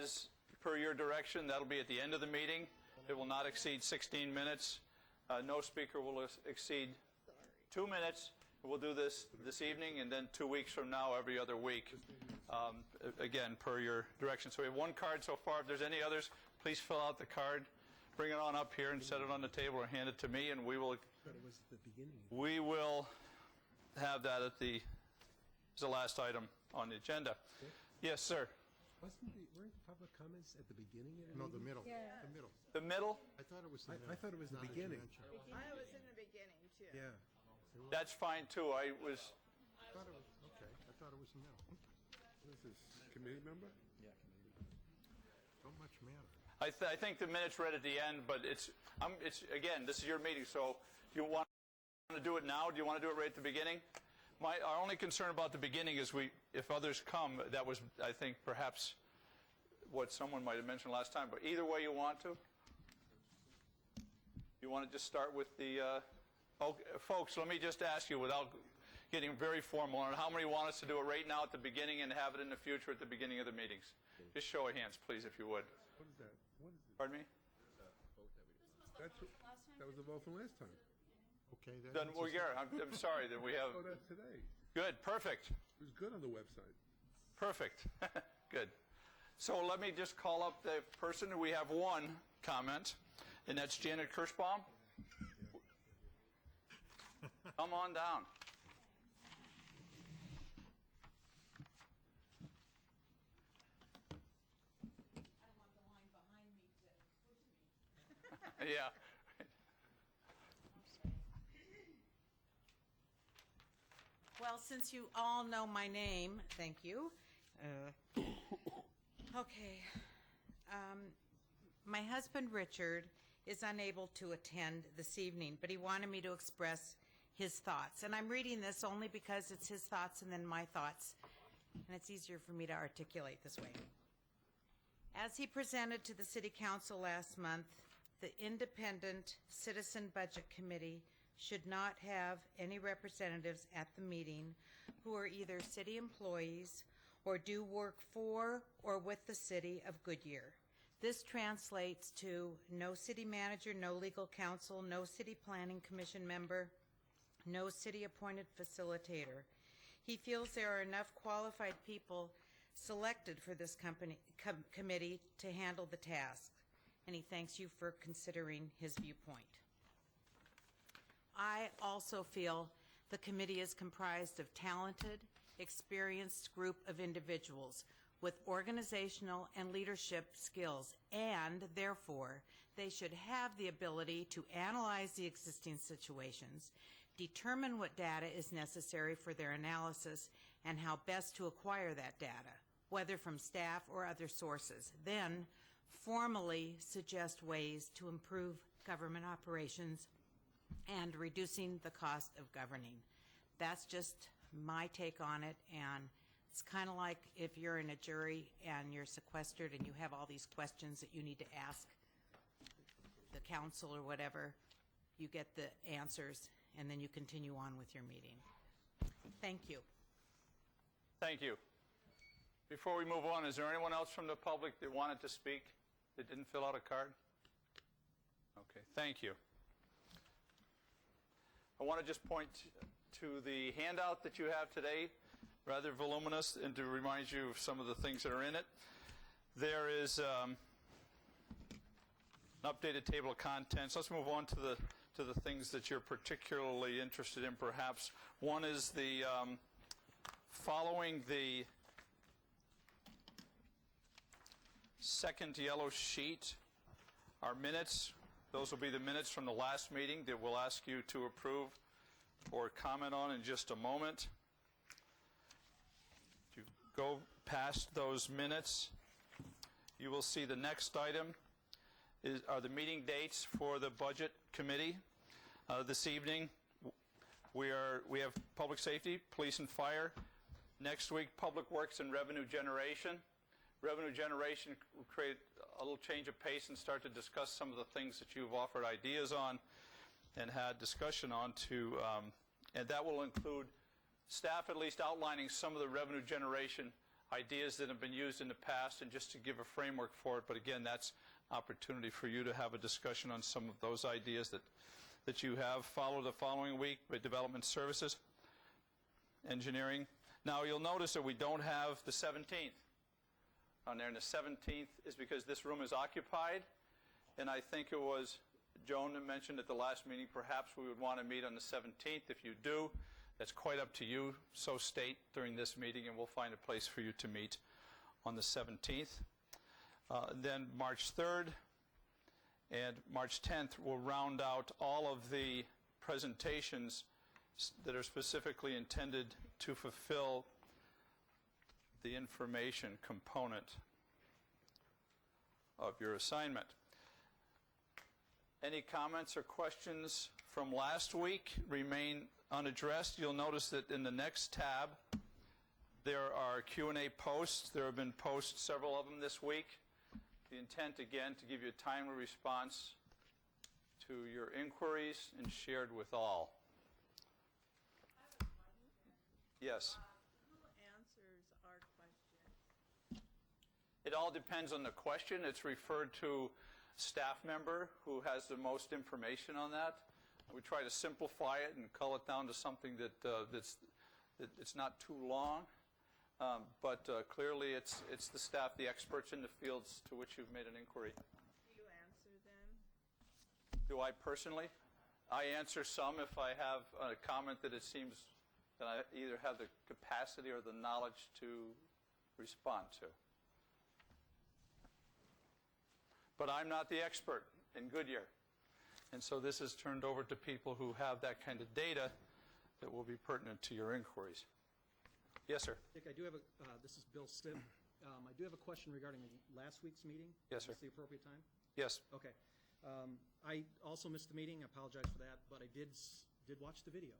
as per your direction, that'll be at the end of the meeting. It will not exceed 16 minutes. No speaker will exceed 2 minutes. We'll do this evening, and then 2 weeks from now, every other week, again, per your direction. So we have one card so far. If there's any others, please fill out the card. Bring it on up here and set it on the table or hand it to me, and we will have that at the last item on the agenda. Okay. Yes, sir. Weren't public comments at the beginning of the No, meeting? the middle. Yeah. The middle. The middle? I thought it was the middle. I thought it was the Now that you beginning. mention it. I was in the beginning, too. Yeah. That's fine, too. I thought it was, okay, I thought it was the middle. What is this, committee member? Yeah, Don't much matter. I think the minutes read at the end, but it's again, this is your meeting, so do you want to do it now? Do you want to do it right at the beginning? Our only concern about the beginning is if others come, that was, I think, perhaps what someone might have mentioned last time. But either way you want to. You want to just start with the, folks, let me just ask you without getting very formal on it, how many want us to do it right now at the beginning and have it in the future at the beginning of the meetings? Just show of hands, please, if you would. What is that? What is it? Pardon me? That was the vote from last time. Okay, that Then, well, answers Garrett, I'm sorry that we have. Oh, that's today. Good, perfect. It was good on the website. Perfect. Good. So let me just call up the person. We have one comment, and that's Janet Kirschbaum. Come on down. Yeah. Well, since you all know my name, thank you. Okay. My husband, Richard, is unable to attend this evening, but he wanted me to express his thoughts. And I'm reading this only because it's his thoughts and then my thoughts, and it's easier for me to articulate this way. As he presented to the City Council last month, the Independent Citizen Budget Committee should not have any representatives at the meeting who are either city employees or do work for or with the city of Goodyear. This translates to no city manager, no legal counsel, no city planning commission member, no city appointed facilitator. He feels there are enough qualified people selected for this committee to handle the task, and he thanks you for considering his viewpoint. I also feel the committee is comprised of talented, experienced group of individuals with organizational and leadership skills, and therefore they should have the ability to analyze the existing situations, determine what data is necessary for their analysis, and how best to acquire that data, whether from staff or other sources, then formally suggest ways to improve government operations and reducing the cost of governing. That's just my take on it, and it's kind of like if you're in a jury and you're sequestered and you have all these questions that you need to ask the council or whatever, you get the answers, and then you continue on with your meeting. Thank you. Thank you. Before we move on, is there anyone else from the public that wanted to speak that didn't fill out a card? Okay, thank you. I want to just point to the handout that you have today, rather voluminous, and to remind you of some of the things that are in it. There is an updated table of contents. Let's move on to the things that you're particularly interested in, perhaps. One is the following the second yellow sheet are minutes. Those will be the minutes from the last meeting that we'll ask you to approve or comment on in just a moment. If you go past those minutes, you will see the next item are the meeting dates for the Budget Committee. This evening, we have Public Safety, Police and Fire. Next week, Public Works and Revenue Generation. Revenue Generation will create a little change of pace and start to discuss some of the things that you've offered ideas on and had discussion on and that will include staff at least outlining some of the revenue generation ideas that have been used in the past and just to give a framework for it. But again, that's opportunity for you to have a discussion on some of those ideas that you have. Follow the following week with development services, engineering. Now, you'll notice that we don't have the 17th on there, and the 17th is because this room is occupied, and I think it was Joan that mentioned at the last meeting perhaps we would want to meet on the 17th. If you do, that's quite up to you. So state during this meeting, and we'll find a place for you to meet on the 17th. Then March 3rd and March 10th will round out all of the presentations that are specifically intended to fulfill the information component of your assignment. Any comments or questions from last week remain unaddressed? You'll notice that in the next tab there are Q&A posts. There have been posts, several of them this week. The intent, again, to give you a timely response to your inquiries and shared with all. Yes. Who answers our questions? It all depends on the question. It's referred to staff member who has the most information on that. We try to simplify it and cull it down to something that's not too long. But clearly it's the staff, the experts in the fields to which you've made an inquiry. Do you answer them? Do I personally? I answer some if I have a comment that it seems that I either have the capacity or the knowledge to respond to. But I'm not the expert in Goodyear. And so this is turned over to people who have that kind of data that will be pertinent to your inquiries. Yes, sir. Dick, I do have this is Bill Stipp. I do have a question regarding last week's meeting. Yes, sir. Is this the appropriate time? Yes. Okay. I also missed the meeting. I apologize for that, but I did watch the video.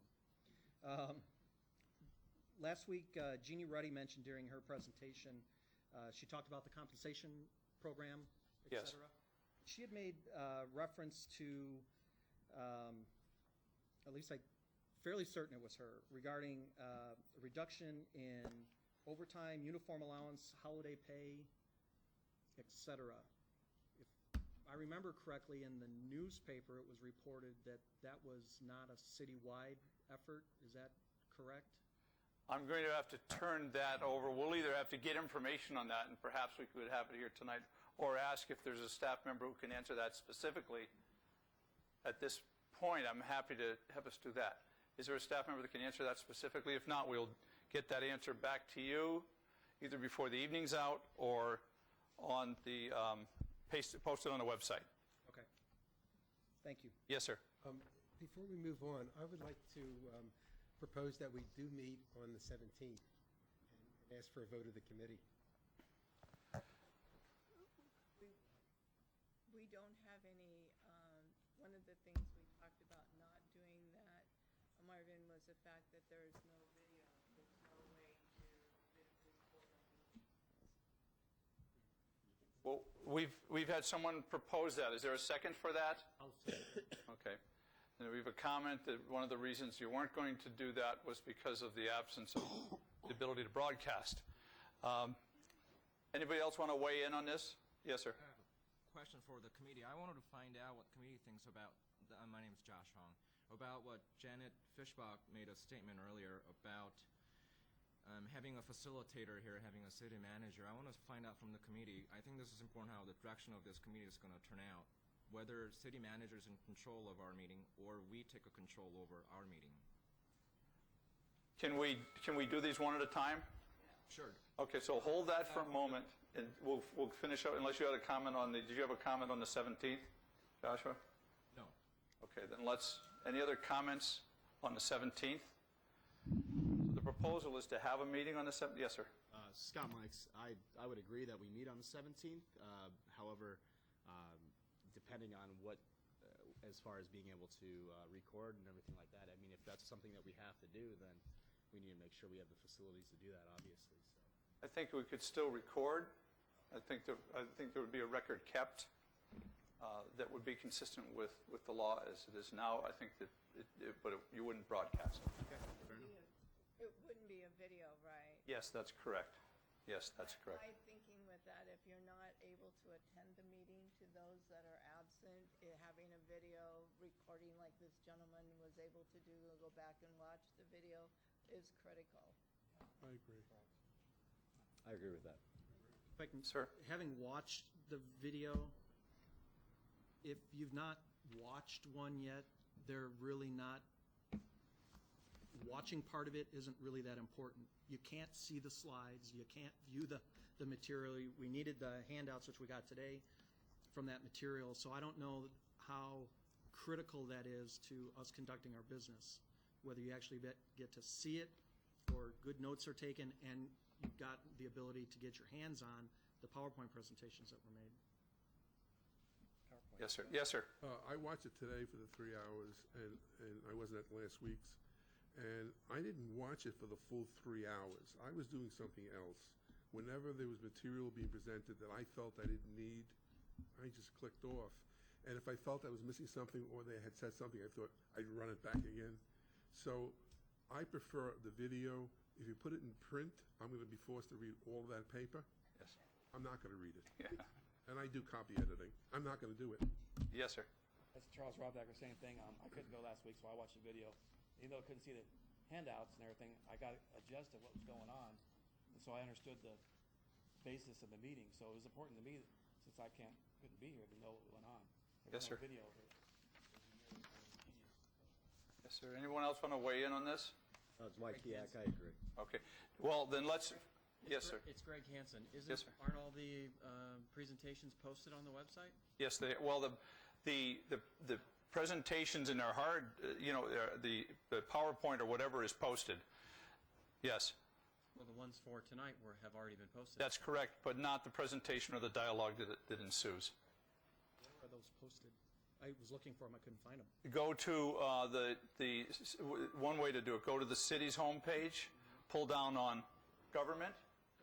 Last week, Jeannie Ruddy mentioned during her presentation, she talked about the compensation program, et Yes. cetera. She had made reference to, at least I'm fairly certain it was her, regarding a reduction in overtime, uniform allowance, holiday pay, et cetera. If I remember correctly, in the newspaper, it was reported that that was not a citywide effort. Is that correct? I'm going to have to turn that over. We'll either have to get information on that, and perhaps we could have it here tonight, or ask if there's a staff member who can answer that specifically. At this point, I'm happy to have us do that. Is there a staff member that can answer that specifically? If not, we'll get that answer back to you, either before the evening's out or on the posted on the website. Okay. Thank you. Yes, sir. Before we move on, I would like to propose that we do meet on the 17th and ask for a vote of the committee. We don't have any, one of the things we talked about not doing that, Marvin, was the fact that there is no video. There's no way to report on meetings. Well, we've had someone propose that. Is there a second for that? I'll say. Okay. And we have a comment that one of the reasons you weren't going to do that was because of the absence of the ability to broadcast. Anybody else want to weigh in on this? Yes, sir. I have a question for the committee. I wanted to find out what committee thinks about, my name is Josh Hong, about what Janet Fishbach made a statement earlier about having a facilitator here, having a city manager. I want to find out from the committee. I think this is important how the direction of this committee is going to turn out. Whether city manager is in control of our meeting or we take a control over our meeting. Can we do these one at a time? Sure. Okay, so hold that for a moment, and we'll finish up, unless you had a comment on did you have a comment on the 17th, Joshua? No. Okay, then any other comments on the 17th? The proposal is to have a meeting on the 17th. Yes, sir. Scott Mikes, I would agree that we meet on the 17th. However, depending on what, as far as being able to record and everything like that, I mean, if that's something that we have to do, then we need to make sure we have the facilities to do that, obviously. So. I think we could still record. I think there would be a record kept that would be consistent with the law as it is now. I think that, you wouldn't broadcast it. Okay, fair enough. It wouldn't be a video, right? Yes, that's correct. Yes, that's correct. My thinking with that, if you're not able to attend the meeting, to those that are absent, having a video recording like this gentleman was able to do, go back and watch the video is critical. I agree. I agree with that. If I can, Sir? having watched the video, if you've not watched one yet, they're really not, watching part of it isn't really that important. You can't see the slides, you can't view the material. We needed the handouts, which we got today, from that material, so I don't know how critical that is to us conducting our business, whether you actually get to see it, or good notes are taken, and you've got the ability to get your hands on the PowerPoint presentations that were made. Yes, sir. Yes, sir. I watched it today for the 3 hours, and I wasn't at last week's. And I didn't watch it for the full 3 hours. I was doing something else. Whenever there was material being presented that I felt I didn't need, I just clicked off. And if I felt I was missing something or they had said something, I thought I'd run it back again. So I prefer the video. If you put it in print, I'm going to be forced to read all of that paper. Yes. I'm not going to read it. Yeah. And I do copy editing. I'm not going to do it. Yes, sir. That's Charles Robdacker, same thing. I couldn't go last week, so I watched the video. Even though I couldn't see the handouts and everything, I got adjusted what was going on, and so I understood the basis of the meeting. So it was important to me, since I couldn't be here, to know what went on. There was Yes, no sir. Video. Yes, sir. Anyone else want to weigh in on this? It's Mike Kiak, I agree. Okay. Well, then let's, yes, sir. It's Greg Hansen. Yes, sir. Aren't all the presentations posted on the website? Yes, well, the presentations in our hard, the PowerPoint or whatever is posted. Yes, Well, the ones for tonight have already been posted. that's correct, but not the presentation or the dialogue that ensues. Where are those posted? I was looking for them, I couldn't find them. Go to one way to do it, go to the city's homepage, pull down on government,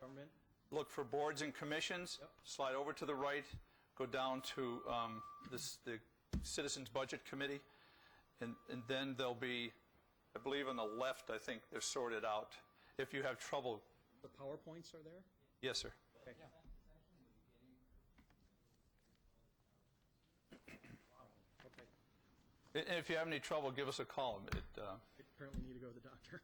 Government? look for boards and commissions, slide over to the right, go down to the Citizens Budget Committee, and then there'll be, I believe on the left, I think they're sorted out. If you have trouble, The PowerPoints are there? yes, sir. Okay. Okay. And if you have any trouble, give us a call. I apparently need to go to the doctor.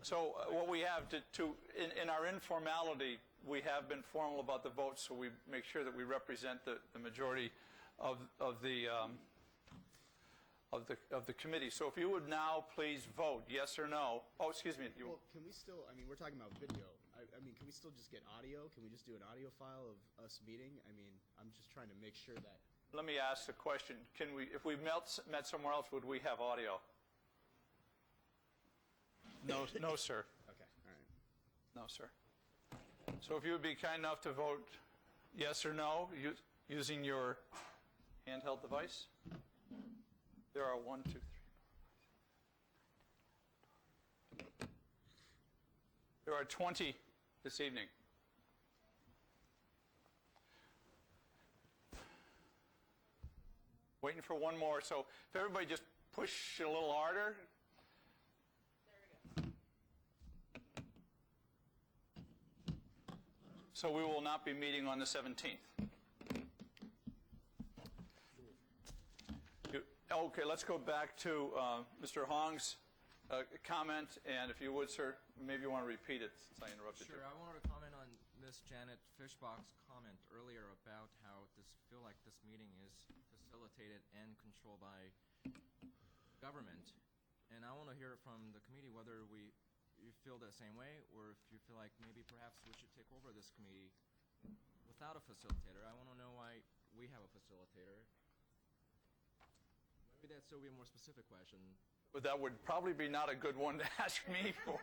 So what we have in our informality, we have been formal about the votes, so we make sure that we represent the majority of the committee. So if you would now please vote yes or no. Oh, excuse me. Well, can we still, we're talking about video. I mean, can we still just get audio? Can we just do an audio file of us meeting? I mean, I'm just trying to make sure that. Let me ask a question. If we met somewhere else, would we have audio? No, no, sir. Okay, all right. No, sir. So if you would be kind enough to vote yes or no using your handheld device. There are 1, 2, 3. There are 20 this evening. Waiting for one more. So if everybody just push a little harder. So we will not be meeting on the 17th. Okay, let's go back to Mr. Hong's comment, and if you would, sir, maybe you want to repeat it since I interrupted you. Sure, I wanted to comment on Miss Janet Fishbach's comment earlier about how feel like this meeting is facilitated and controlled by government. And I want to hear from the committee whether you feel the same way, or if you feel like maybe perhaps we should take over this committee without a facilitator. I want to know why we have a facilitator. Maybe that's a more specific question. But that would probably be not a good one to ask me for,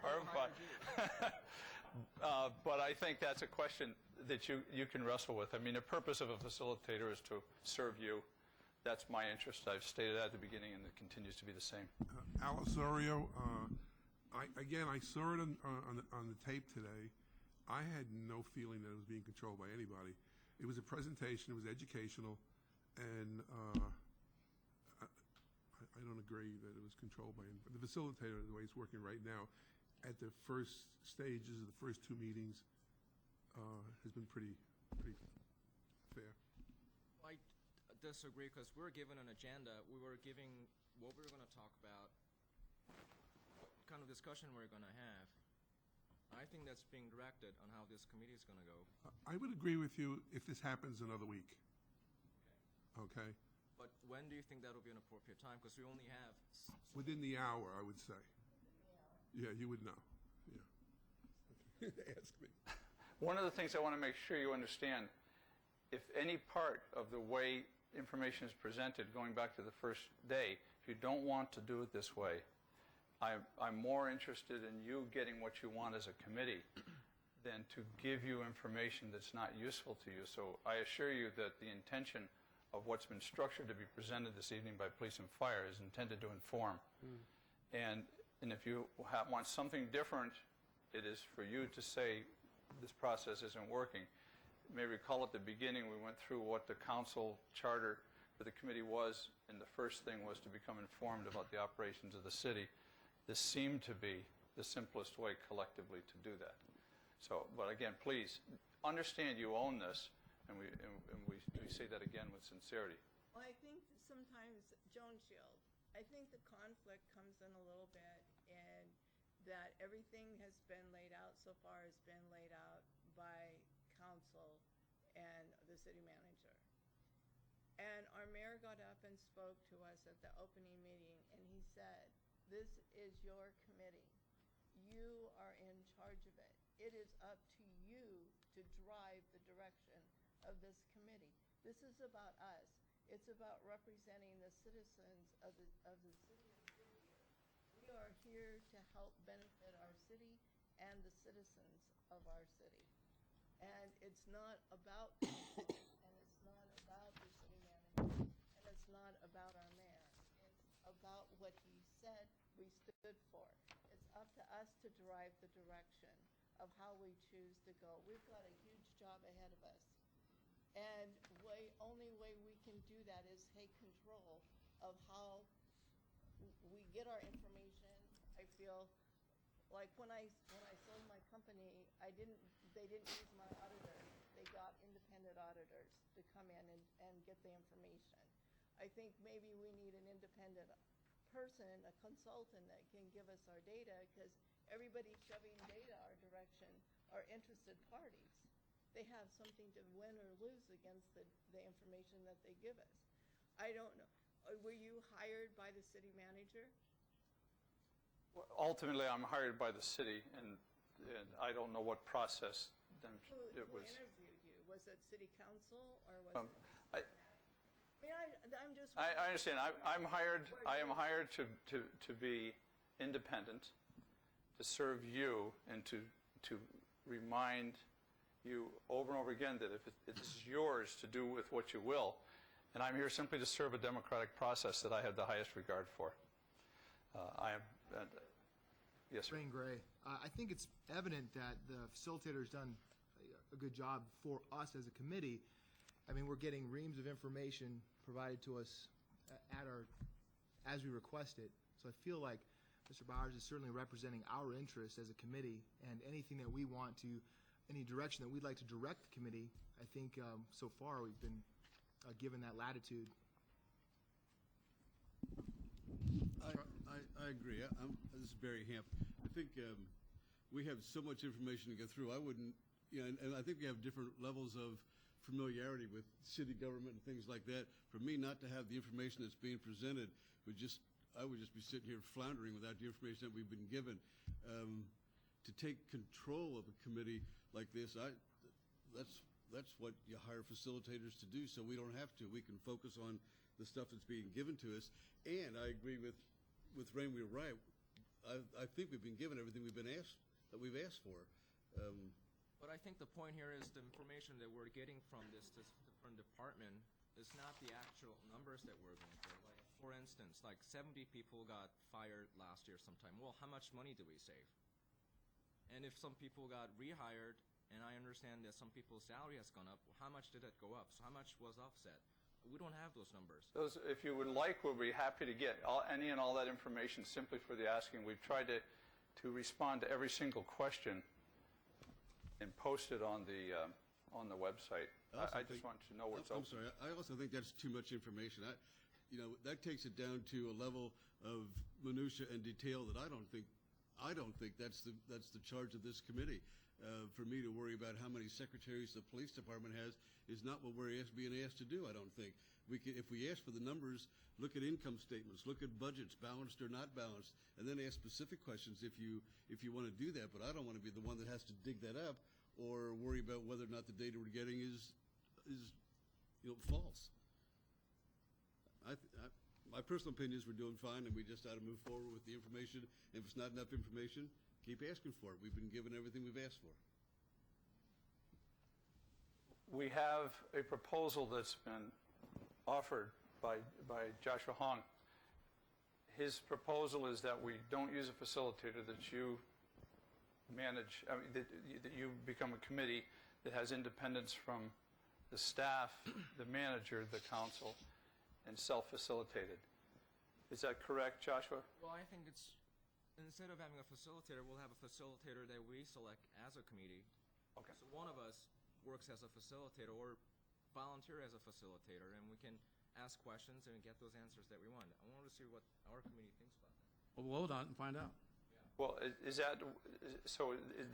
but I think that's a question that you can wrestle with. I mean, the purpose of a facilitator is to serve you. That's my interest. I've stated that at the beginning, and it continues to be the same. Al Osorio, I saw it on the tape today. I had no feeling that it was being controlled by anybody. It was a presentation. It was educational, and I don't agree that it was controlled by anybody. The facilitator, the way it's working right now, at the first stages of the first two meetings has been pretty fair. I disagree because we're given an agenda. We were giving what we were going to talk about, what kind of discussion we're going to have. I think that's being directed on how this committee is going to go. I would agree with you if this happens another week. Okay? But when do you think that will be an appropriate time? Because we only have Within the hour, I would say. Yeah, you would know. Yeah. Ask me. One of the things I want to make sure you understand, if any part of the way information is presented, going back to the first day, if you don't want to do it this way, I'm more interested in you getting what you want as a committee than to give you information that's not useful to you. So I assure you that the intention of what's been structured to be presented this evening by Police and Fire is intended to inform. And if you want something different, it is for you to say this process isn't working. You may recall at the beginning we went through what the council charter for the committee was, and the first thing was to become informed about the operations of the city. This seemed to be the simplest way collectively to do that. So, but again, please understand you own this, and we say that again with sincerity. Well, I think sometimes, Joan Shield, I think the conflict comes in a little bit in that everything has been laid out so far has been laid out by council and the city manager. And our mayor got up and spoke to us at the opening meeting, and he said, this is your committee. You are in charge of it. It is up to you to drive the direction of this committee. This is about us. It's about representing the citizens of the city of Goodyear. We are here to help benefit our city and the citizens of our city. And it's not about the city, and it's not about the city manager, and it's not about our mayor. It's about what he said we stood for. It's up to us to drive the direction of how we choose to go. We've got a huge job ahead of us. And only way we can do that is take control of how we get our information. I feel like when I sold my company, they didn't use my auditor. They got independent auditors to come in and get the information. I think maybe we need an independent person, a consultant that can give us our data, because everybody shoving data our direction are interested parties. They have something to win or lose against the information that they give us. I don't know. Were you hired by the city manager? Well, ultimately, I'm hired by the city, and I don't know what process it was. Who interviewed you? Was it city council or was I I'm just. I understand. I am hired to be independent, to serve you, and to remind you over and over again that if it's yours to do with what you will, and I'm here simply to serve a democratic process that I have the highest regard for. Yes, sir. Rain Gray. I think it's evident that the facilitator's done a good job for us as a committee. I mean, we're getting reams of information provided to us as we request it. So I feel like Mr. Bowers is certainly representing our interests as a committee, and anything that we want to, any direction that we'd like to direct the committee, I think so far we've been given that latitude. I agree. This is Barry Hamp. I think we have so much information to go through. I wouldn't, and I think we have different levels of familiarity with city government and things like that. For me, not to have the information that's being presented I would just be sitting here floundering without the information that we've been given. To take control of a committee like this, that's what you hire facilitators to do, so we don't have to. We can focus on the stuff that's being given to us. And I agree with Rain, we were right. I think we've been given everything we've asked for. But I think the point here is the information that we're getting from this different department is not the actual numbers that we're going for. Like, for instance, like 70 people got fired last year sometime. Well, how much money do we save? And if some people got rehired, and I understand that some people's salary has gone up, how much did that go up? So how much was offset? We don't have those numbers. Those, if you would like, we'll be happy to get any and all that information simply for the asking. We've tried to to respond to every single question and post it on the website. I just want to know what's I'm open. sorry, I also think that's too much information. That takes it down to a level of minutia and detail that I don't think that's the charge of this committee. For me to worry about how many secretaries the police department has is not what we're being asked to do, I don't think. If we ask for the numbers, look at income statements, look at budgets, balanced or not balanced, and then ask specific questions if you want to do that. But I don't want to be the one that has to dig that up or worry about whether or not the data we're getting is false. My personal opinion is we're doing fine, and we just ought to move forward with the information. If it's not enough information, keep asking for it. We've been given everything we've asked for. We have a proposal that's been offered by Joshua Hong. His proposal is that we don't use a facilitator, that you manage, that you become a committee that has independence from the staff, the manager, the council, and self-facilitated. Is that correct, Joshua? Well, I think it's, instead of having a facilitator, we'll have a facilitator that we select as a committee. Okay. So one of us works as a facilitator or volunteer as a facilitator, and we can ask questions and get those answers that we want. I want to see what our committee thinks about that. Well, we'll hold on and find out. Well,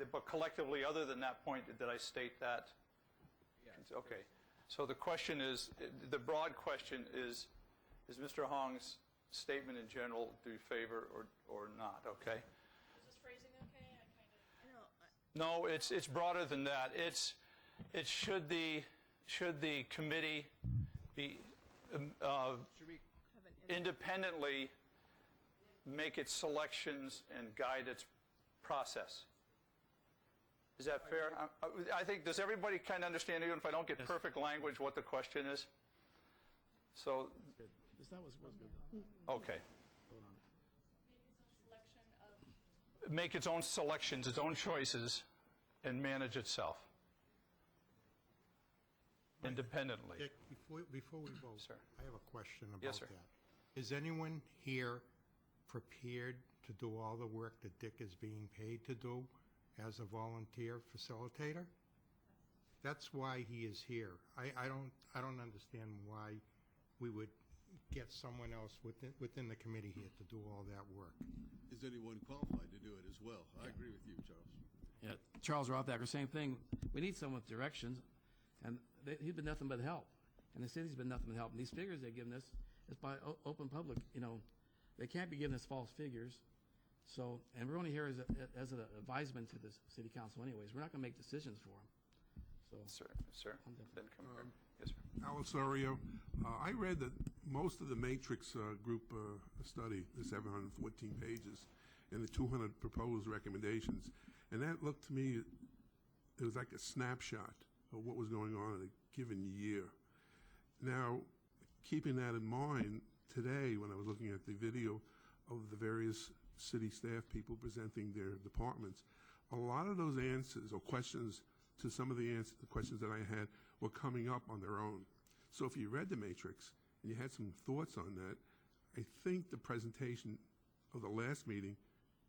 but collectively, other than that point, did I state that? Yeah. Okay. So the question is, the broad question is Mr. Hong's statement in general, do you favor or not, okay? Is this phrasing okay? I kind of... No, it's broader than that. It's should the committee be independently make its selections and guide its process. Is that fair? I think, does everybody kind of understand, even if I don't get perfect language, what the question is? So, That was good. okay. Make its own selections, its own choices, and manage itself independently. Dick, before we vote, Sir. I have a question about Yes, sir. that. Is anyone here prepared to do all the work that Dick is being paid to do as a volunteer facilitator? That's why he is here. I don't understand why we would get someone else within the committee here to do all that work. Is anyone qualified to do it as well? I agree with you, Charles. Yeah, Charles Rothacker, same thing. We need someone with directions, and he's been nothing but help. And the city's been nothing but help. And these figures they're giving us is by open public. They can't be giving us false figures. So, and we're only here as an advisement to the city council anyways. We're not going to make decisions for them. So, Sir. Then come here. Yes, sir. Alex Orio, I read that most of the Matrix group study, the 714 pages, and the 200 proposed recommendations, and that looked to me, it was like a snapshot of what was going on in a given year. Now, keeping that in mind, today when I was looking at the video of the various city staff people presenting their departments, a lot of those answers or questions to some of the questions that I had were coming up on their own. So if you read the Matrix and you had some thoughts on that, I think the presentation of the last meeting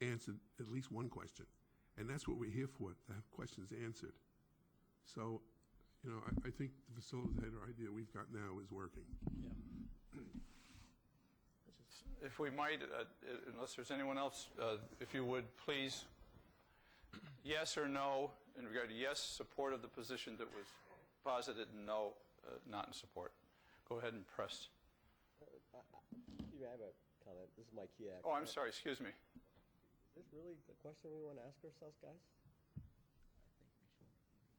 answered at least one question. And that's what we're here for, to have questions answered. So, I think the facilitator idea we've got now is working. If we might, unless there's anyone else, if you would please, yes or no, in regard to yes, support of the position that was posited, and no, not in support. Go ahead and press. I have a comment. This is Mike Kiak. Oh, I'm sorry, excuse me. Is this really the question we want to ask ourselves, guys?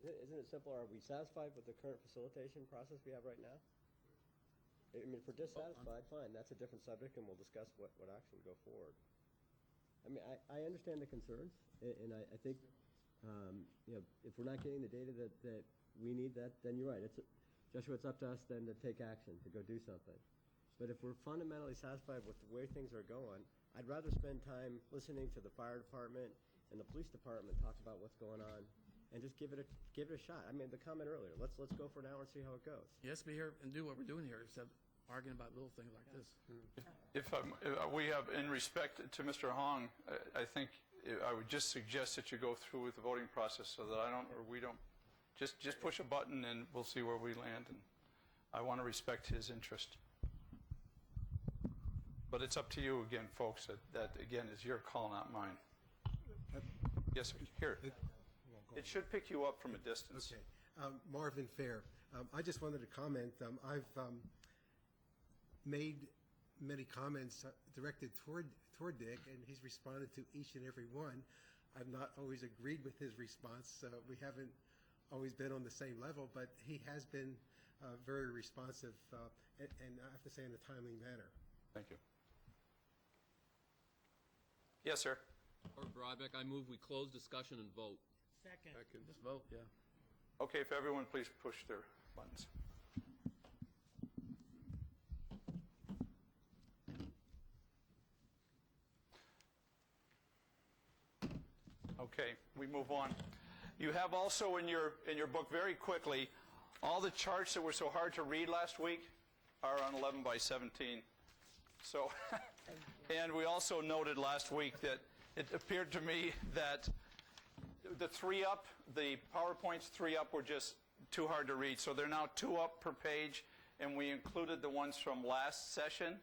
Isn't it simple? Are we satisfied with the current facilitation process we have right now? I mean, if we're dissatisfied, fine. That's a different subject, and we'll discuss what action to go forward. I mean, I understand the concerns, and I think, if we're not getting the data that we need, then you're right. Joshua, it's up to us then to take action, to go do something. But if we're fundamentally satisfied with the way things are going, I'd rather spend time listening to the fire department and the police department talk about what's going on, and just give it a shot. I mean, the comment earlier, let's go for an hour and see how it goes. yes, be here and do what we're doing here instead of arguing about little things like this. If we have, in respect to Mr. Hong, I think I would just suggest that you go through with the voting process so that I don't, or we don't, just push a button and we'll see where we land. And I want to respect his interest. But it's up to you again, folks. That again is your call, not mine. Yes, sir. Here. It should pick you up from a distance. Okay. Marvin Fair. I just wanted to comment. I've made many comments directed toward Dick, and he's responded to each and every one. I've not always agreed with his response. We haven't always been on the same level, but he has been very responsive, and I have to say in a timely manner. Thank you. Yes, sir. Or Broadbeck, I move we close discussion and vote. Second. Just vote, yeah. Okay, if everyone please push their buttons. Okay, we move on. You have also in your book very quickly all the charts that were so hard to read last week are on 11 by 17. So, and we also noted last week that it appeared to me that the PowerPoints 3-up were just too hard to read. So they're now 2 up per page, and we included the ones from last session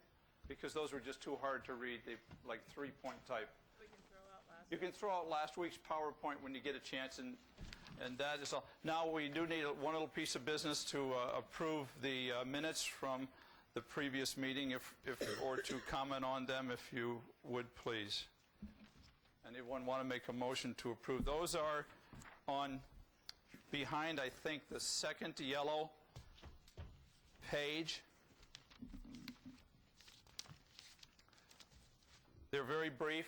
because those were just too hard to read. They like 3-point type. You can throw out last week's PowerPoint when you get a chance, and that is all. Now we do need one little piece of business to approve the minutes from the previous meeting, or to comment on them, if you would please. Anyone want to make a motion to approve? Those are on behind, I think, the second yellow page. They're very brief.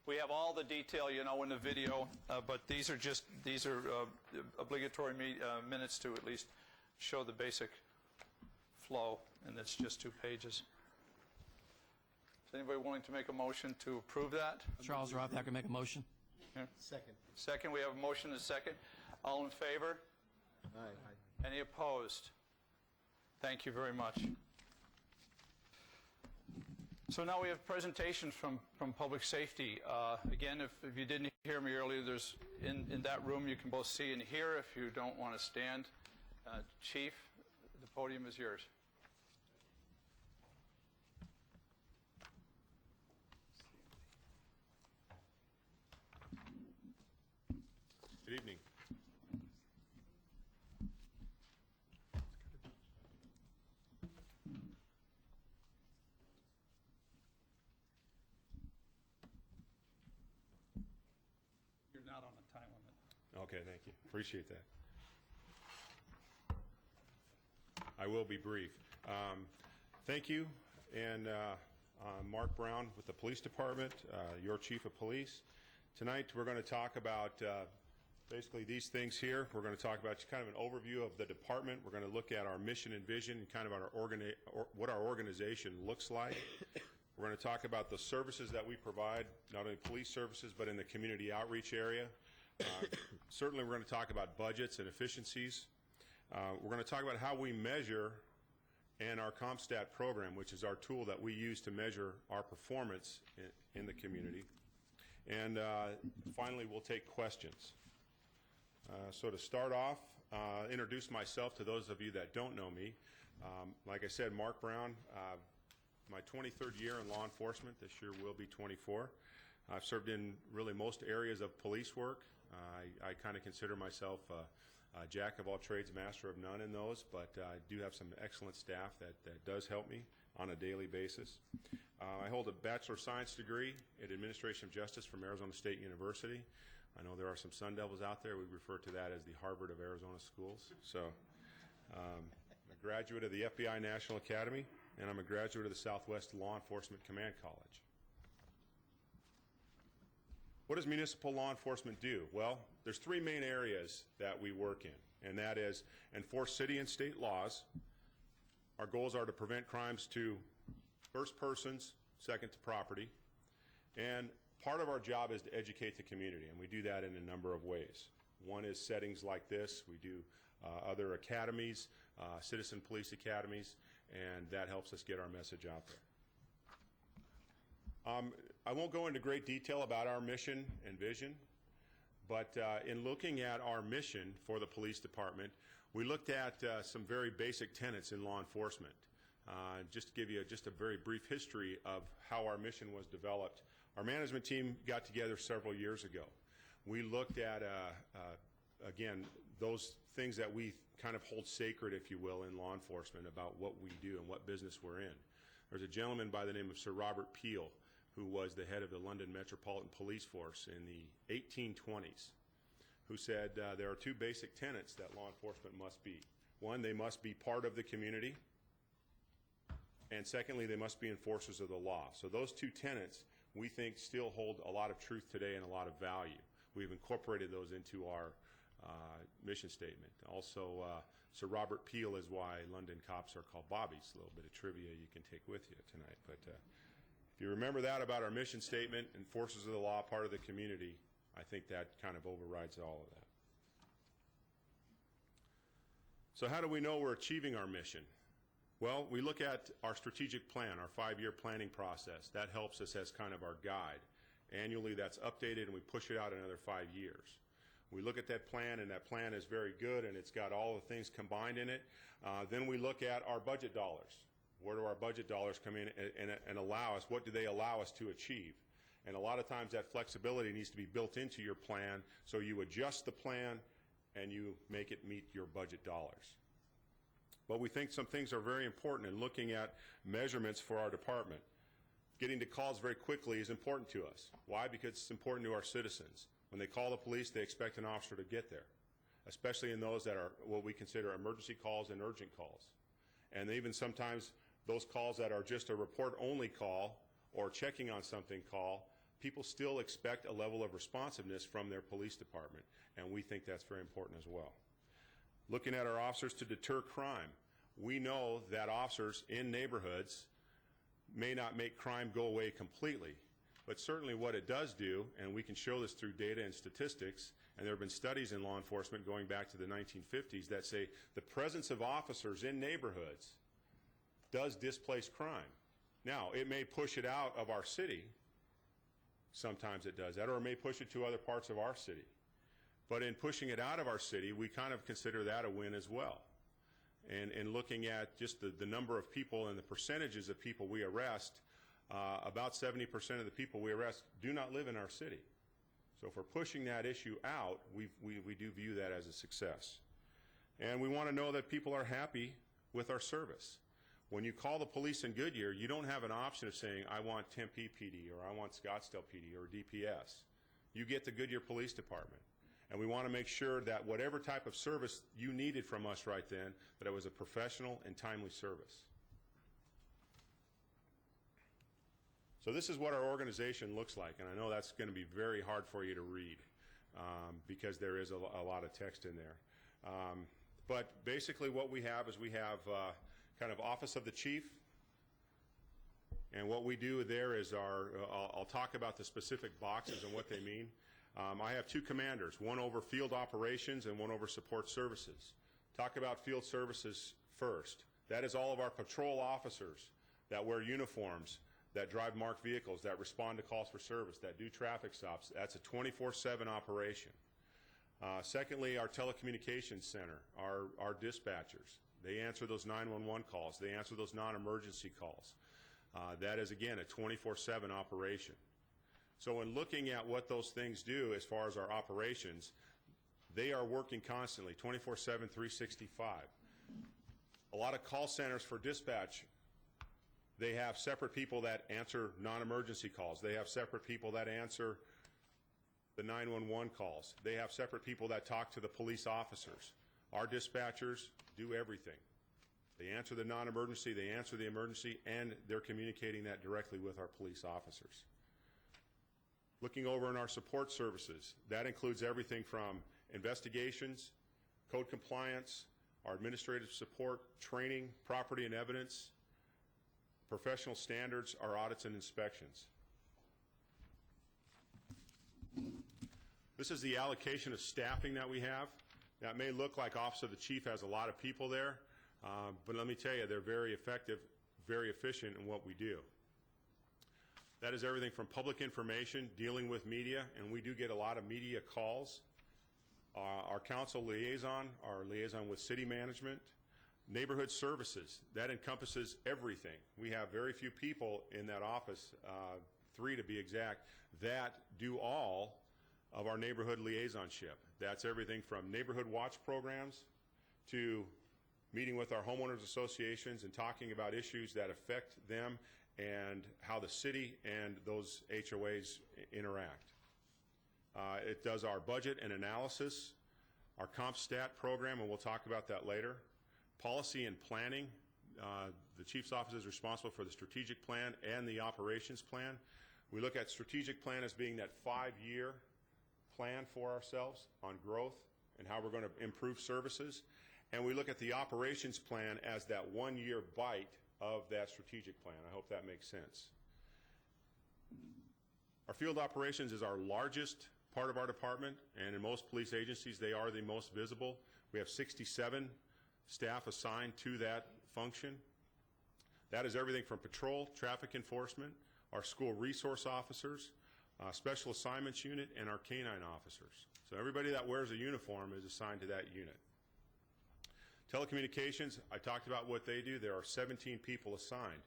We have all the detail, you know, in the video, but these are obligatory minutes to at least show the basic flow, and it's just 2 pages. Is anybody willing to make a motion to approve that? Charles Roth, I can make a motion. Yeah. Second. Second, we have a motion and a second. All in favor? Aye. Any opposed? Thank you very much. So now we have presentations from Public Safety. Again, if you didn't hear me earlier, there's in that room you can both see and hear if you don't want to stand. Chief, the podium is yours. Good evening. You're not on a time limit. Okay, thank you. Appreciate that. I will be brief. Thank you, and Mark Brown with the Police Department, your Chief of Police. Tonight we're going to talk about basically these things here. We're going to talk about kind of an overview of the department. We're going to look at our mission and vision and kind of what our organization looks like. We're going to talk about the services that we provide, not only police services, but in the community outreach area. Certainly we're going to talk about budgets and efficiencies. We're going to talk about how we measure and our CompStat program, which is our tool that we use to measure our performance in the community. And finally, we'll take questions. So to start off, introduce myself to those of you that don't know me. Like I said, Mark Brown, my 23rd year in law enforcement. This year will be 24. I've served in really most areas of police work. I kind of consider myself a jack of all trades, master of none in those, but I do have some excellent staff that does help me on a daily basis. I hold a Bachelor of Science degree in Administration of Justice from Arizona State University. I know there are some Sun Devils out there. We refer to that as the Harvard of Arizona schools. So I'm a graduate of the FBI National Academy, and I'm a graduate of the Southwest Law Enforcement Command College. What does municipal law enforcement do? Well, there's 3 main areas that we work in, and that is enforce city and state laws. Our goals are to prevent crimes to first persons, second to property, and part of our job is to educate the community, and we do that in a number of ways. One is settings like this. We do other academies, citizen police academies, and that helps us get our message out there. I won't go into great detail about our mission and vision, but in looking at our mission for the police department, we looked at some very basic tenets in law enforcement. Just to give you just a very brief history of how our mission was developed, our management team got together several years ago. We looked at, again, those things that we kind of hold sacred, if you will, in law enforcement about what we do and what business we're in. There's a gentleman by the name of Sir Robert Peel, who was the head of the London Metropolitan Police Force in the 1820s, who said there are two basic tenets that law enforcement must be. One, they must be part of the community, and secondly, they must be enforcers of the law. So those two tenets, we think, still hold a lot of truth today and a lot of value. We've incorporated those into our mission statement. Also, Sir Robert Peel is why London cops are called Bobbies. A little bit of trivia you can take with you tonight. But if you remember that about our mission statement, enforcers of the law, part of the community, I think that kind of overrides all of that. So how do we know we're achieving our mission? Well, we look at our strategic plan, our 5-year planning process. That helps us as kind of our guide. Annually, that's updated, and we push it out another 5 years. We look at that plan, and that plan is very good, and it's got all the things combined in it. Then we look at our budget dollars. Where do our budget dollars come in and allow us? What do they allow us to achieve? And a lot of times that flexibility needs to be built into your plan, so you adjust the plan and you make it meet your budget dollars. But we think some things are very important in looking at measurements for our department. Getting to calls very quickly is important to us. Why? Because it's important to our citizens. When they call the police, they expect an officer to get there, especially in those that are what we consider emergency calls and urgent calls. And even sometimes those calls that are just a report-only call or checking on something call, people still expect a level of responsiveness from their police department, and we think that's very important as well. Looking at our officers to deter crime, we know that officers in neighborhoods may not make crime go away completely, but certainly what it does do, and we can show this through data and statistics, and there have been studies in law enforcement going back to the 1950s that say the presence of officers in neighborhoods does displace crime. Now, it may push it out of our city. Sometimes it does that, or it may push it to other parts of our city. But in pushing it out of our city, we kind of consider that a win as well. And looking at just the number of people and the percentages of people we arrest, about 70% of the people we arrest do not live in our city. So if we're pushing that issue out, we do view that as a success. And we want to know that people are happy with our service. When you call the police in Goodyear, you don't have an option of saying, I want Tempe PD, or I want Scottsdale PD, or DPS. You get the Goodyear Police Department. And we want to make sure that whatever type of service you needed from us right then, that it was a professional and timely service. So this is what our organization looks like, and I know that's going to be very hard for you to read because there is a lot of text in there. But basically what we have is we have kind of Office of the Chief, and what we do there is I'll talk about the specific boxes and what they mean. I have two commanders, one over field operations and one over support services. Talk about field services first. That is all of our patrol officers that wear uniforms, that drive marked vehicles, that respond to calls for service, that do traffic stops. That's a 24/7 operation. Secondly, our telecommunications center, our dispatchers. They answer those 911 calls. They answer those non-emergency calls. That is, again, a 24/7 operation. So in looking at what those things do as far as our operations, they are working constantly, 24/7, 365. A lot of call centers for dispatch, they have separate people that answer non-emergency calls. They have separate people that answer the 911 calls. They have separate people that talk to the police officers. Our dispatchers do everything. They answer the non-emergency, they answer the emergency, and they're communicating that directly with our police officers. Looking over in our support services, that includes everything from investigations, code compliance, our administrative support, training, property and evidence, professional standards, our audits and inspections. This is the allocation of staffing that we have. That may look like Office of the Chief has a lot of people there, but let me tell you, they're very effective, very efficient in what we do. That is everything from public information, dealing with media, and we do get a lot of media calls. Our council liaison, our liaison with city management, neighborhood services, that encompasses everything. We have very few people in that office, 3 to be exact, that do all of our neighborhood liaisonship. That's everything from neighborhood watch programs to meeting with our homeowners associations and talking about issues that affect them and how the city and those HOAs interact. It does our budget and analysis, our CompStat program, and we'll talk about that later. Policy and planning. The Chief's Office is responsible for the strategic plan and the operations plan. We look at strategic plan as being that 5-year plan for ourselves on growth and how we're going to improve services. And we look at the operations plan as that 1-year bite of that strategic plan. I hope that makes sense. Our field operations is our largest part of our department, and in most police agencies, they are the most visible. We have 67 staff assigned to that function. That is everything from patrol, traffic enforcement, our school resource officers, special assignments unit, and our canine officers. So everybody that wears a uniform is assigned to that unit. Telecommunications, I talked about what they do. There are 17 people assigned.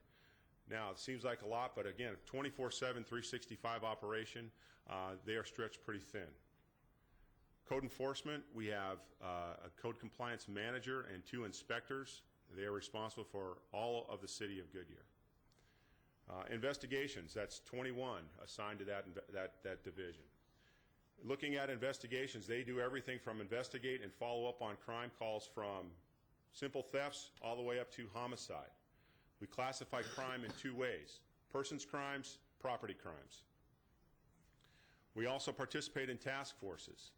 Now, it seems like a lot, but again, 24/7, 365 operation, they are stretched pretty thin. Code enforcement, we have a code compliance manager and 2 inspectors. They are responsible for all of the city of Goodyear. Investigations, that's 21 assigned to that division. Looking at investigations, they do everything from investigate and follow up on crime calls from simple thefts all the way up to homicide. We classify crime in 2 ways: persons crimes, property crimes. We also participate in task forces.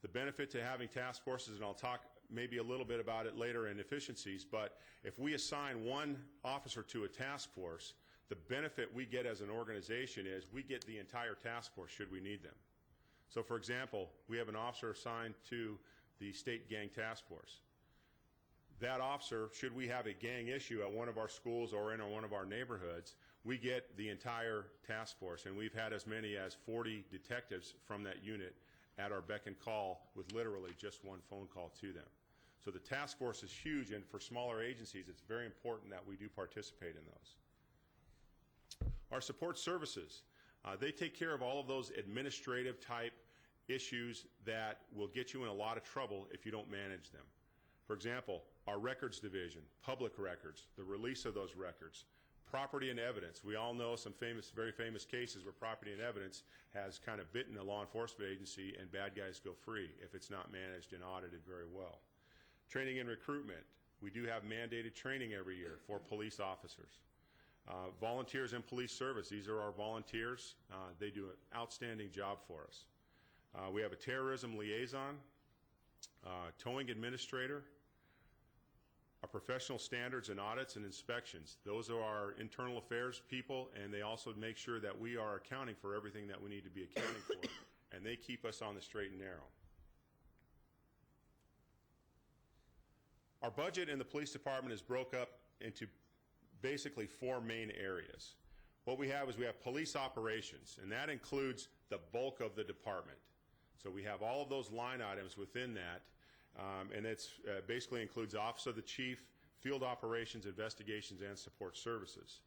The benefit to having task forces, and I'll talk maybe a little bit about it later in efficiencies, but if we assign one officer to a task force, the benefit we get as an organization is we get the entire task force should we need them. So for example, we have an officer assigned to the state gang task force. That officer, should we have a gang issue at one of our schools or in one of our neighborhoods, we get the entire task force, and we've had as many as 40 detectives from that unit at our beck and call with literally just one phone call to them. So the task force is huge, and for smaller agencies, it's very important that we do participate in those. Our support services, they take care of all of those administrative type issues that will get you in a lot of trouble if you don't manage them. For example, our records division, public records, the release of those records, property and evidence. We all know some very famous cases where property and evidence has kind of bitten a law enforcement agency and bad guys go free if it's not managed and audited very well. Training and recruitment. We do have mandated training every year for police officers. Volunteers in police service. These are our volunteers. They do an outstanding job for us. We have a terrorism liaison, towing administrator, our professional standards and audits and inspections. Those are our internal affairs people, and they also make sure that we are accounting for everything that we need to be accounting for, and they keep us on the straight and narrow. Our budget in the police department is broke up into basically 4 main areas. What we have is we have police operations, and that includes the bulk of the department. So we have all of those line items within that, and it basically includes Office of the Chief, Field Operations, Investigations, and Support Services.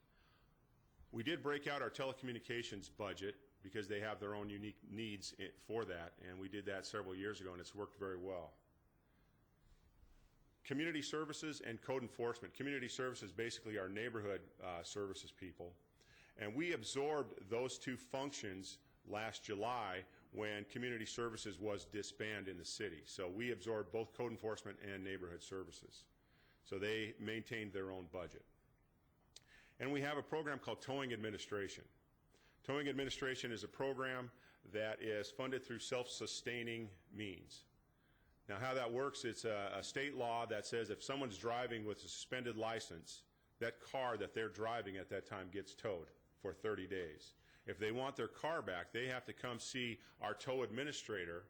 We did break out our telecommunications budget because they have their own unique needs for that, and we did that several years ago, and it's worked very well. Community services and code enforcement. Community services basically are neighborhood services people, and we absorbed those 2 functions last July when community services was disbanded in the city. So we absorbed both code enforcement and neighborhood services. So they maintained their own budget. And we have a program called Towing Administration. Towing Administration is a program that is funded through self-sustaining means. Now how that works, it's a state law that says if someone's driving with a suspended license, that car that they're driving at that time gets towed for 30 days. If they want their car back, they have to come see our tow administrator,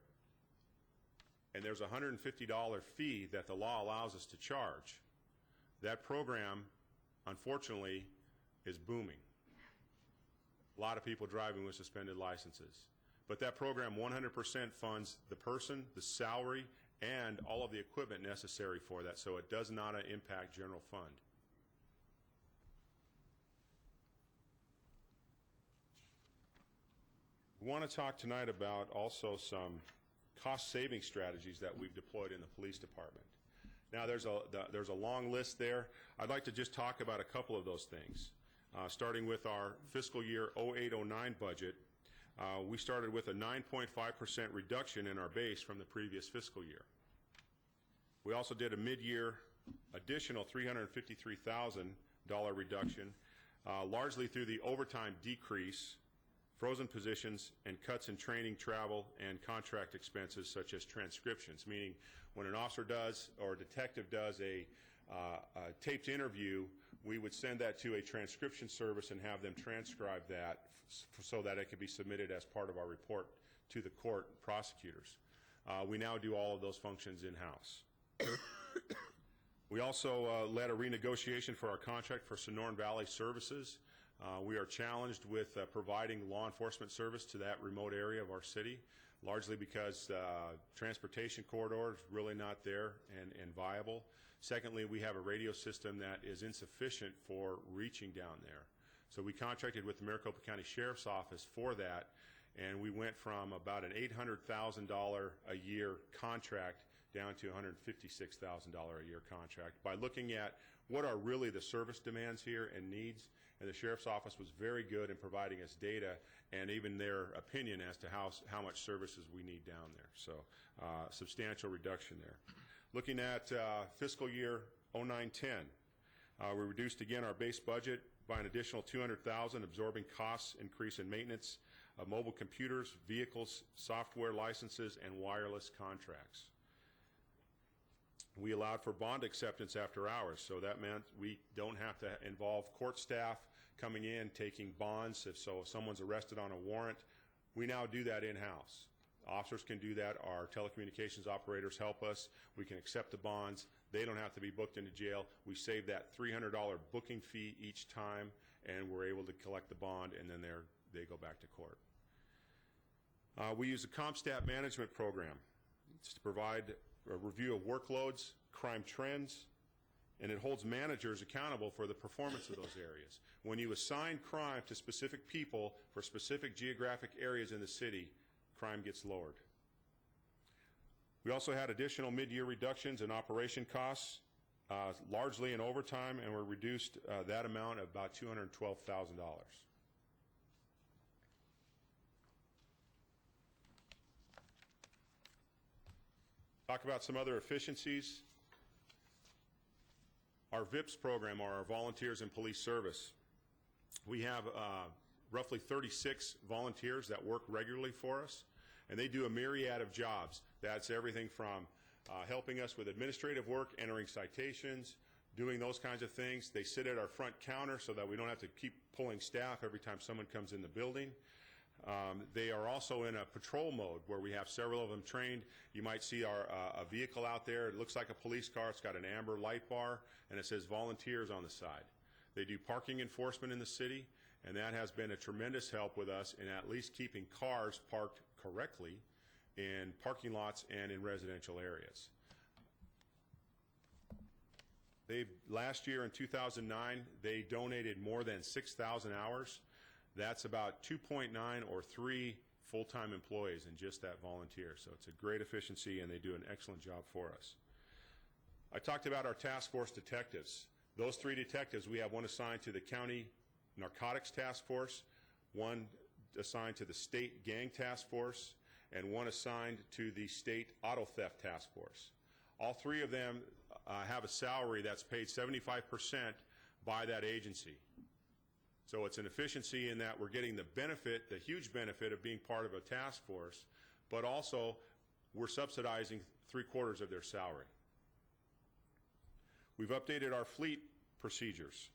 and there's a $150 fee that the law allows us to charge. That program, unfortunately, is booming. a lot of people driving with suspended licenses. But that program 100% funds the person, the salary, and all of the equipment necessary for that, so it does not impact general fund. We want to talk tonight about also some cost-saving strategies that we've deployed in the police department. Now, there's a long list there. I'd like to just talk about a couple of those things. Starting with our fiscal year 08-09 budget, we started with a 9.5% reduction in our base from the previous fiscal year. We also did a mid-year additional $353,000 reduction, largely through the overtime decrease, frozen positions, and cuts in training, travel, and contract expenses such as transcriptions, meaning when an officer does or a detective does a taped interview, we would send that to a transcription service and have them transcribe that so that it could be submitted as part of our report to the court prosecutors. We now do all of those functions in-house. We also led a renegotiation for our contract for Sonoran Valley Services. We are challenged with providing law enforcement service to that remote area of our city, largely because transportation corridor is really not there and viable. Secondly, we have a radio system that is insufficient for reaching down there. So we contracted with the Maricopa County Sheriff's Office for that, and we went from about an $800,000 a year contract down to $156,000 a year contract by looking at what are really the service demands here and needs. And the Sheriff's Office was very good in providing us data and even their opinion as to how much services we need down there. So substantial reduction there. Looking at fiscal year 09-10, we reduced again our base budget by an additional $200,000, absorbing costs increase in maintenance of mobile computers, vehicles, software licenses, and wireless contracts. We allowed for bond acceptance after hours, so that meant we don't have to involve court staff coming in, taking bonds. If someone's arrested on a warrant, we now do that in-house. Officers can do that. Our telecommunications operators help us. We can accept the bonds. They don't have to be booked into jail. We save that $300 booking fee each time, and we're able to collect the bond, and then they go back to court. We use a CompStat management program. It's to provide a review of workloads, crime trends, and it holds managers accountable for the performance of those areas. When you assign crime to specific people for specific geographic areas in the city, crime gets lowered. We also had additional mid-year reductions in operation costs, largely in overtime, and we reduced that amount of about $212,000. Talk about some other efficiencies. Our VIPS program, or our Volunteers in Police Service. We have roughly 36 volunteers that work regularly for us, and they do a myriad of jobs. That's everything from helping us with administrative work, entering citations, doing those kinds of things. They sit at our front counter so that we don't have to keep pulling staff every time someone comes in the building. They are also in a patrol mode where we have several of them trained. You might see a vehicle out there. It looks like a police car. It's got an amber light bar, and it says volunteers on the side. They do parking enforcement in the city, and that has been a tremendous help with us in at least keeping cars parked correctly in parking lots and in residential areas. Last year in 2009, they donated more than 6,000 hours. That's about 2.9 or 3 full-time employees in just that volunteer. So it's a great efficiency, and they do an excellent job for us. I talked about our task force detectives. Those 3 detectives, we have one assigned to the County Narcotics Task Force, one assigned to the State Gang Task Force, and one assigned to the State Auto Theft Task Force. All 3 of them have a salary that's paid 75% by that agency. So it's an efficiency in that we're getting the benefit, the huge benefit of being part of a task force, but also we're subsidizing 3/4 of their salary. We've updated our fleet procedures.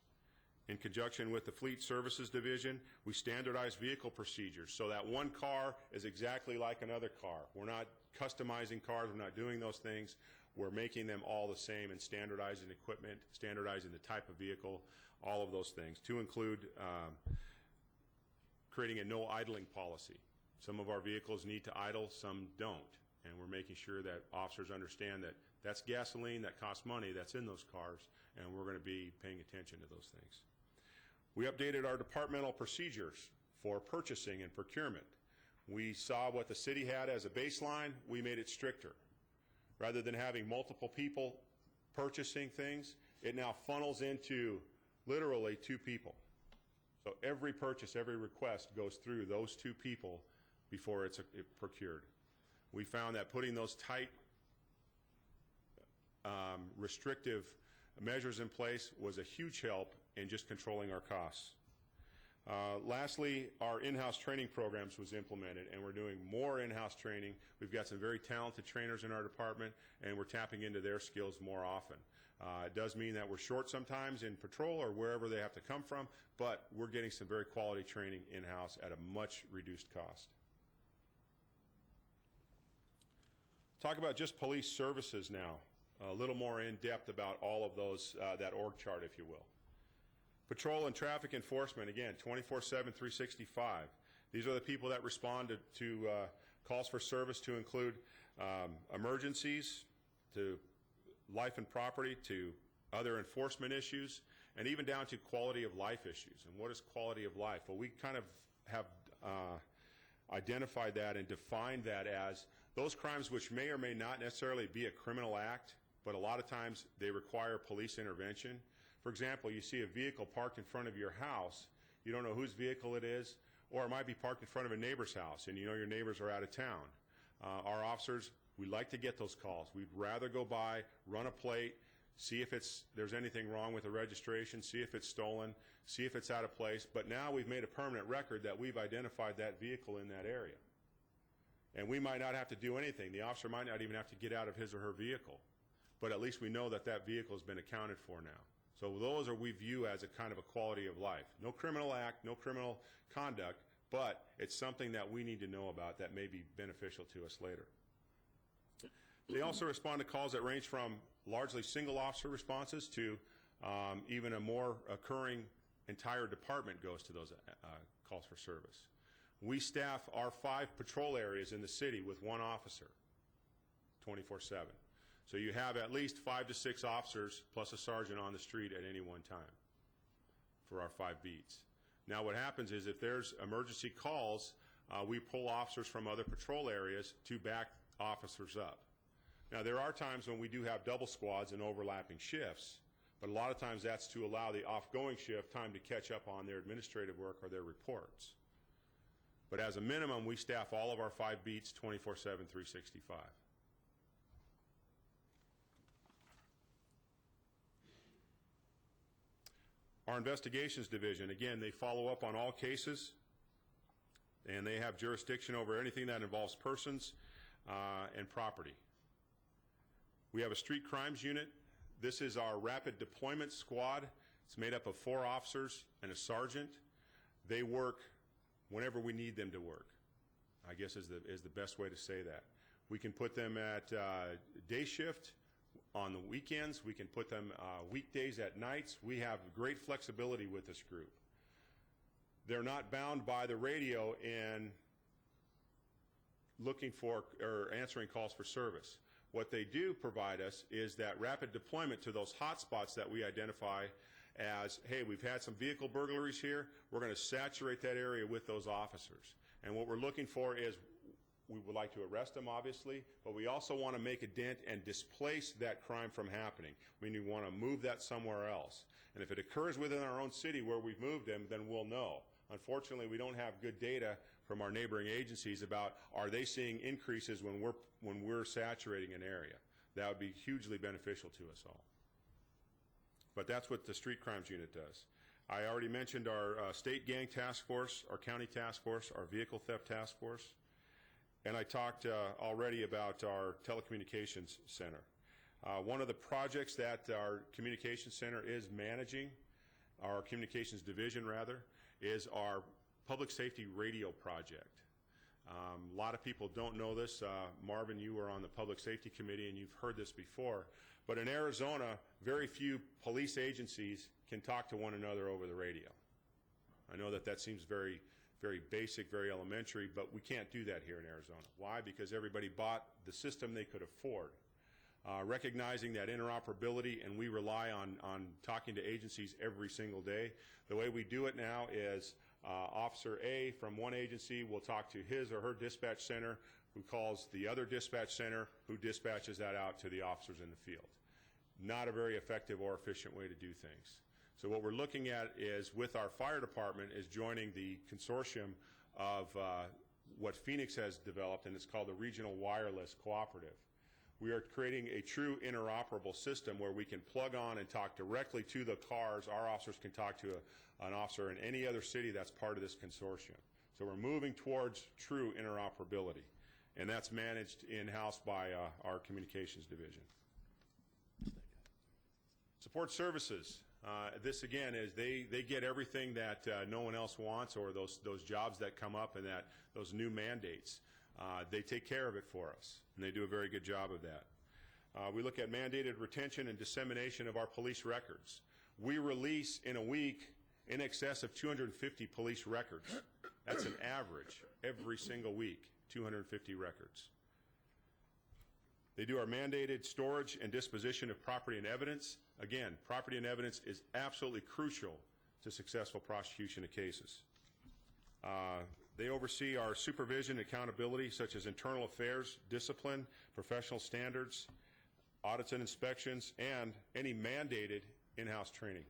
In conjunction with the Fleet Services Division, we standardize vehicle procedures so that one car is exactly like another car. We're not customizing cars, we're not doing those things. We're making them all the same and standardizing equipment, standardizing the type of vehicle, all of those things, to include creating a no idling policy. Some of our vehicles need to idle, some don't. And we're making sure that officers understand that that's gasoline, that costs money, that's in those cars, and we're going to be paying attention to those things. We updated our departmental procedures for purchasing and procurement. We saw what the city had as a baseline, we made it stricter. Rather than having multiple people purchasing things, it now funnels into literally 2 people. So every purchase, every request goes through those 2 people before it's procured. We found that putting those tight, restrictive measures in place was a huge help in just controlling our costs. Lastly, our in-house training programs was implemented, and we're doing more in-house training. We've got some very talented trainers in our department, and we're tapping into their skills more often. It does mean that we're short sometimes in patrol or wherever they have to come from, but we're getting some very quality training in-house at a much reduced cost. Talk about just police services now, a little more in depth about all of those, that org chart, if you will. Patrol and traffic enforcement, again, 24/7, 365. These are the people that respond to calls for service to include emergencies, to life and property, to other enforcement issues, and even down to quality of life issues. And what is quality of life? Well, we kind of have identified that and defined that as those crimes which may or may not necessarily be a criminal act, but a lot of times they require police intervention. For example, you see a vehicle parked in front of your house, you don't know whose vehicle it is, or it might be parked in front of a neighbor's house, and you know your neighbors are out of town. Our officers, we like to get those calls. We'd rather go by, run a plate, see if there's anything wrong with the registration, see if it's stolen, see if it's out of place. But now we've made a permanent record that we've identified that vehicle in that area. And we might not have to do anything. The officer might not even have to get out of his or her vehicle. But at least we know that that vehicle has been accounted for now. So those are we view as a kind of a quality of life. No criminal act, no criminal conduct, but it's something that we need to know about that may be beneficial to us later. They also respond to calls that range from largely single officer responses to even a more occurring entire department goes to those calls for service. We staff our 5 patrol areas in the city with 1 officer, 24/7. So you have at least 5 to 6 officers plus a sergeant on the street at any one time for our 5 beats. Now what happens is if there's emergency calls, we pull officers from other patrol areas to back officers up. Now there are times when we do have double squads and overlapping shifts, but a lot of times that's to allow the off-going shift time to catch up on their administrative work or their reports. But as a minimum, we staff all of our 5 beats 24/7, 365. Our investigations division, again, they follow up on all cases, and they have jurisdiction over anything that involves persons and property. We have a street crimes unit. This is our rapid deployment squad. It's made up of 4 officers and a sergeant. They work whenever we need them to work, I guess is the best way to say that. We can put them at day shift on the weekends. We can put them weekdays at nights. We have great flexibility with this group. They're not bound by the radio in looking for or answering calls for service. What they do provide us is that rapid deployment to those hot spots that we identify as, hey, we've had some vehicle burglaries here. We're going to saturate that area with those officers. And what we're looking for is we would like to arrest them, obviously, but we also want to make a dent and displace that crime from happening. I mean, we want to move that somewhere else. And if it occurs within our own city where we've moved them, then we'll know. Unfortunately, we don't have good data from our neighboring agencies about are they seeing increases when we're saturating an area. That would be hugely beneficial to us all. But that's what the street crimes unit does. I already mentioned our state gang task force, our county task force, our vehicle theft task force. And I talked already about our telecommunications center. One of the projects that our communications center is managing, our communications division rather, is our public safety radio project. A lot of people don't know this. Marvin, you were on the public safety committee and you've heard this before. But in Arizona, very few police agencies can talk to one another over the radio. I know that seems very very basic, very elementary, but we can't do that here in Arizona. Why? Because everybody bought the system they could afford. Recognizing that interoperability, and we rely on talking to agencies every single day. The way we do it now is Officer A from one agency will talk to his or her dispatch center, who calls the other dispatch center, who dispatches that out to the officers in the field. Not a very effective or efficient way to do things. So what we're looking at is, with our fire department, is joining the consortium of what Phoenix has developed, and it's called the Regional Wireless Cooperative. We are creating a true interoperable system where we can plug on and talk directly to the cars. Our officers can talk to an officer in any other city that's part of this consortium. So we're moving towards true interoperability, and that's managed in-house by our communications division. Support services. This again is they get everything that no one else wants, or those jobs that come up and those new mandates. They take care of it for us, and they do a very good job of that. We look at mandated retention and dissemination of our police records. We release in a week in excess of 250 police records. That's an average every single week, 250 records. They do our mandated storage and disposition of property and evidence. Again, property and evidence is absolutely crucial to successful prosecution of cases. They oversee our supervision and accountability, such as internal affairs, discipline, professional standards, audits and inspections, and any mandated in-house training.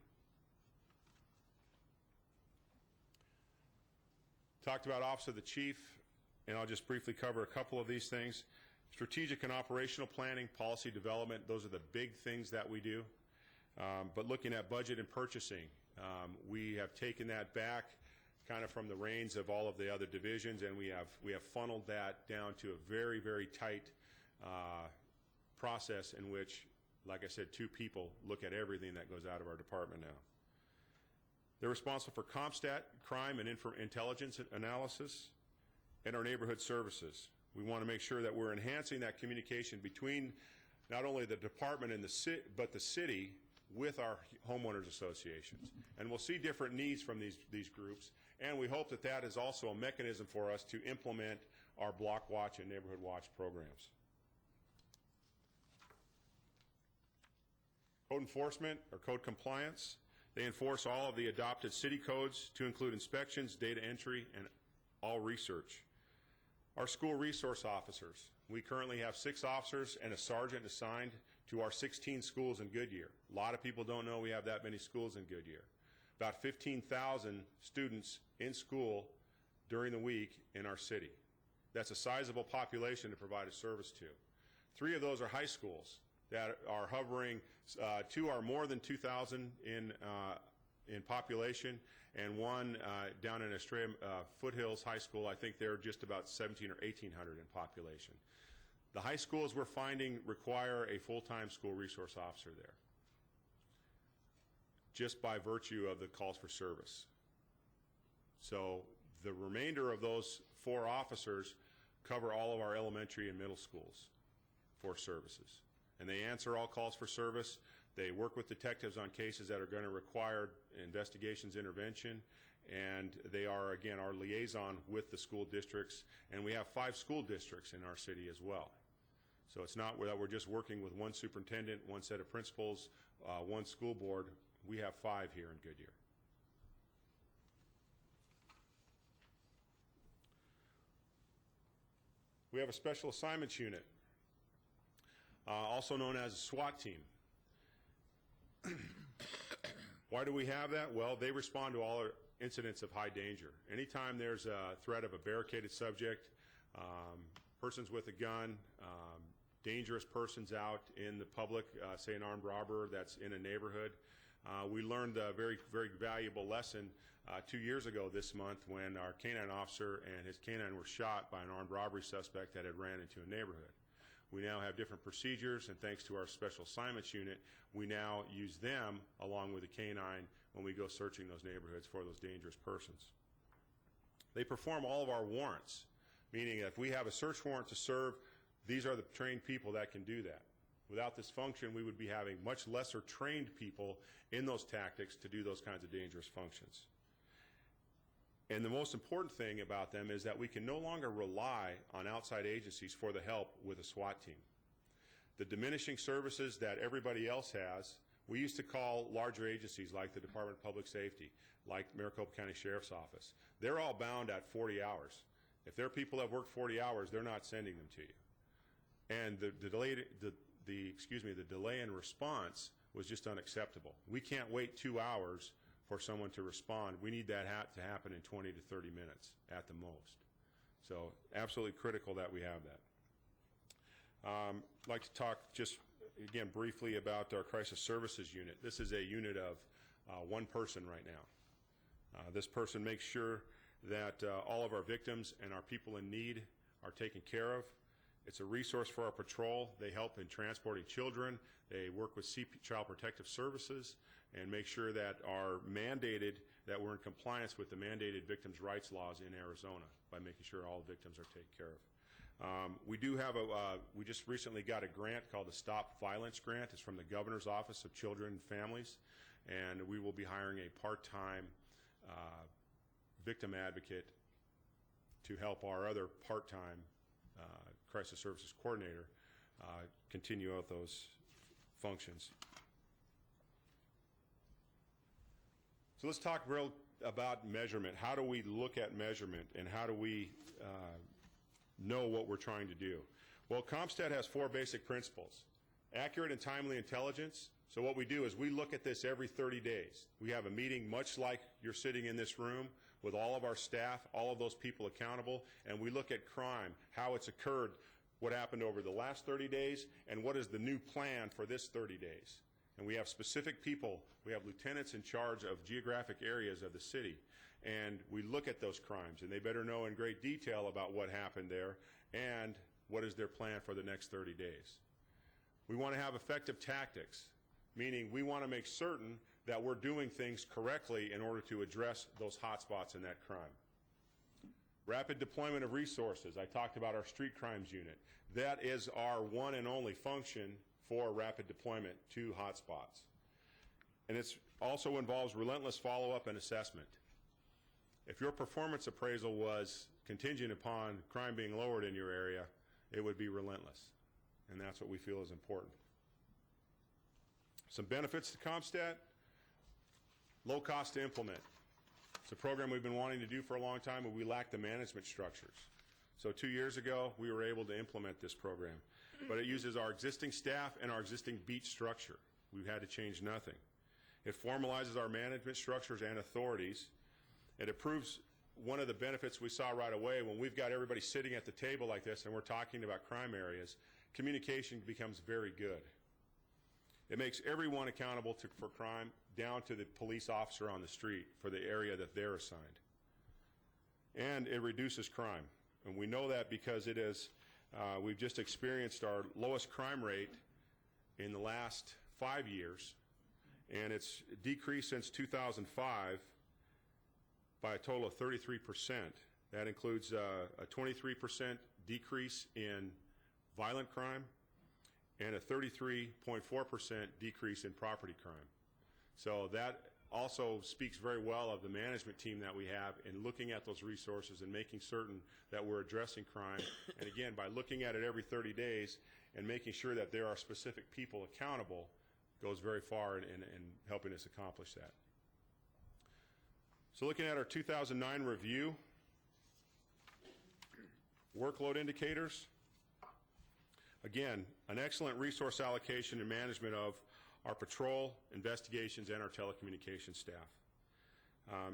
Talked about Office of the Chief, and I'll just briefly cover a couple of these things. Strategic and operational planning, policy development, those are the big things that we do. But looking at budget and purchasing, we have taken that back kind of from the reins of all of the other divisions, and we have funneled that down to a very, very tight process in which, like I said, 2 people look at everything that goes out of our department now. They're responsible for CompStat, crime and intelligence analysis, and our neighborhood services. We want to make sure that we're enhancing that communication between not only the department and but the city with our homeowners associations. And we'll see different needs from these groups, and we hope that that is also a mechanism for us to implement our Block Watch and Neighborhood Watch programs. Code enforcement or code compliance. They enforce all of the adopted city codes to include inspections, data entry, and all research. Our school resource officers. We currently have 6 officers and a sergeant assigned to our 16 schools in Goodyear. A lot of people don't know we have that many schools in Goodyear. About 15,000 students in school during the week in our city. That's a sizable population to provide a service to. 3 of those are high schools that are hovering, 2 are more than 2,000 in population, and 1 down in Estrella Foothills High School, I think they're just about 1,700 or 1,800 in population. The high schools we're finding require a full-time school resource officer there, just by virtue of the calls for service. So the remainder of those 4 officers cover all of our elementary and middle schools for services. And they answer all calls for service. They work with detectives on cases that are going to require investigations, intervention, and they are, again, our liaison with the school districts. And we have 5 school districts in our city as well. So it's not that we're just working with 1 superintendent, 1 set of principals, 1 school board. We have 5 here in Goodyear. We have a special assignments unit, also known as a SWAT team. Why do we have that? Well, they respond to all our incidents of high danger. Anytime there's a threat of a barricaded subject, persons with a gun, dangerous persons out in the public, say an armed robber that's in a neighborhood. We learned a very, very valuable lesson 2 years ago this month when our canine officer and his canine were shot by an armed robbery suspect that had ran into a neighborhood. We now have different procedures, and thanks to our special assignments unit, we now use them along with the canine when we go searching those neighborhoods for those dangerous persons. They perform all of our warrants, meaning that if we have a search warrant to serve, these are the trained people that can do that. Without this function, we would be having much lesser trained people in those tactics to do those kinds of dangerous functions. And the most important thing about them is that we can no longer rely on outside agencies for the help with a SWAT team. The diminishing services that everybody else has, we used to call larger agencies like the Department of Public Safety, like Maricopa County Sheriff's Office. They're all bound at 40 hours. If their people have worked 40 hours, they're not sending them to you. And the delay in response was just unacceptable. We can't wait 2 hours for someone to respond. We need that to happen in 20 to 30 minutes at the most. So absolutely critical that we have that. I'd like to talk just again briefly about our crisis services unit. This is a unit of one person right now. This person makes sure that all of our victims and our people in need are taken care of. It's a resource for our patrol. They help in transporting children. They work with Child Protective Services and make sure that we're in compliance with the mandated victims' rights laws in Arizona by making sure all victims are taken care of. We just recently got a grant called the Stop Violence Grant. It's from the Governor's Office of Children and Families, and we will be hiring a part-time victim advocate to help our other part-time crisis services coordinator continue out those functions. So let's talk about measurement. How do we look at measurement, and how do we know what we're trying to do? Well, CompStat has 4 basic principles. Accurate and timely intelligence. So what we do is we look at this every 30 days. We have a meeting much like you're sitting in this room with all of our staff, all of those people accountable, and we look at crime, how it's occurred, what happened over the last 30 days, and what is the new plan for this 30 days. And we have specific people. We have lieutenants in charge of geographic areas of the city. And we look at those crimes, and they better know in great detail about what happened there and what is their plan for the next 30 days. We want to have effective tactics, meaning we want to make certain that we're doing things correctly in order to address those hot spots in that crime. Rapid deployment of resources. I talked about our street crimes unit. That is our one and only function for rapid deployment to hotspots. And it also involves relentless follow-up and assessment. If your performance appraisal was contingent upon crime being lowered in your area, it would be relentless. And that's what we feel is important. Some benefits to CompStat: low cost to implement. It's a program we've been wanting to do for a long time, but we lack the management structures. So 2 years ago, we were able to implement this program. But it uses our existing staff and our existing beat structure. We've had to change nothing. It formalizes our management structures and authorities. It improves one of the benefits we saw right away when we've got everybody sitting at the table like this and we're talking about crime areas. Communication becomes very good. It makes everyone accountable for crime, down to the police officer on the street for the area that they're assigned. And it reduces crime. And we know that because it is, we've just experienced our lowest crime rate in the last 5 years, and it's decreased since 2005 by a total of 33%. That includes a 23% decrease in violent crime and a 33.4% decrease in property crime. So that also speaks very well of the management team that we have in looking at those resources and making certain that we're addressing crime. And again, by looking at it every 30 days and making sure that there are specific people accountable goes very far in helping us accomplish that. So looking at our 2009 review, workload indicators, again, an excellent resource allocation and management of our patrol, investigations, and our telecommunications staff.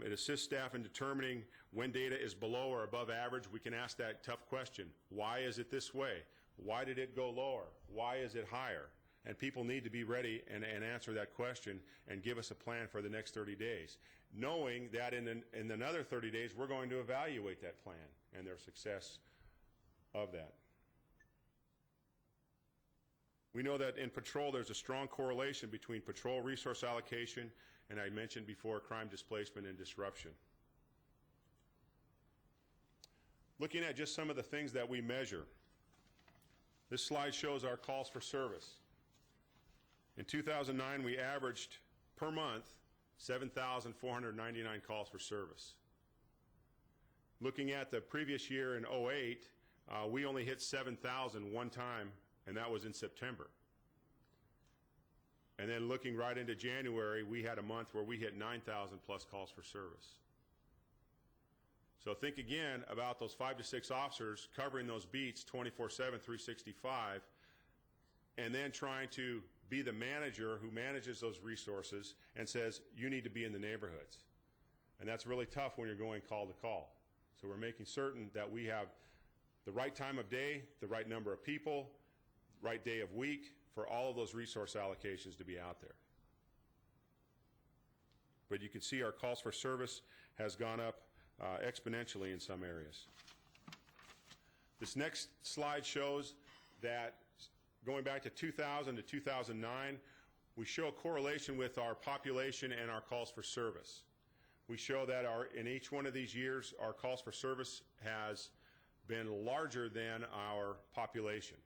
It assists staff in determining when data is below or above average. We can ask that tough question. Why is it this way? Why did it go lower? Why is it higher? And people need to be ready and answer that question and give us a plan for the next 30 days, knowing that in another 30 days we're going to evaluate that plan and their success of that. We know that in patrol there's a strong correlation between patrol resource allocation and, I mentioned before, crime displacement and disruption. Looking at just some of the things that we measure, this slide shows our calls for service. In 2009, we averaged per month 7,499 calls for service. Looking at the previous year in '08, we only hit 7,000 one time, and that was in September. And then looking right into January, we had a month where we hit 9,000 plus calls for service. So think again about those 5 to 6 officers covering those beats 24/7, 365, and then trying to be the manager who manages those resources and says, you need to be in the neighborhoods. And that's really tough when you're going call to call. So we're making certain that we have the right time of day, the right number of people, right day of week for all of those resource allocations to be out there. But you can see our calls for service has gone up exponentially in some areas. This next slide shows that going back to 2000 to 2009, we show a correlation with our population and our calls for service. We show that in each one of these years, our calls for service has been larger than our population.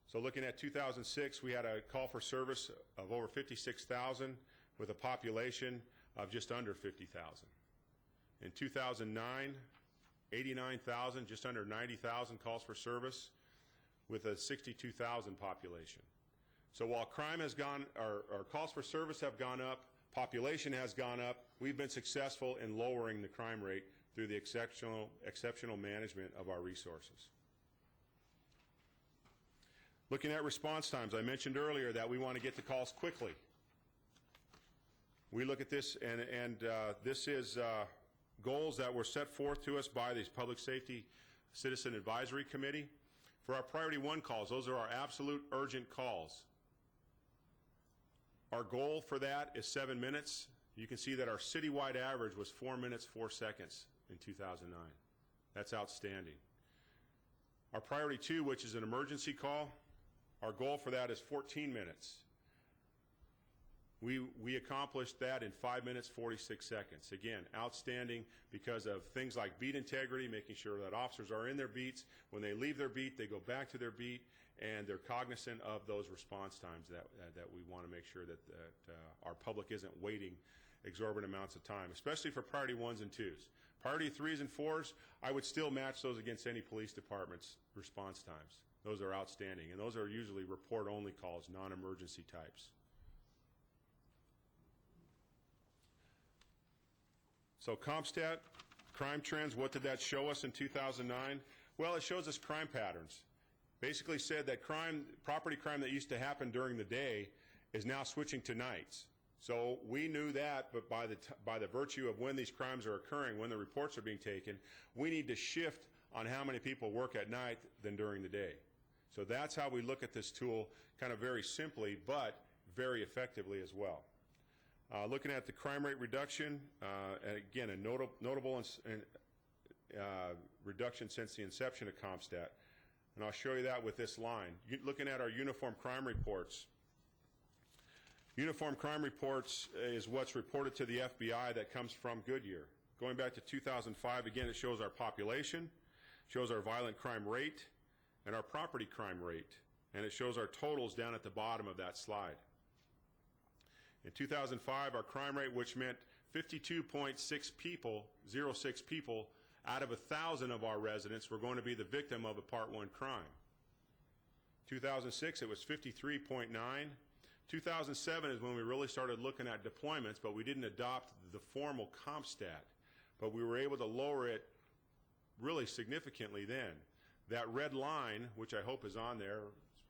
So looking at 2006, we had a call for service of over 56,000 with a population of just under 50,000. In 2009, 89,000, just under 90,000 calls for service with a 62,000 population. So while crime has gone, our calls for service have gone up, population has gone up, we've been successful in lowering the crime rate through the exceptional management of our resources. Looking at response times, I mentioned earlier that we want to get to calls quickly. We look at this, and this is goals that were set forth to us by the Public Safety Citizen Advisory Committee. For our Priority 1 calls, those are our absolute urgent calls. Our goal for that is 7 minutes. You can see that our citywide average was 4 minutes, 4 seconds in 2009. That's outstanding. Our Priority 2, which is an emergency call, our goal for that is 14 minutes. We accomplished that in 5 minutes, 46 seconds. Again, outstanding because of things like beat integrity, making sure that officers are in their beats. When they leave their beat, they go back to their beat, and they're cognizant of those response times that we want to make sure that our public isn't waiting exorbitant amounts of time, especially for Priority 1s and 2s. Priority 3s and 4s, I would still match those against any police department's response times. Those are outstanding, and those are usually report-only calls, non-emergency types. So CompStat, crime trends, what did that show us in 2009? Well, it shows us crime patterns. Basically said that property crime that used to happen during the day is now switching to nights. So we knew that, but by the virtue of when these crimes are occurring, when the reports are being taken, we need to shift on how many people work at night than during the day. So that's how we look at this tool, kind of very simply, but very effectively as well. Looking at the crime rate reduction, and again, a notable reduction since the inception of CompStat. And I'll show you that with this line. Looking at our uniform crime reports. Uniform crime reports is what's reported to the FBI that comes from Goodyear. Going back to 2005, again, it shows our population, shows our violent crime rate, and our property crime rate. And it shows our totals down at the bottom of that slide. In 2005, our crime rate, which meant 52.6 people, 06 people, out of 1,000 of our residents were going to be the victim of a Part 1 crime. 2006, it was 53.9. 2007 is when we really started looking at deployments, but we didn't adopt the formal CompStat. But we were able to lower it really significantly then. That red line, which I hope is on there,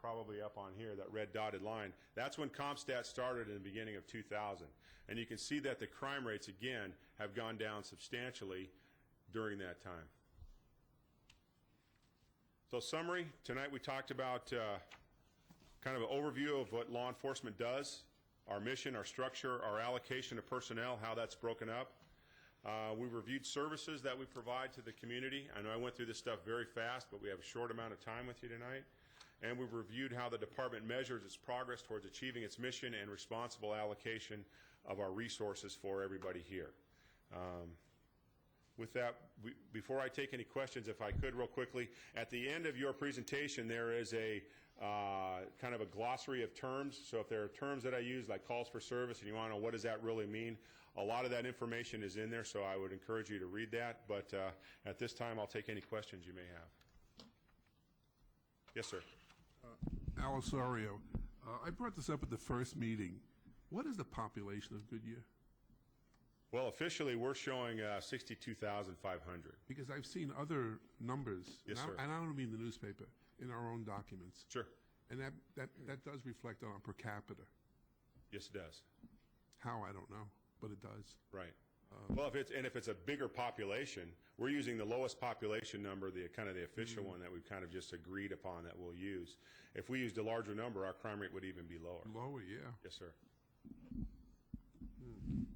probably up on here, that red dotted line, that's when CompStat started in the beginning of 2000. And you can see that the crime rates, again, have gone down substantially during that time. So summary, tonight we talked about kind of an overview of what law enforcement does, our mission, our structure, our allocation of personnel, how that's broken up. We reviewed services that we provide to the community. I know I went through this stuff very fast, but we have a short amount of time with you tonight. And we've reviewed how the department measures its progress towards achieving its mission and responsible allocation of our resources for everybody here. With that, before I take any questions, if I could real quickly, at the end of your presentation there is a kind of a glossary of terms. So if there are terms that I use, like calls for service, and you want to know what does that really mean, a lot of that information is in there, so I would encourage you to read that. But at this time, I'll take any questions you may have. Yes, sir. Al Osorio, I brought this up at the first meeting. What is the population of Goodyear? Well, officially, we're showing 62,500. Because I've seen other numbers. Yes, sir. And I don't mean the newspaper, in our own documents. Sure. And that does reflect on per capita. Yes, it does. How, I don't know, but it does. Right. Well, if it's a bigger population, we're using the lowest population number, the kind of the official one that we've kind of just agreed upon that we'll use. If we used a larger number, our crime rate would even be lower. Lower, yeah. Yes, sir.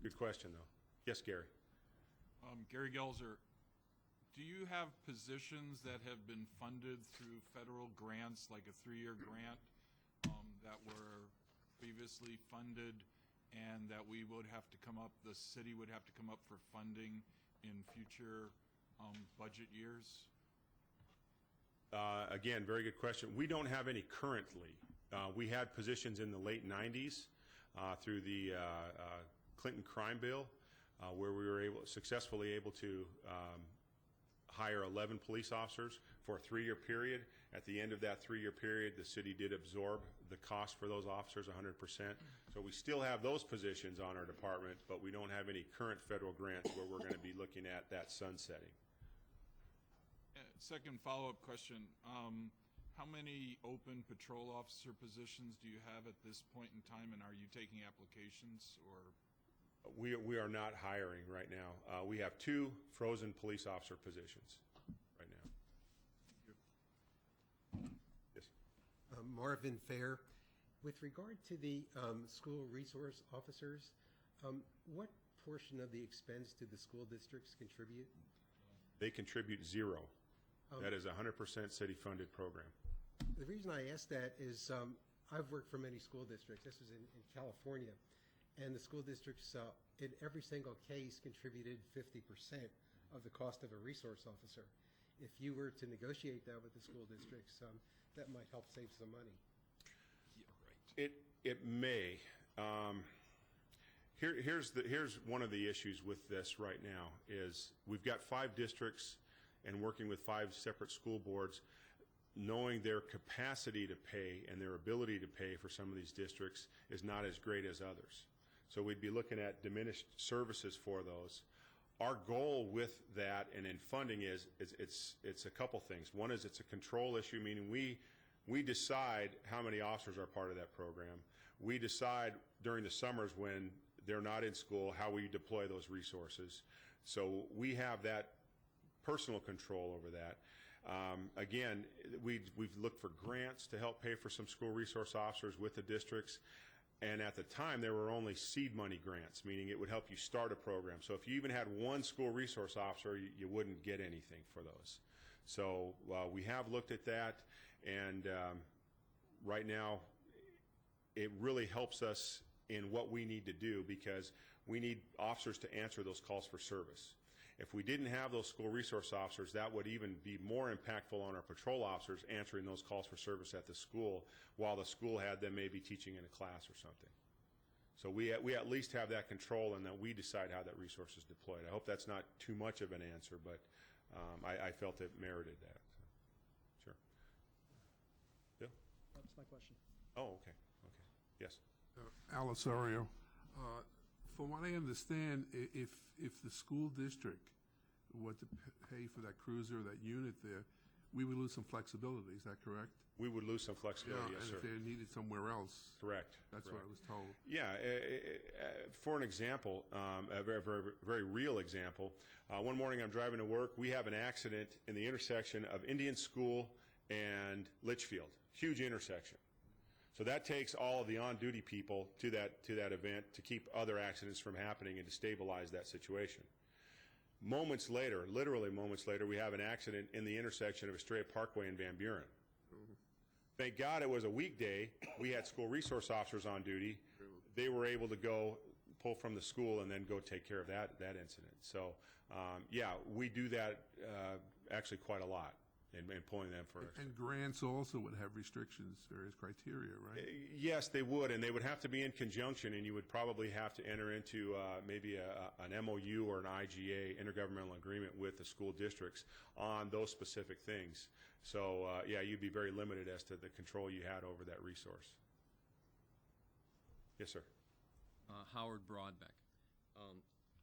Good question, though. Yes, Gary. Gary Gelzer, do you have positions that have been funded through federal grants, like a 3-year grant, that were previously funded and that we would have to come up, the city would have to come up for funding in future budget years? Again, very good question. We don't have any currently. We had positions in the late 90s through the Clinton crime bill, where we were successfully able to hire 11 police officers for a 3-year period. At the end of that 3-year period, the city did absorb the cost for those officers 100%. So we still have those positions on our department, but we don't have any current federal grants where we're going to be looking at that sunsetting. Second follow-up question. How many open patrol officer positions do you have at this point in time, and are you taking applications? Or We are not hiring right now. We have 2 frozen police officer positions right now. Yes. Marvin Fair, with regard to the school resource officers, what portion of the expense do the school districts contribute? They contribute 0. That is a 100% city-funded program. The reason I ask that is I've worked for many school districts. This was in California. And the school districts, in every single case, contributed 50% of the cost of a resource officer. If you were to negotiate that with the school districts, that might help save some money. It may. Here's one of the issues with this right now is we've got 5 districts and working with 5 separate school boards, knowing their capacity to pay and their ability to pay for some of these districts is not as great as others. So we'd be looking at diminished services for those. Our goal with that and in funding is it's a couple things. One is it's a control issue, meaning we decide how many officers are part of that program. We decide during the summers when they're not in school how we deploy those resources. So we have that personal control over that. Again, we've looked for grants to help pay for some school resource officers with the districts. And at the time, there were only seed money grants, meaning it would help you start a program. So if you even had 1 school resource officer, you wouldn't get anything for those. So we have looked at that, and right now, it really helps us in what we need to do because we need officers to answer those calls for service. If we didn't have those school resource officers, that would even be more impactful on our patrol officers answering those calls for service at the school while the school had them maybe teaching in a class or something. So we at least have that control and that we decide how that resource is deployed. I hope that's not too much of an answer, but I felt it merited that. So. Sure. Bill? That's my question. Oh, okay. Yes. Al Osorio, from what I understand, if the school district were to pay for that cruiser, that unit there, we would lose some flexibility. Is that correct? We would lose some flexibility, yes, sir. And if they're needed somewhere else. Correct. That's what I was told. Yeah. For an example, a very, very, very real example, one morning I'm driving to work. We have an accident in the intersection of Indian School and Litchfield. Huge intersection. So that takes all of the on-duty people to that event to keep other accidents from happening and to stabilize that situation. Moments later, literally moments later, we have an accident in the intersection of Estrella Parkway and Van Buren. Thank God it was a weekday. We had school resource officers on duty. They were able to go pull from the school and then go take care of that incident. So, yeah, we do that actually quite a lot. and pulling them for extra. And grants also would have restrictions, various criteria, right? Yes, they would, and they would have to be in conjunction, and you would probably have to enter into maybe an MOU or an IGA, intergovernmental agreement, with the school districts on those specific things. So, yeah, you'd be very limited as to the control you had over that resource. Yes, sir. Howard Broadbeck.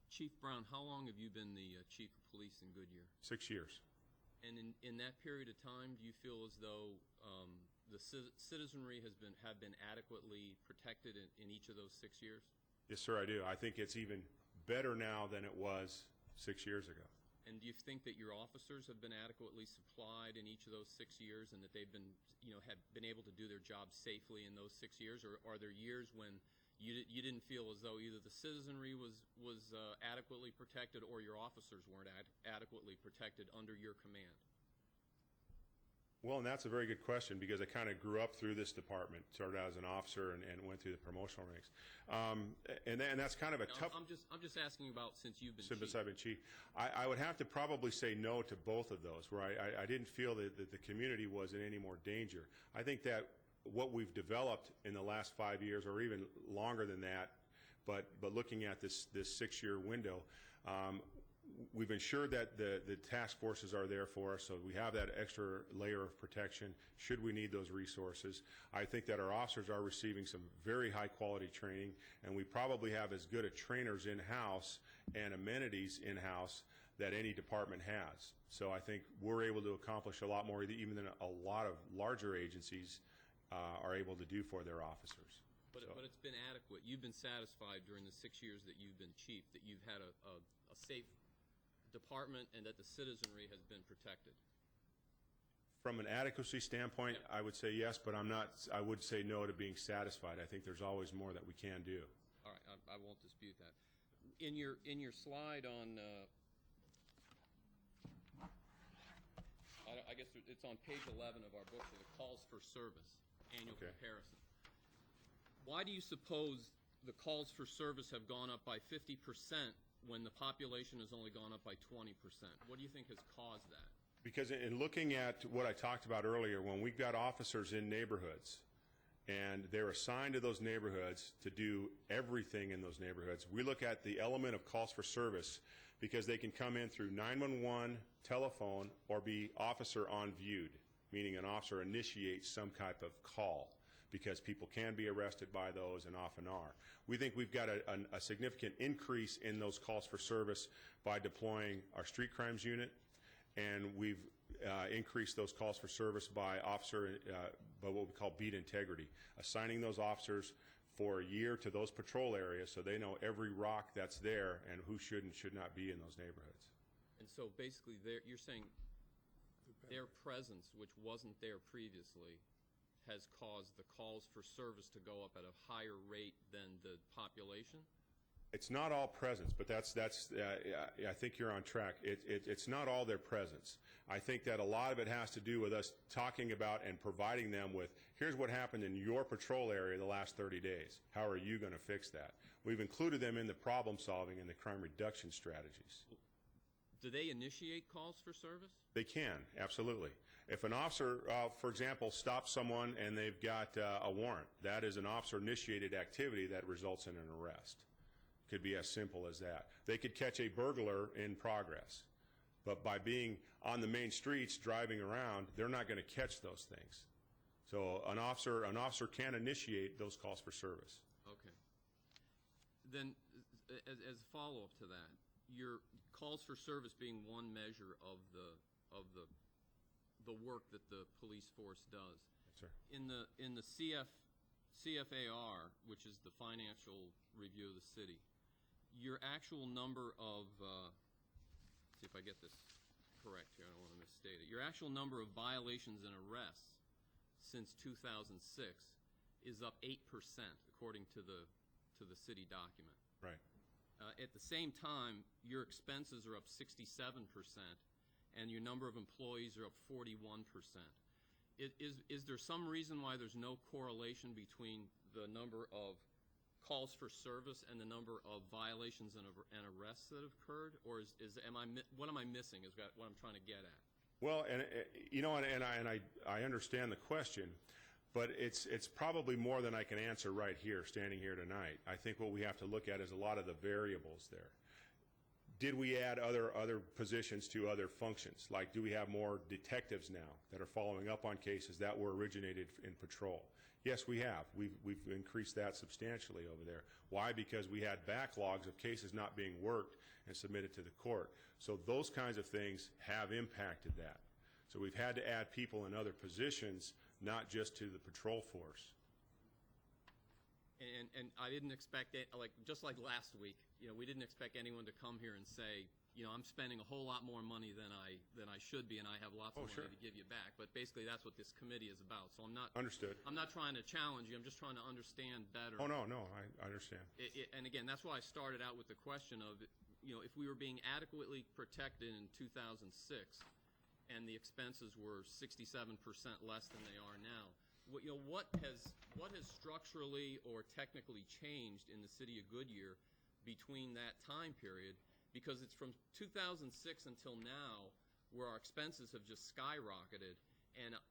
Chief Brown, how long have you been the chief of police in Goodyear? 6 years. And in that period of time, do you feel as though the citizenry have been adequately protected in each of those 6 years? Yes, sir, I do. I think it's even better now than it was 6 years ago. And do you think that your officers have been adequately supplied in each of those 6 years, and that they've been, have been able to do their job safely in those 6 years? Or are there years when you didn't feel as though either the citizenry was adequately protected, or your officers weren't adequately protected under your command? Well, and that's a very good question, because I kind of grew up through this department, started out as an officer and went through the promotional ranks. And that's kind of a tough... I'm just asking about since you've been Since chief. I've been chief. I would have to probably say no to both of those, where I didn't feel that the community was in any more danger. I think that what we've developed in the last 5 years, or even longer than that, but looking at this 6-year window, we've ensured that the task forces are there for us, so we have that extra layer of protection should we need those resources. I think that our officers are receiving some very high quality training, and we probably have as good a trainers in-house and amenities in-house that any department has. So I think we're able to accomplish a lot more even than a lot of larger agencies are able to do for their officers. But it's been adequate. You've been satisfied during the 6 years that you've been chief that you've had a safe department and that the citizenry has been protected. From an adequacy standpoint, I would say yes, but I would say no to being satisfied. I think there's always more that we can do. All right, I won't dispute that. In your slide on, I guess it's on page 11 of our book, the calls for service, annual comparison. Why do you suppose the calls for service have gone up by 50% when the population has only gone up by 20%? What do you think has caused that? Because in looking at what I talked about earlier, when we've got officers in neighborhoods and they're assigned to those neighborhoods to do everything in those neighborhoods, we look at the element of calls for service because they can come in through 911, telephone, or be officer on viewed, meaning an officer initiates some type of call, because people can be arrested by those and often are. We think we've got a significant increase in those calls for service by deploying our street crimes unit, and we've increased those calls for service by by what we call beat integrity, assigning those officers for a year to those patrol areas so they know every rock that's there and who should and should not be in those neighborhoods. And so basically you're saying their presence, which wasn't there previously, has caused the calls for service to go up at a higher rate than the population? It's not all presence, but that's I think you're on track. It's not all their presence. I think that a lot of it has to do with us talking about and providing them with, here's what happened in your patrol area the last 30 days. How are you going to fix that? We've included them in the problem solving and the crime reduction strategies. Do they initiate calls for service? They can, absolutely. If an officer, for example, stops someone and they've got a warrant, that is an officer-initiated activity that results in an arrest. Could be as simple as that. They could catch a burglar in progress, but by being on the main streets driving around, they're not going to catch those things. So an officer can initiate those calls for service. Okay. Then, as a follow-up to that, your calls for service being one measure of the work that the police force does. Yes, sir. In the CFAR, which is the financial review of the city, your actual number of see if I get this correct here, I don't want to misstate it. Your actual number of violations and arrests since 2006 is up 8%, according to the city document. Right. At the same time, your expenses are up 67%, and your number of employees are up 41%. Is there some reason why there's no correlation between the number of calls for service and the number of violations and arrests that have occurred, or what am I missing? Is what I'm trying to get at. Well, and you know, and I understand the question, but it's probably more than I can answer right here, standing here tonight. I think what we have to look at is a lot of the variables there. Did we add other positions to other functions? Like, do we have more detectives now that are following up on cases that were originated in patrol? Yes, we have. We've increased that substantially over there. Why? Because we had backlogs of cases not being worked and submitted to the court. So those kinds of things have impacted that. So we've had to add people in other positions, not just to the patrol force. And I didn't expect it, just like last week, we didn't expect anyone to come here and say, I'm spending a whole lot more money than I should be, and I have lots of money to give you back. But basically, that's what this committee is about. So I'm not Understood. I'm not trying to challenge you. I'm just trying to understand better. Oh, no, I understand. And again, that's why I started out with the question of, if we were being adequately protected in 2006, and the expenses were 67% less than they are now. What has structurally or technically changed in the city of Goodyear between that time period? Because it's from 2006 until now where our expenses have just skyrocketed.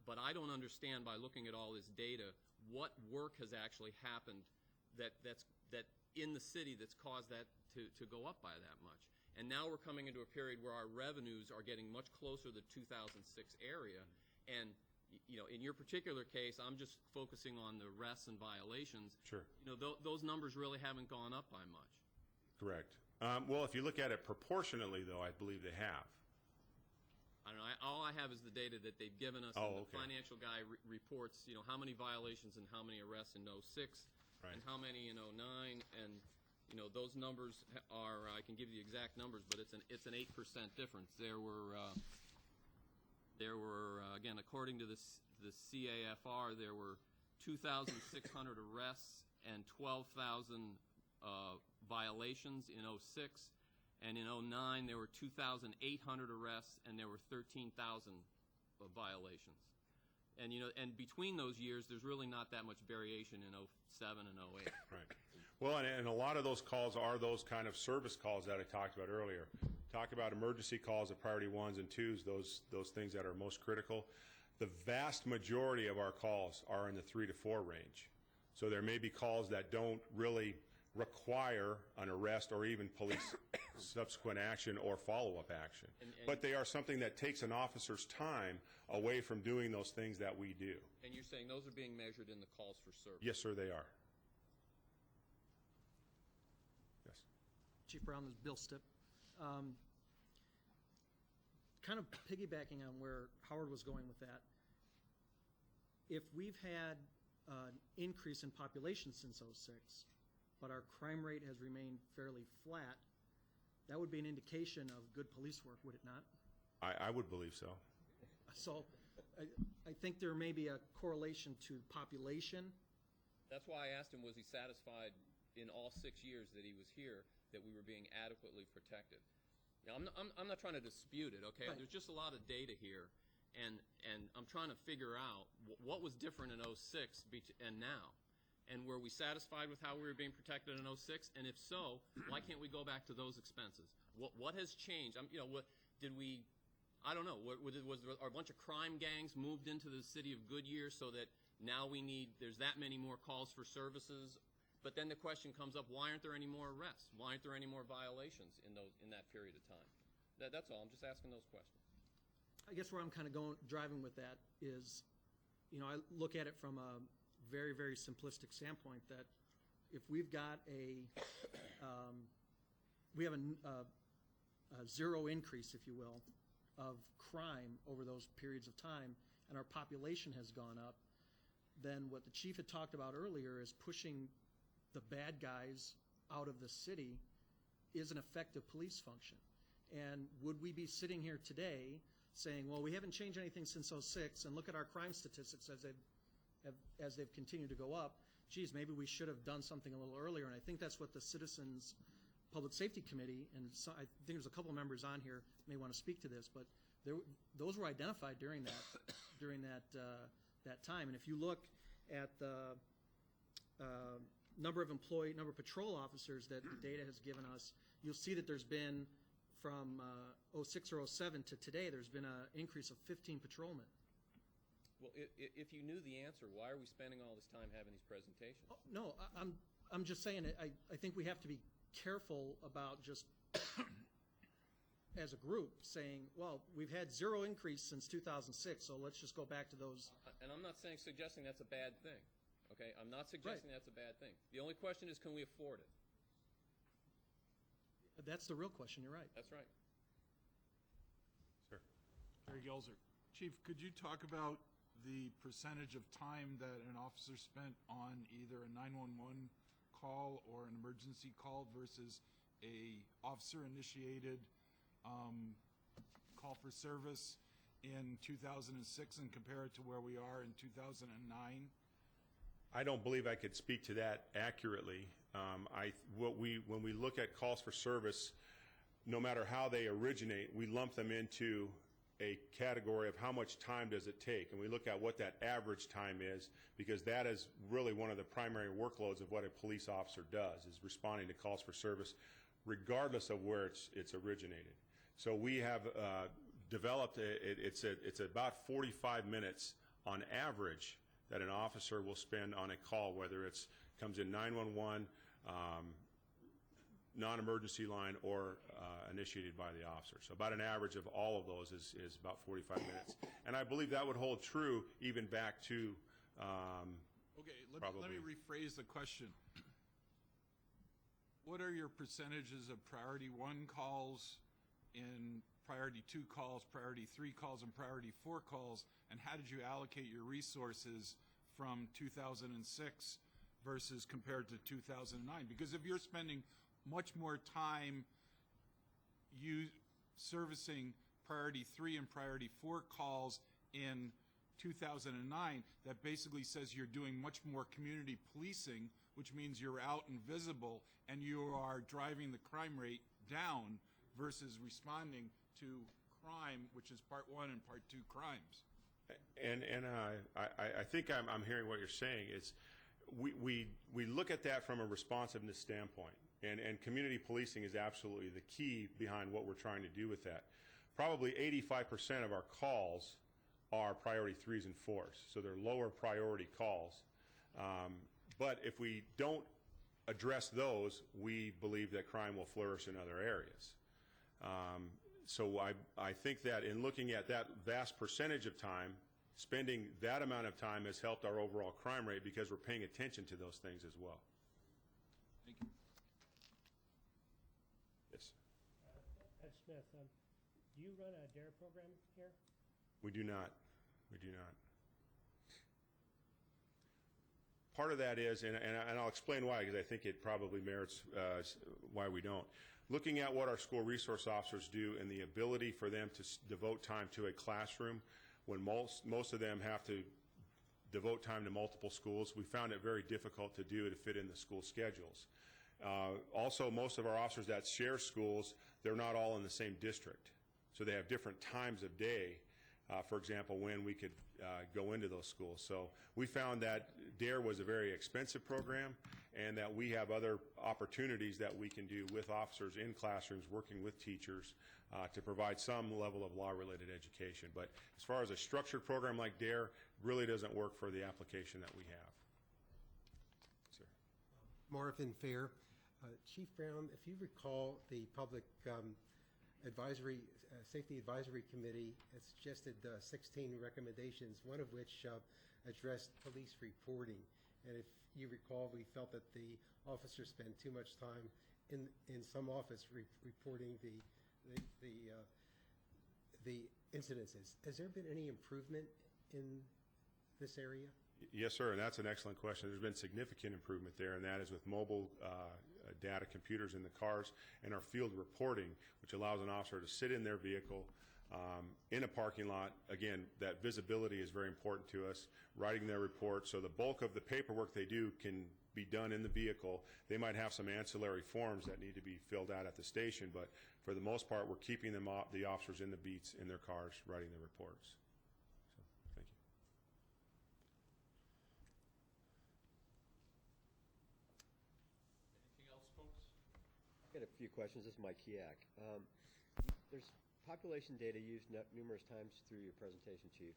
But I don't understand, by looking at all this data, what work has actually happened that in the city that's caused that to go up by that much. And now we're coming into a period where our revenues are getting much closer to the 2006 area. And in your particular case, I'm just focusing on the arrests and violations. Sure. Those numbers really haven't gone up by much. Correct. Well, if you look at it proportionately, though, I believe they have. I don't know. All I have is the data that they've given us. Oh, and the financial guy reports, how many violations and how many arrests in 06, and how many in 09, and those numbers are. I can give you the exact numbers, but it's an 8% difference. There were again, according to the CAFR, there were 2,600 arrests and 12,000 violations in 06, and in 09 there were 2,800 arrests and there were 13,000 violations. And between those years, there's really not that much variation in 07 and 08. Right. Well, and a lot of those calls are those kind of service calls that I talked about earlier. Talk about emergency calls of priority 1s and 2s, those things that are most critical. The vast majority of our calls are in the 3 to 4 range. So there may be calls that don't really require an arrest or even police subsequent action or follow-up action. But they are something that takes an officer's time away from doing those things that we do. And you're saying those are being measured in the calls for service? Yes, sir, they are. Yes. Chief Brown, this is Bill Stipp. Kind of piggybacking on where Howard was going with that, if we've had an increase in population since 06, but our crime rate has remained fairly flat, that would be an indication of good police work, would it not? I would believe so. So I think there may be a correlation to population. That's why I asked him, was he satisfied in all 6 years that he was here that we were being adequately protected? Now, I'm not trying to dispute it, okay? Right. There's just a lot of data here, and I'm trying to figure out what was different in 06 and now. And were we satisfied with how we were being protected in 06? And if so, why can't we go back to those expenses? What has changed? What did we? I don't know. Was there a bunch of crime gangs moved into the city of Goodyear so that now there's that many more calls for services? But then the question comes up: why aren't there any more arrests? Why aren't there any more violations in that period of time? That's all. I'm just asking those questions. I guess where I'm kind of driving with that is, I look at it from a very, very simplistic standpoint that if we've got we have a zero increase, if you will, of crime over those periods of time, and our population has gone up, then what the chief had talked about earlier is pushing the bad guys out of the city is an effective police function. And would we be sitting here today saying, well, we haven't changed anything since 06, and look at our crime statistics as they've continued to go up, geez, maybe we should have done something a little earlier. And I think that's what the Citizens Public Safety Committee, and I think there's a couple of members on here may want to speak to this, but those were identified during that time. And if you look at the number of patrol officers that the data has given us, you'll see that there's been, from 06 or 07 to today, there's been an increase of 15 patrolmen. Well, if you knew the answer, why are we spending all this time having these presentations? Oh, no, I'm just saying, I think we have to be careful about just, as a group, saying, well, we've had zero increase since 2006, so let's just go back to those. And I'm not suggesting that's a bad thing, okay? I'm not suggesting that's a bad thing. The only question is, can we afford it? That's the real question, you're right. That's right. Sir. Gary Gelzer. Chief, could you talk about the percentage of time that an officer spent on either a 911 call or an emergency call versus a officer-initiated call for service in 2006 and compare it to where we are in 2009? I don't believe I could speak to that accurately. When we look at calls for service, no matter how they originate, we lump them into a category of how much time does it take, and we look at what that average time is, because that is really one of the primary workloads of what a police officer does, is responding to calls for service regardless of where it's originated. So we have developed, it's about 45 minutes on average that an officer will spend on a call, whether it comes in 911, non-emergency line, or initiated by the officer. So about an average of all of those is about 45 minutes. And I believe that would hold true even back to Okay, let me rephrase the question. What are your percentages of priority 1 calls, in priority 2 calls, priority 3 calls, and priority 4 calls, and how did you allocate your resources from 2006 versus compared to 2009? Because if you're spending much more time servicing priority 3 and priority 4 calls in 2009, that basically says you're doing much more community policing, which means you're out and visible, and you are driving the crime rate down versus responding to crime, which is part 1 and part 2 crimes. And I think I'm hearing what you're saying. It's we look at that from a responsiveness standpoint, and community policing is absolutely the key behind what we're trying to do with that. Probably 85% of our calls are priority 3s and 4s, so they're lower priority calls. But if we don't address those, we believe that crime will flourish in other areas. So I think that in looking at that vast percentage of time, spending that amount of time has helped our overall crime rate because we're paying attention to those things as well. Thank you. Yes. Ed Smith, do you run a DARE program here? We do not. We do not. Part of that is, and I'll explain why, because I think it probably merits why we don't. Looking at what our school resource officers do and the ability for them to devote time to a classroom when most of them have to devote time to multiple schools, we found it very difficult to do to fit in the school schedules. Also, most of our officers that share schools, they're not all in the same district. So they have different times of day, for example, when we could go into those schools. So we found that DARE was a very expensive program, and that we have other opportunities that we can do with officers in classrooms, working with teachers, to provide some level of law-related education. But as far as a structured program like DARE, really doesn't work for the application that we have. Sir. Marvin Fair. Chief Brown, if you recall, the Public Safety Advisory Committee has suggested 16 recommendations, one of which addressed police reporting. And if you recall, we felt that the officers spend too much time in some office reporting the incidences. Has there been any improvement in this area? Yes, sir, and that's an excellent question. There's been significant improvement there, and that is with mobile data computers in the cars and our field reporting, which allows an officer to sit in their vehicle in a parking lot. Again, that visibility is very important to us, writing their report. So the bulk of the paperwork they do can be done in the vehicle. They might have some ancillary forms that need to be filled out at the station, but for the most part, we're keeping them the officers in the beats in their cars, writing their reports. So, thank you. I've got a few questions. This is Mike Kiak. there's population data used numerous times through your presentation, Chief.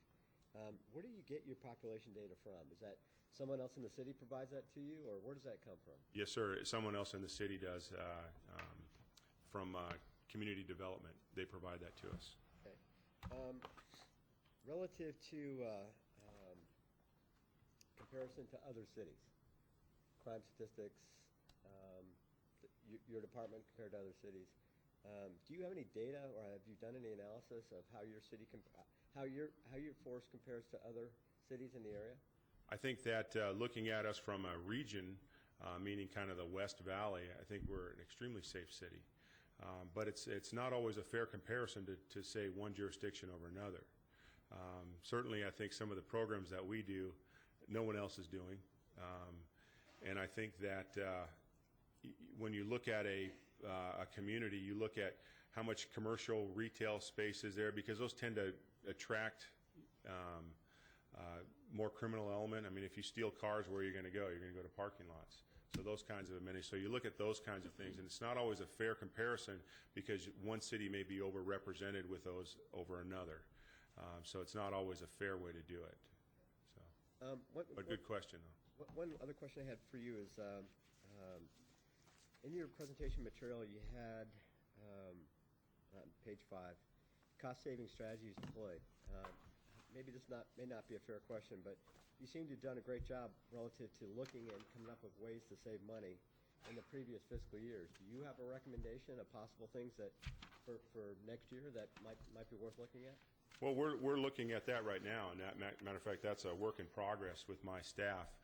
Where do you get your population data from? Is that someone else in the city provides that to you, or where does that come from? Yes, sir. Someone else in the city does, from community development. They provide that to us. Okay. Relative to comparison to other cities, crime statistics, your department compared to other cities, do you have any data, or have you done any analysis of how your city, how your force compares to other cities in the area? I think that looking at us from a region, meaning kind of the West Valley, I think we're an extremely safe city. But it's not always a fair comparison to say one jurisdiction over another. Certainly, I think some of the programs that we do, no one else is doing. And I think that when you look at a community, you look at how much commercial retail space is there, because those tend to attract more criminal element. I mean, if you steal cars, where are you going to go? You're going to go to parking lots. So those kinds of amenities. So you look at those kinds of things, and it's not always a fair comparison because one city may be overrepresented with those over another. So it's not always a fair way to do it. So, but good question, though. One other question I had for you is, in your presentation material, you had, on page 5, cost-saving strategies deployed. Maybe this may not be a fair question, but you seem to have done a great job relative to looking and coming up with ways to save money in the previous fiscal years. Do you have a recommendation of possible things that for next year that might be worth looking at? Well, we're looking at that right now, and matter of fact, that's a work in progress with my staff,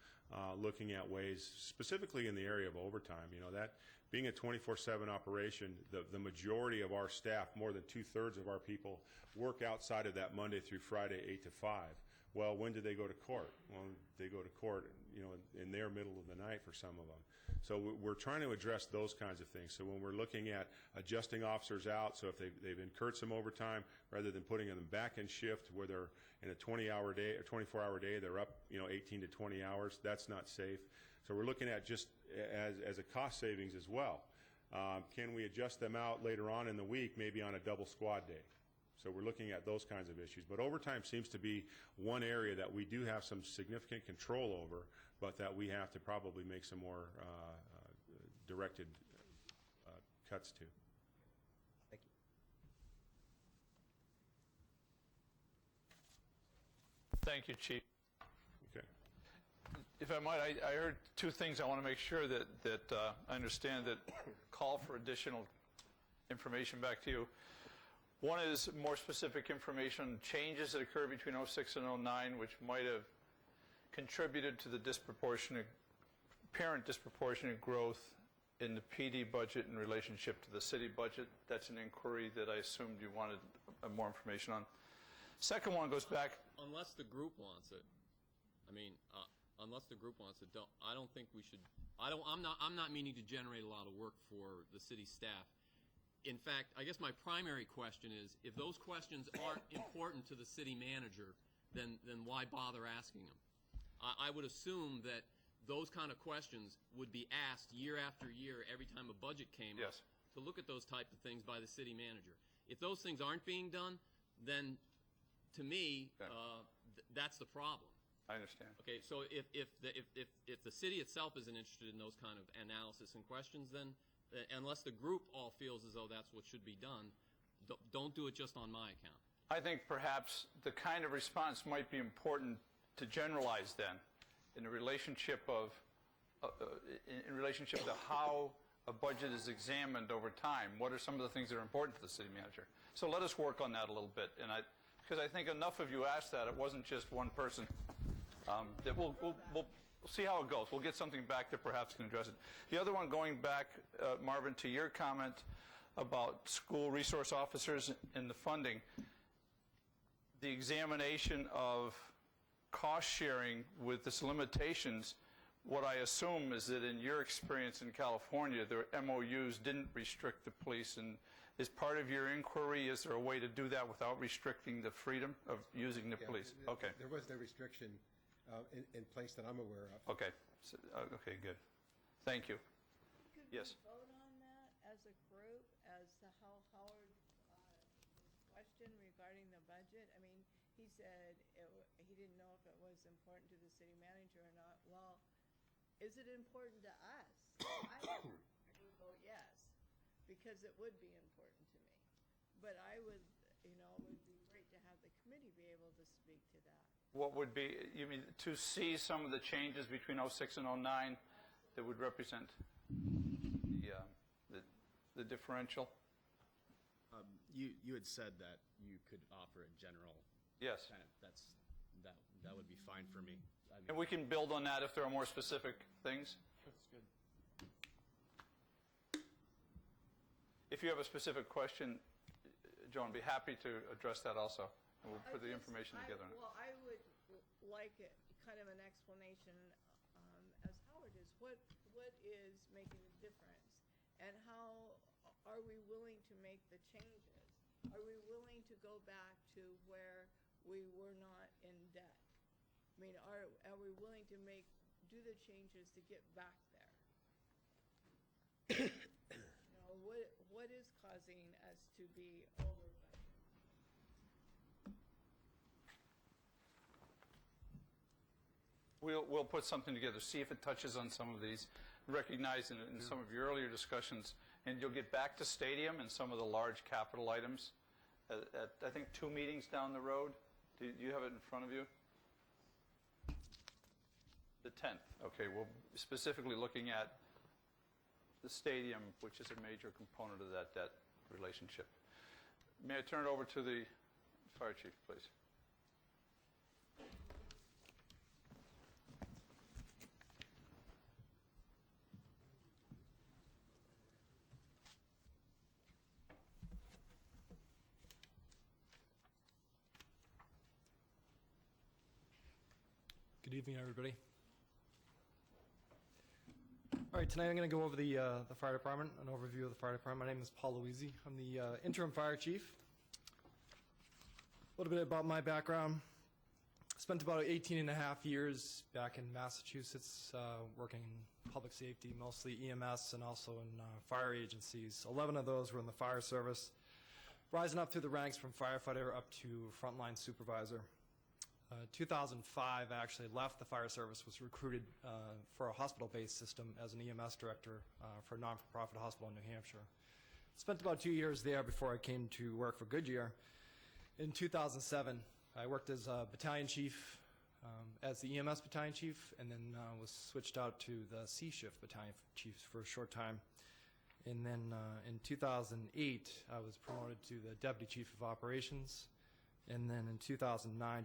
looking at ways, specifically in the area of overtime. You know, that being a 24/7 operation, the majority of our staff, more than 2/3 of our people, work outside of that Monday through Friday, 8 to 5. Well, when do they go to court? Well, they go to court, you know, in their middle of the night for some of them. So we're trying to address those kinds of things. So when we're looking at adjusting officers out, so if they've incurred some overtime, rather than putting them back in shift where they're in a 20-hour day or 24-hour day, they're up, you know, 18 to 20 hours. That's not safe. So we're looking at just as a cost savings as well. Can we adjust them out later on in the week, maybe on a double squad day? So we're looking at those kinds of issues. But overtime seems to be one area that we do have some significant control over, but that we have to probably make some more directed cuts to. Thank you. Thank you, Chief. Okay. If I might, I heard two things I want to make sure that I understand that call for additional information back to you. One is more specific information, changes that occurred between 06 and 09, which might have contributed to the apparent disproportionate growth in the PD budget in relationship to the city budget. That's an inquiry that I assumed you wanted more information on. Second one goes back. Unless the group wants it. I mean, unless the group wants it, I don't think we should. I'm not meaning to generate a lot of work for the city staff. In fact, I guess my primary question is, if those questions aren't important to the city manager, then why bother asking them? I would assume that those kind of questions would be asked year after year every time a budget came up, to look at those type of things by the city manager. If those things aren't being done, then to me, that's the problem. I understand. Okay, so if the city itself isn't interested in those kind of analysis and questions, then unless the group all feels as though that's what should be done, don't do it just on my account. I think perhaps the kind of response might be important to generalize then in the relationship of in relationship to how a budget is examined over time. What are some of the things that are important to the city manager? So let us work on that a little bit, and because I think enough of you asked that. It wasn't just one person. That we'll see how it goes. We'll get something back that perhaps can address it. The other one, going back, Marvin, to your comment about school resource officers and the funding, the examination of cost sharing with its limitations, what I assume is that in your experience in California, the MOUs didn't restrict the police. And as part of your inquiry, is there a way to do that without restricting the freedom of using the police? Okay. There was no restriction in place that I'm aware of. Okay. So, okay, good. Thank you. Could Yes. we vote on that as a group as to how Howard question regarding the budget. I mean, he said he didn't know if it was important to the city manager or not. Well, is it important to us? I would vote yes, because it would be important to me. But I would, it would be great to have the committee be able to speak to that. What would be, you mean, to see some of the changes between 06 and 09 that would represent the differential? You had said that you could offer a general. Yes. That would be fine for me. And we can build on that if there are more specific things. That's good. If you have a specific question, Joan, I'd be happy to address that also. And we'll put the information together. Well, I would like kind of an explanation, as Howard is, what is making a difference? And how are we willing to make the changes? Are we willing to go back to where we were not in debt? I mean, are we willing to do the changes to get back there? What is causing us to be over budget? We'll put something together, see if it touches on some of these, recognize in some of your earlier discussions, and you'll get back to stadium and some of the large capital items at I think 2 meetings down the road. Do you have it in front of you? The 10th. Okay, we're specifically looking at the stadium, which is a major component of that debt relationship. May I turn it over to the fire chief, please? Good evening, everybody. All right, tonight I'm going to go over the fire department, an overview of the fire department. My name is Paul Louisi. I'm the interim fire chief. A little bit about my background. Spent about 18 and a half years back in Massachusetts working in public safety, mostly EMS and also in fire agencies. 11 of those were in the fire service, rising up through the ranks from firefighter up to frontline supervisor. 2005, I actually left the fire service, was recruited for a hospital-based system as an EMS director for a non-for-profit hospital in New Hampshire. Spent about 2 years there before I came to work for Goodyear. In 2007, I worked as a battalion chief, as the EMS battalion chief, and then was switched out to the C-shift battalion chief for a short time. And then in 2008, I was promoted to the deputy chief of operations, and then in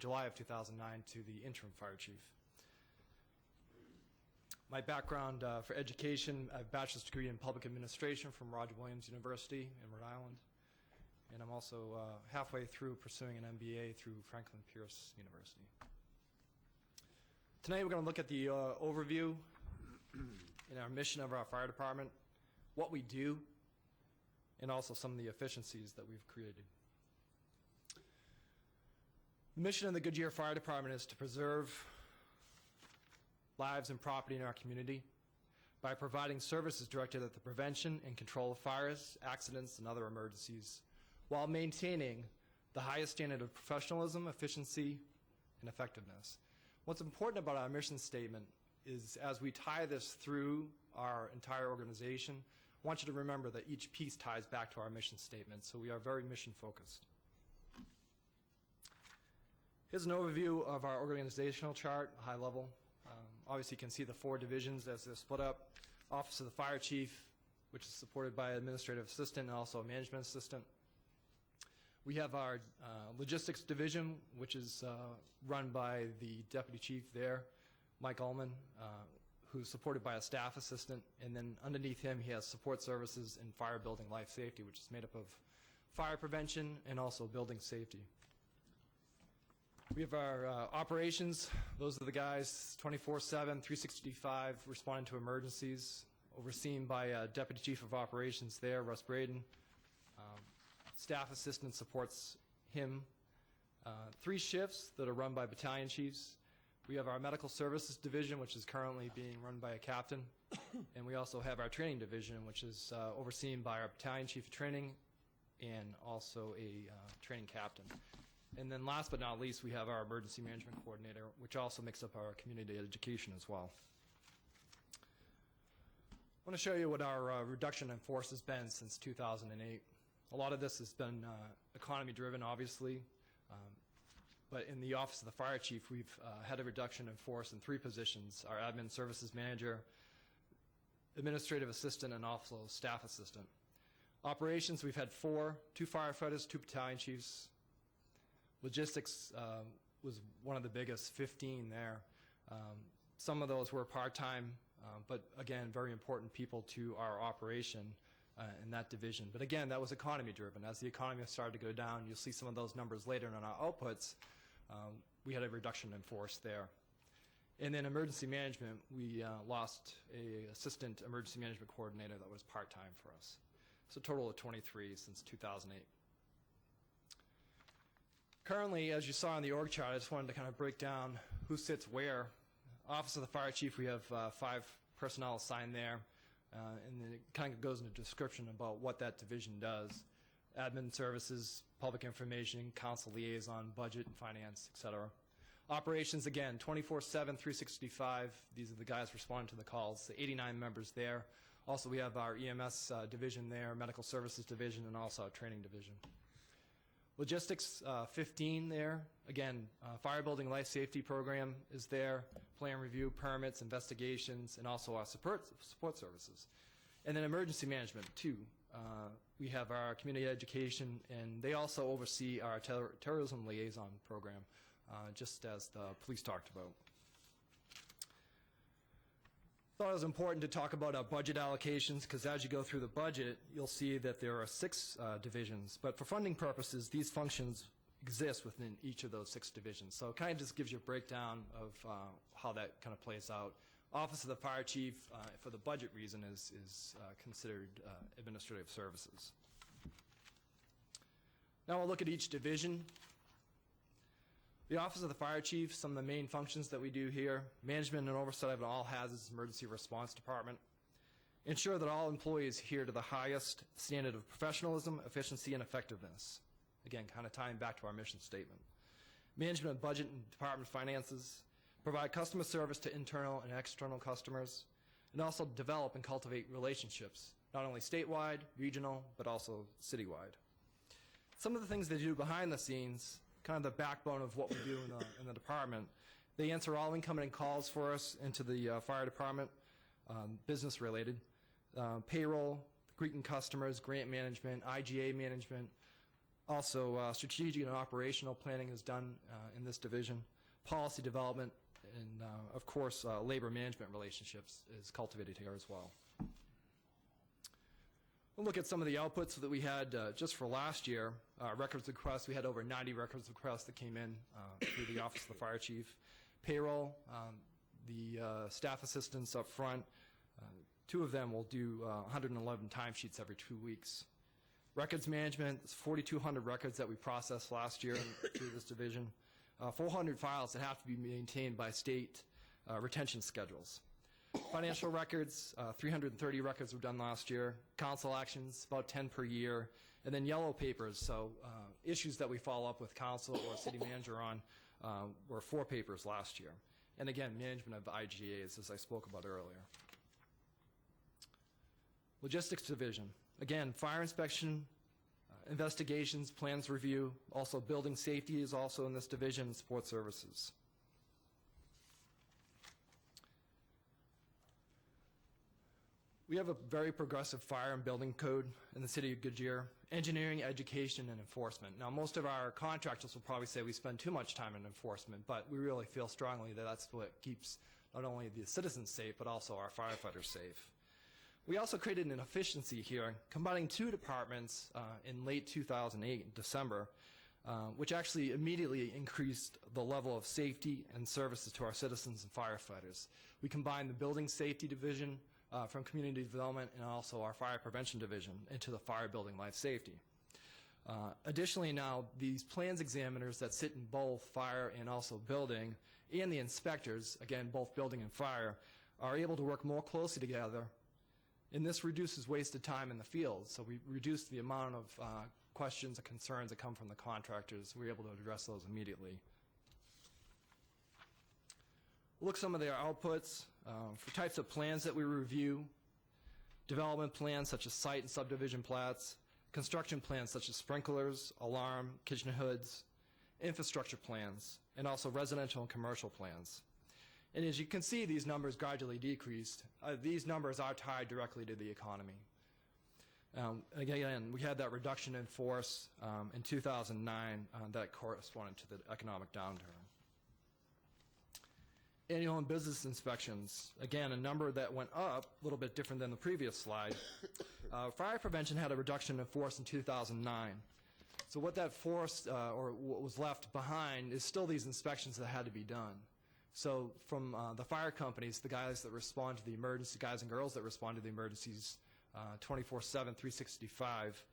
July of 2009, to the interim fire chief. My background for education, I have a bachelor's degree in public administration from Roger Williams University in Rhode Island, and I'm also halfway through pursuing an MBA through Franklin Pierce University. Tonight we're going to look at the overview and our mission of our fire department, what we do, and also some of the efficiencies that we've created. The mission of the Goodyear Fire Department is to preserve lives and property in our community by providing services directed at the prevention and control of fires, accidents, and other emergencies, while maintaining the highest standard of professionalism, efficiency, and effectiveness. What's important about our mission statement is, as we tie this through our entire organization, I want you to remember that each piece ties back to our mission statement, so we are very mission-focused. Here's an overview of our organizational chart, high level. Obviously, you can see the 4 divisions as they're split up. Office of the Fire Chief, which is supported by an administrative assistant and also a management assistant. We have our logistics division, which is run by the deputy chief there, Mike Ullman, who's supported by a staff assistant. And then underneath him, he has support services in fire building life safety, which is made up of fire prevention and also building safety. We have our operations. Those are the guys 24/7, 365, responding to emergencies, overseen by Deputy Chief of Operations there, Russ Braden. Staff assistant supports him. 3 shifts that are run by battalion chiefs. We have our medical services division, which is currently being run by a captain. And we also have our training division, which is overseen by our battalion chief of training and also a training captain. And then last but not least, we have our emergency management coordinator, which also makes up our community education as well. I want to show you what our reduction in force has been since 2008. A lot of this has been economy driven, obviously, but in the Office of the Fire Chief, we've had a reduction in force in 3 positions: our admin services manager, administrative assistant, and also staff assistant. Operations, we've had 4, 2 firefighters, 2 battalion chiefs. Logistics was one of the biggest, 15 there. Some of those were part-time, but again, very important people to our operation in that division. But again, that was economy driven. As the economy started to go down, you'll see some of those numbers later in our outputs. We had a reduction in force there. And then emergency management, we lost a assistant emergency management coordinator that was part-time for us. So a total of 23 since 2008. Currently, as you saw on the org chart, I just wanted to kind of break down who sits where. Office of the Fire Chief, we have 5 personnel assigned there, and then it kind of goes into a description about what that division does. Admin services, public information, council liaison, budget and finance, etc. Operations, again, 24/7, 365. These are the guys responding to the calls, the 89 members there. Also, we have our EMS division there, medical services division, and also our training division. Logistics, 15 there. Again, fire building life safety program is there, plan review, permits, investigations, and also our support services. And then emergency management, 2. We have our community education, and they also oversee our terrorism liaison program, just as the police talked about. Thought it was important to talk about our budget allocations, because as you go through the budget, you'll see that there are 6 divisions. But for funding purposes, these functions exist within each of those 6 divisions. So it kind of just gives you a breakdown of how that kind of plays out. Office of the Fire Chief, for the budget reason, is considered administrative services. Now we'll look at each division. The Office of the Fire Chief, some of the main functions that we do here: management and oversight of an all-hazards emergency response department. Ensure that all employees adhere to the highest standard of professionalism, efficiency, and effectiveness. Again, kind of tying back to our mission statement. Management of budget and department finances. Provide customer service to internal and external customers. And also develop and cultivate relationships, not only statewide, regional, but also citywide. Some of the things they do behind the scenes, kind of the backbone of what we do in the department. They answer all incoming calls for us into the fire department, business related, payroll, greeting customers, grant management, IGA management. Also, strategic and operational planning is done in this division. Policy development, and of course, labor management relationships is cultivated here as well. We'll look at some of the outputs that we had just for last year. Records requests, we had over 90 records requests that came in through the Office of the Fire Chief. Payroll, the staff assistants up front, 2 of them will do 111 timesheets every 2 weeks. Records management, it's 4,200 records that we processed last year through this division. 400 files that have to be maintained by state retention schedules. Financial records, 330 records were done last year. Council actions, about 10 per year. And then yellow papers, so issues that we follow up with council or city manager on were 4 papers last year. And again, management of IGAs, as I spoke about earlier. Logistics division, again, fire inspection, investigations, plans review. Also building safety is also in this division, support services. We have a very progressive fire and building code in the city of Goodyear. Engineering, education, and enforcement. Now, most of our contractors will probably say we spend too much time in enforcement, but we really feel strongly that that's what keeps not only the citizens safe, but also our firefighters safe. We also created an efficiency here, combining 2 departments in late 2008, in December, which actually immediately increased the level of safety and services to our citizens and firefighters. We combined the building safety division from community development and also our fire prevention division into the fire building life safety. Additionally, now these plans examiners that sit in both fire and also building, and the inspectors, again both building and fire, are able to work more closely together, and this reduces wasted time in the field. So we reduce the amount of questions and concerns that come from the contractors. We're able to address those immediately. Look at some of their outputs for types of plans that we review. Development plans such as site and subdivision plats, construction plans such as sprinklers, alarm, kitchen hoods, infrastructure plans, and also residential and commercial plans. And as you can see, these numbers gradually decreased. These numbers are tied directly to the economy. Again, we had that reduction in force in 2009 that corresponded to the economic downturn. Annual and business inspections, again, a number that went up, a little bit different than the previous slide. Fire prevention had a reduction in force in 2009. So what that forced, or what was left behind, is still these inspections that had to be done. So from the fire companies, the guys that respond to the emergency, guys and girls that respond to the emergencies 24/7, 365,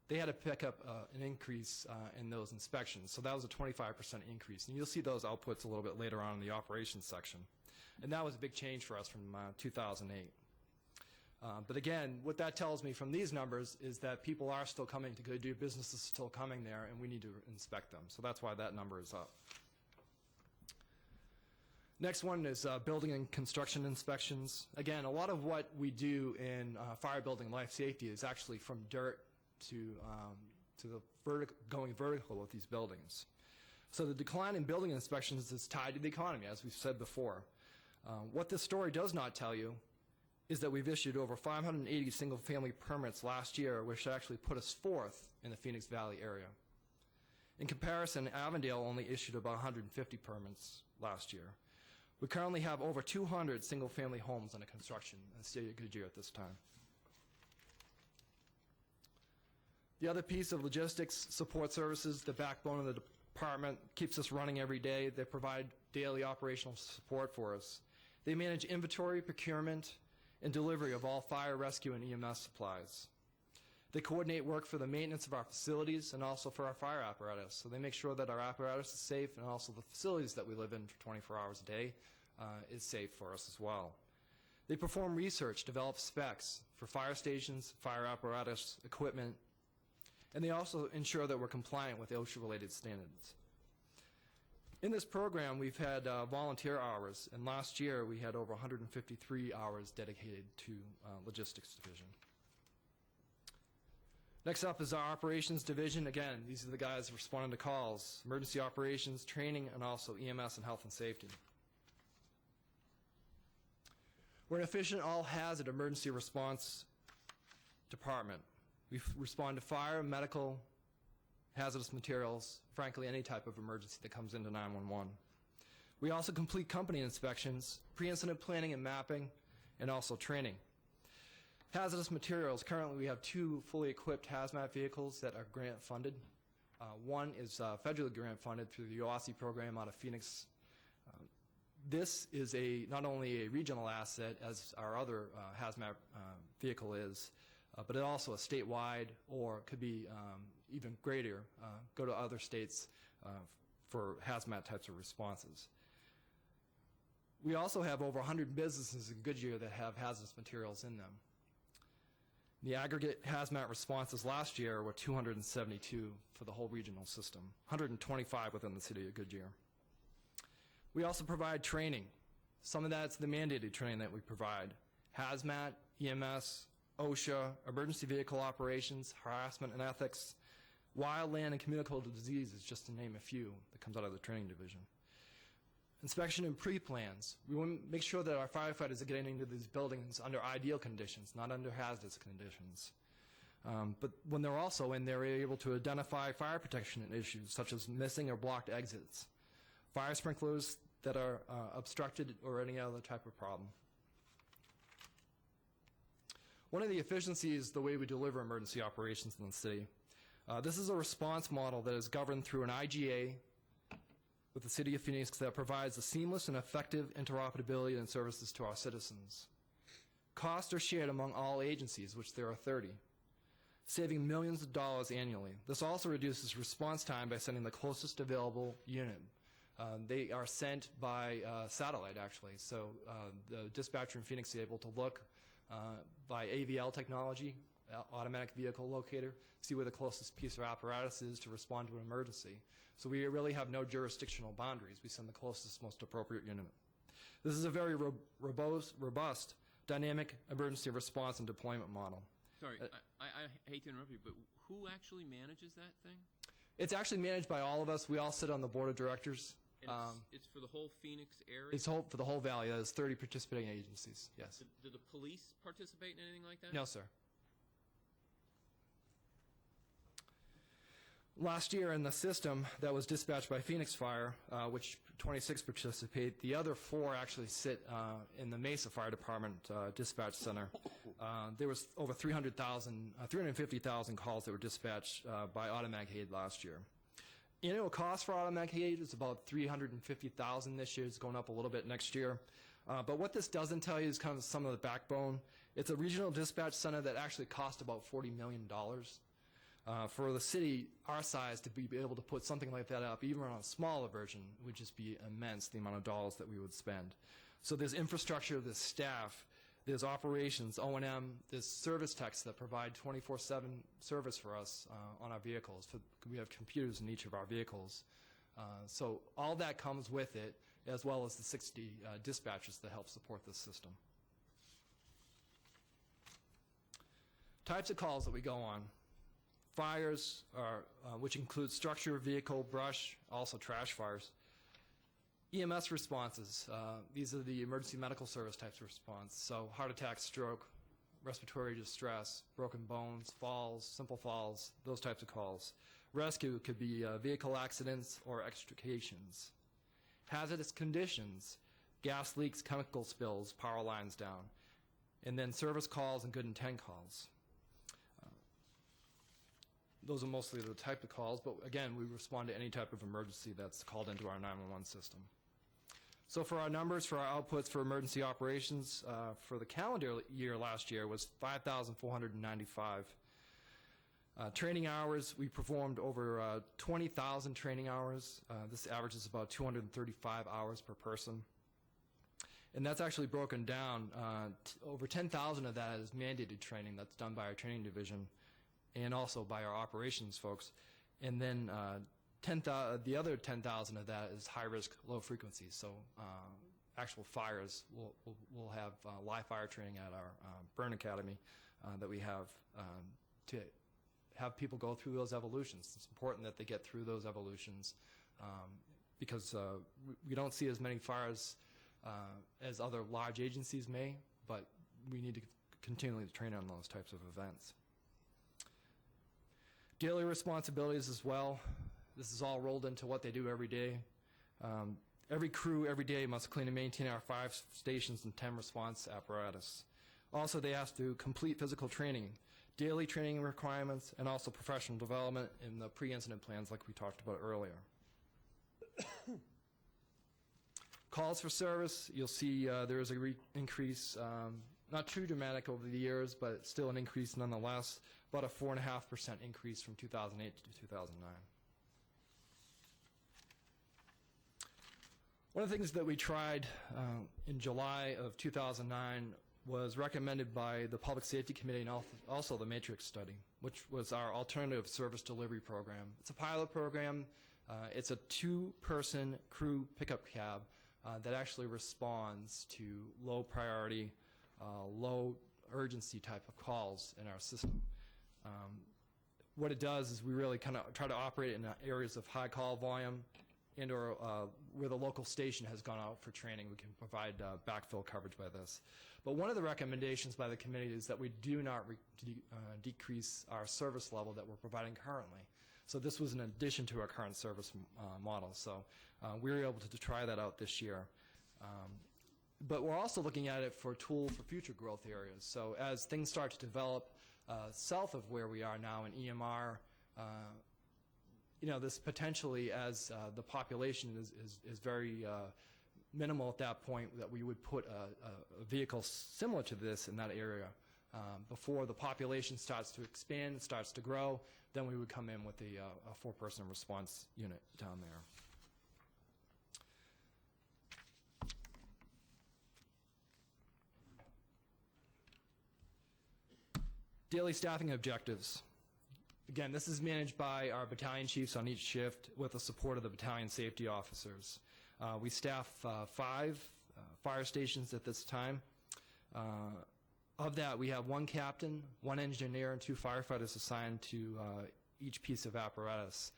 they had to pick up an increase in those inspections. So that was a 25% increase. And you'll see those outputs a little bit later on in the operations section. And that was a big change for us from 2008. But again, what that tells me from these numbers is that people are still coming to Goodyear, business is still coming there, and we need to inspect them. So that's why that number is up. Next one is building and construction inspections. Again, a lot of what we do in fire building life safety is actually from dirt to the going vertical with these buildings. So the decline in building inspections is tied to the economy, as we've said before. What this story does not tell you is that we've issued over 580 single-family permits last year, which actually put us fourth in the Phoenix Valley area. In comparison, Avondale only issued about 150 permits last year. We currently have over 200 single-family homes under construction in the city of Goodyear at this time. The other piece of logistics support services, the backbone of the department, keeps us running every day. They provide daily operational support for us. They manage inventory, procurement, and delivery of all fire, rescue, and EMS supplies. They coordinate work for the maintenance of our facilities and also for our fire apparatus. So they make sure that our apparatus is safe, and also the facilities that we live in for 24 hours a day is safe for us as well. They perform research, develop specs for fire stations, fire apparatus, equipment, and they also ensure that we're compliant with OSHA-related standards. In this program, we've had volunteer hours, and last year we had over 153 hours dedicated to logistics division. Next up is our operations division. Again, these are the guys responding to calls, emergency operations, training, and also EMS and health and safety. We're an efficient all-hazard emergency response department. We respond to fire, medical, hazardous materials, frankly, any type of emergency that comes into 911. We also complete company inspections, pre-incident planning and mapping, and also training. Hazardous materials, currently we have 2 fully equipped hazmat vehicles that are grant funded. One is federally grant funded through the OASI program out of Phoenix. This is not only a regional asset as our other hazmat vehicle is, but it also a statewide, or could be even greater, go to other states for hazmat types of responses. We also have over 100 businesses in Goodyear that have hazardous materials in them. The aggregate hazmat responses last year were 272 for the whole regional system, 125 within the city of Goodyear. We also provide training. Some of that's the mandated training that we provide. Hazmat, EMS, OSHA, emergency vehicle operations, harassment and ethics, wildland and communicable diseases, just to name a few that comes out of the training division. Inspection and pre-plans. We want to make sure that our firefighters are getting into these buildings under ideal conditions, not under hazardous conditions. But when they're also in, they're able to identify fire protection issues, such as missing or blocked exits, fire sprinklers that are obstructed, or any other type of problem. One of the efficiencies is the way we deliver emergency operations in the city. This is a response model that is governed through an IGA with the City of Phoenix that provides a seamless and effective interoperability and services to our citizens. Costs are shared among all agencies, which there are 30, saving millions of dollars annually. This also reduces response time by sending the closest available unit. They are sent by satellite, actually, so the dispatcher in Phoenix is able to look by AVL technology automatic vehicle locator, see where the closest piece of apparatus is to respond to an emergency. So we really have no jurisdictional boundaries. We send the closest, most appropriate unit. This is a very robust, dynamic emergency response and deployment model. Sorry, I hate to interrupt you, but who actually manages that thing? It's actually managed by all of us. We all sit on the board of directors. And it's for the whole Phoenix area? It's for the whole valley. There's 30 participating agencies, yes. Do the police participate in anything like that? No, sir. Last year in the system that was dispatched by Phoenix Fire, which 26 participate, the other 4 actually sit in the Mesa Fire Department dispatch center. There was over 350,000 calls that were dispatched by automatic aid last year. Annual cost for automatic aid is about $350,000 this year. It's going up a little bit next year. But what this doesn't tell you is kind of some of the backbone. It's a regional dispatch center that actually cost about $40 million. For the city our size to be able to put something like that up, even on a smaller version, would just be immense, the amount of dollars that we would spend. So there's infrastructure, there's staff, there's operations, O&M, there's service techs that provide 24/7 service for us on our vehicles. We have computers in each of our vehicles. So all that comes with it, as well as the 60 dispatchers that help support this system. Types of calls that we go on. Fires, which include structure, vehicle, brush, also trash fires. EMS responses, these are the emergency medical service types of response. So heart attack, stroke, respiratory distress, broken bones, falls, simple falls, those types of calls. Rescue could be vehicle accidents or extrications. Hazardous conditions, gas leaks, chemical spills, power lines down. And then service calls and good intent calls. Those are mostly the type of calls, but again, we respond to any type of emergency that's called into our 911 system. So for our numbers, for our outputs for emergency operations, for the calendar year last year was 5,495. Training hours, we performed over 20,000 training hours. This averages about 235 hours per person. And that's actually broken down. Over 10,000 of that is mandated training that's done by our training division and also by our operations folks. And then the other 10,000 of that is high risk, low frequency. So actual fires, we'll have live fire training at our burn academy that we have to have people go through those evolutions. It's important that they get through those evolutions because we don't see as many fires as other large agencies may, but we need to continually train on those types of events. Daily responsibilities as well. This is all rolled into what they do every day. Every crew every day must clean and maintain our 5 stations and 10 response apparatus. Also, they have to complete physical training, daily training requirements, and also professional development in the pre-incident plans like we talked about earlier. Calls for service, you'll see there is a increase, not too dramatic over the years, but still an increase nonetheless, about a 4.5% increase from 2008 to 2009. One of the things that we tried in July of 2009 was recommended by the Public Safety Committee and also the Matrix study, which was our alternative service delivery program. It's a pilot program. It's a 2-person crew pickup cab that actually responds to low priority, low urgency type of calls in our system. What it does is we really kind of try to operate in areas of high call volume and or where the local station has gone out for training. We can provide backfill coverage by this. But one of the recommendations by the committee is that we do not decrease our service level that we're providing currently. So this was in addition to our current service model. So we were able to try that out this year. But we're also looking at it for a tool for future growth areas. So as things start to develop south of where we are now in EMR, this potentially, as the population is very minimal at that point, that we would put a vehicle similar to this in that area. Before the population starts to expand, starts to grow, then we would come in with a 4-person response unit down there. Daily staffing objectives. Again, this is managed by our battalion chiefs on each shift with the support of the battalion safety officers. We staff 5 fire stations at this time. Of that, we have 1 captain, 1 engineer, and 2 firefighters assigned to each piece of apparatus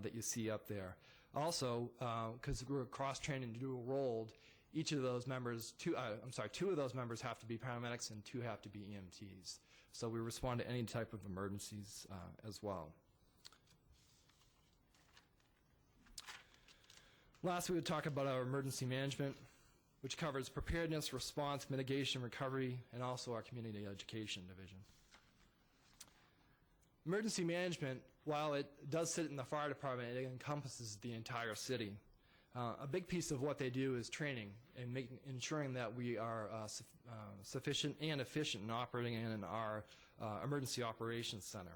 that you see up there. Also, because we're cross-trained and dual-rolled, each of those members, 2 of those members have to be paramedics and 2 have to be EMTs. So we respond to any type of emergencies as well. Last, we would talk about our emergency management, which covers preparedness, response, mitigation, recovery, and also our community education division. Emergency management, while it does sit in the fire department, it encompasses the entire city. A big piece of what they do is training and ensuring that we are sufficient and efficient in operating in our emergency operations center.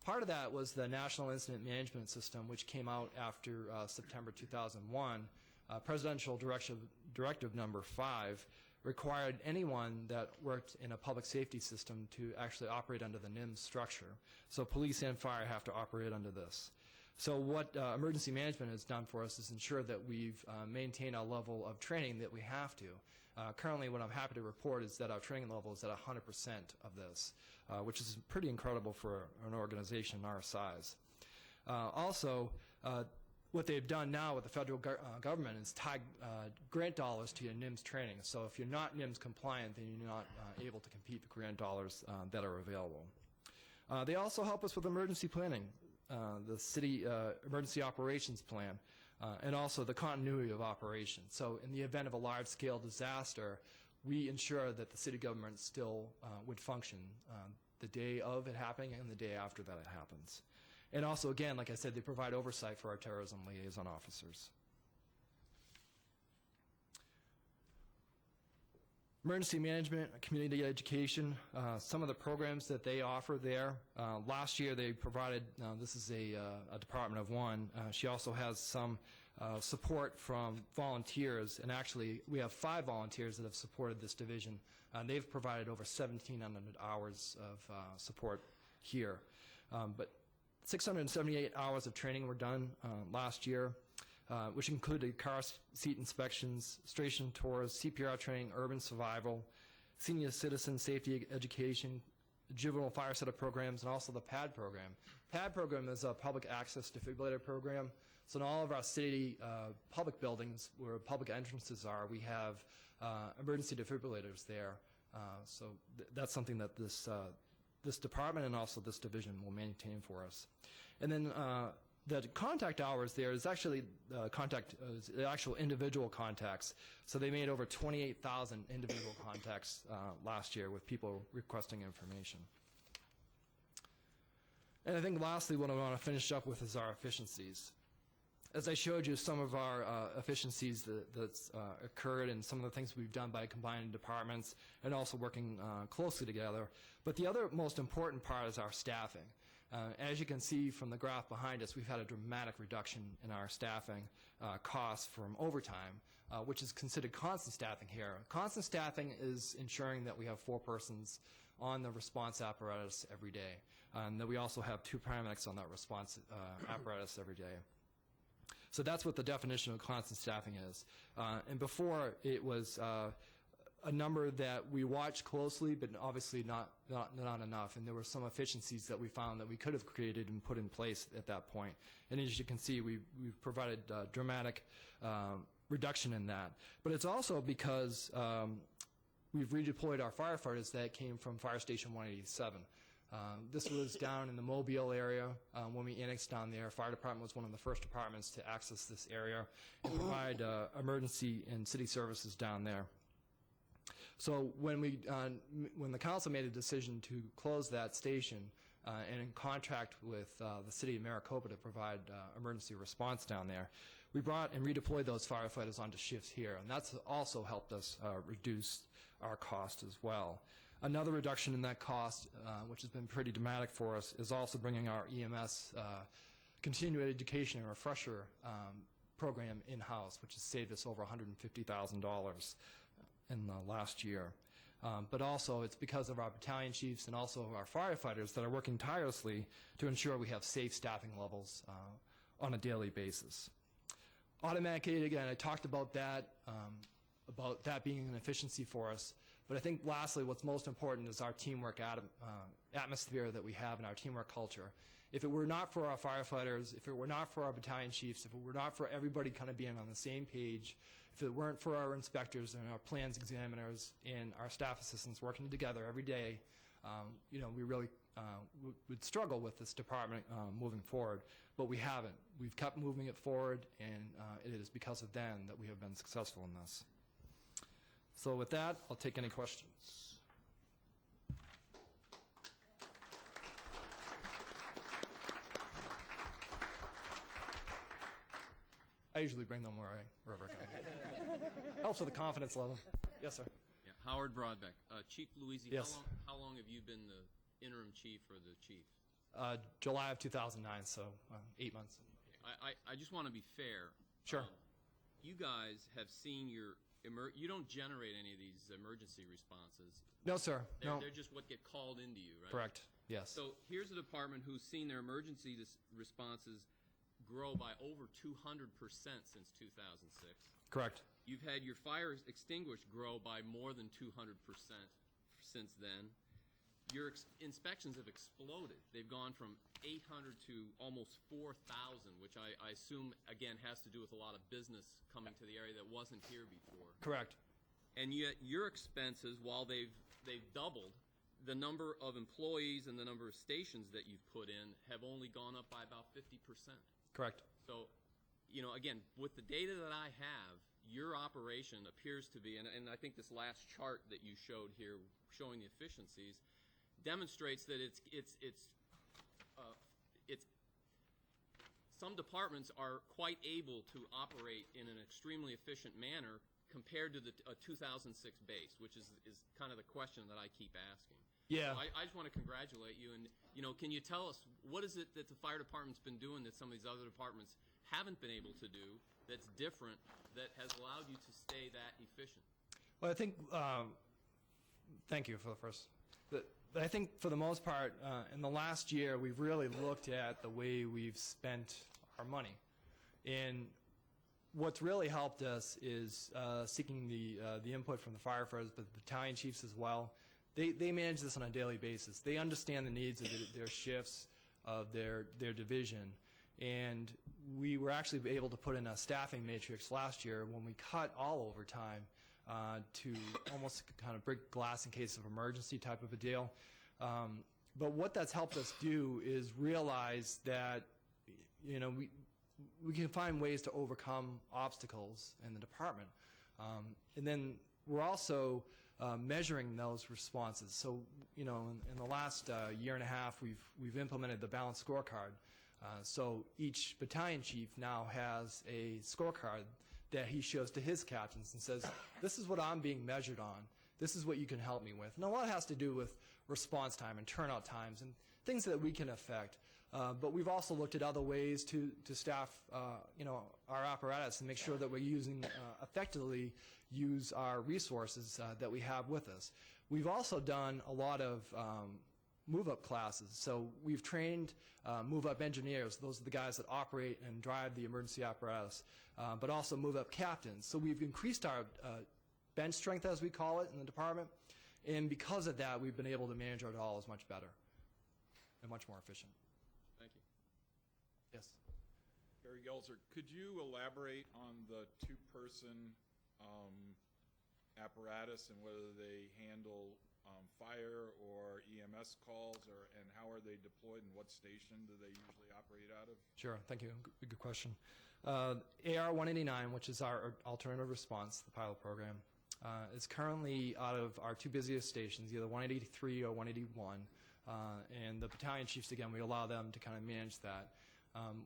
Part of that was the National Incident Management System, which came out after September 2001. Presidential Directive Number 5 required anyone that worked in a public safety system to actually operate under the NIMS structure. So police and fire have to operate under this. So what emergency management has done for us is ensure that we've maintained a level of training that we have to. Currently, what I'm happy to report is that our training level is at 100% of this, which is pretty incredible for an organization our size. Also, what they've done now with the federal government is tie grant dollars to your NIMS training. So if you're not NIMS compliant, then you're not able to compete for grant dollars that are available. They also help us with emergency planning, the city emergency operations plan, and also the continuity of operations. So in the event of a large-scale disaster, we ensure that the city government still would function the day of it happening and the day after that it happens. And also, again, like I said, they provide oversight for our terrorism liaison officers. Emergency management, community education, some of the programs that they offer there. Last year they provided, this is a department of 1. She also has some support from volunteers, and actually we have 5 volunteers that have supported this division. They've provided over 1,700 hours of support here. But 678 hours of training were done last year, which included car seat inspections, station tours, CPR training, urban survival, senior citizen safety education, juvenile fire setup programs, and also the PAD program. PAD program is a public access defibrillator program. So in all of our city public buildings where public entrances are, we have emergency defibrillators there. So that's something that this department and also this division will maintain for us. And then the contact hours there is actually the actual individual contacts. So they made over 28,000 individual contacts last year with people requesting information. And I think lastly what I want to finish up with is our efficiencies. As I showed you some of our efficiencies that's occurred and some of the things we've done by combining departments and also working closely together. But the other most important part is our staffing. As you can see from the graph behind us, we've had a dramatic reduction in our staffing costs from overtime, which is considered constant staffing here. Constant staffing is ensuring that we have 4 persons on the response apparatus every day, and that we also have 2 paramedics on that response apparatus every day. So that's what the definition of constant staffing is. And before, it was a number that we watched closely, but obviously not enough. And there were some efficiencies that we found that we could have created and put in place at that point. And as you can see, we've provided dramatic reduction in that. But it's also because we've redeployed our firefighters that came from Fire Station 187. This was down in the Mobile area when we annexed down there. Fire department was one of the first departments to access this area and provide emergency and city services down there. So when the council made a decision to close that station and in contract with the city of Maricopa to provide emergency response down there, we brought and redeployed those firefighters onto shifts here, and that's also helped us reduce our cost as well. Another reduction in that cost, which has been pretty dramatic for us, is also bringing our EMS continuing education and refresher program in-house, which has saved us over $150,000 in the last year. But also it's because of our battalion chiefs and also our firefighters that are working tirelessly to ensure we have safe staffing levels on a daily basis. Automatic aid, again, I talked about that being an efficiency for us. But I think lastly, what's most important is our teamwork atmosphere that we have in our teamwork culture. If it were not for our firefighters, if it were not for our battalion chiefs, if it were not for everybody kind of being on the same page, if it weren't for our inspectors and our plans examiners and our staff assistants working together every day, we really would struggle with this department moving forward. But we haven't. We've kept moving it forward, and it is because of them that we have been successful in this. So with that, I'll take any questions. I usually bring them wherever I can. Helps with the confidence level. Yes, sir. Yeah, Howard Broadbeck. Chief Louisi, Yes. how long have you been the interim chief or the chief? July of 2009, so 8 months. I just want to be fair. Sure. You guys have seen you don't generate any of these emergency responses. No, sir. No. They're just what get called into you, right? Correct. Yes. So here's a department who's seen their emergency responses grow by over 200% since 2006. Correct. You've had your fire extinguished grow by more than 200% since then. Your inspections have exploded. They've gone from 800 to almost 4,000, which I assume, again, has to do with a lot of business coming to the area that wasn't here before. Correct. And yet your expenses, while they've doubled, the number of employees and the number of stations that you've put in have only gone up by about 50%. Correct. So, again, with the data that I have, your operation appears to be, and I think this last chart that you showed here showing the efficiencies demonstrates that it's some departments are quite able to operate in an extremely efficient manner compared to a 2006 base, which is kind of the question that I keep asking. Yeah. So I just want to congratulate you, and can you tell us what is it that the fire department's been doing that some of these other departments haven't been able to do that's different that has allowed you to stay that efficient? Well, I think, thank you for the first. But I think for the most part, in the last year, we've really looked at the way we've spent our money. And what's really helped us is seeking the input from the firefighters, but the battalion chiefs as well. They manage this on a daily basis. They understand the needs of their shifts, of their division. And we were actually able to put in a staffing matrix last year when we cut all overtime to almost kind of break glass in case of emergency type of a deal. But what that's helped us do is realize that, we can find ways to overcome obstacles in the department. And then we're also measuring those responses. So, in the last year and a half, we've implemented the balanced scorecard. So each battalion chief now has a scorecard that he shows to his captains and says, this is what I'm being measured on. This is what you can help me with. And a lot has to do with response time and turnout times and things that we can affect. But we've also looked at other ways to staff, our apparatus and make sure that we're effectively use our resources that we have with us. We've also done a lot of move-up classes. So we've trained move-up engineers. Those are the guys that operate and drive the emergency apparatus, but also move-up captains. So we've increased our bench strength, as we call it, in the department. And because of that, we've been able to manage our dollars much better and much more efficient. Thank you. Yes. Gary Gelser, could you elaborate on the two-person apparatus and whether they handle fire or EMS calls, and how are they deployed and what station do they usually operate out of? Sure, thank you. Good question. AR-189, which is our alternative response, the pilot program, is currently out of our two busiest stations, either 183 or 181. And the battalion chiefs, again, we allow them to kind of manage that.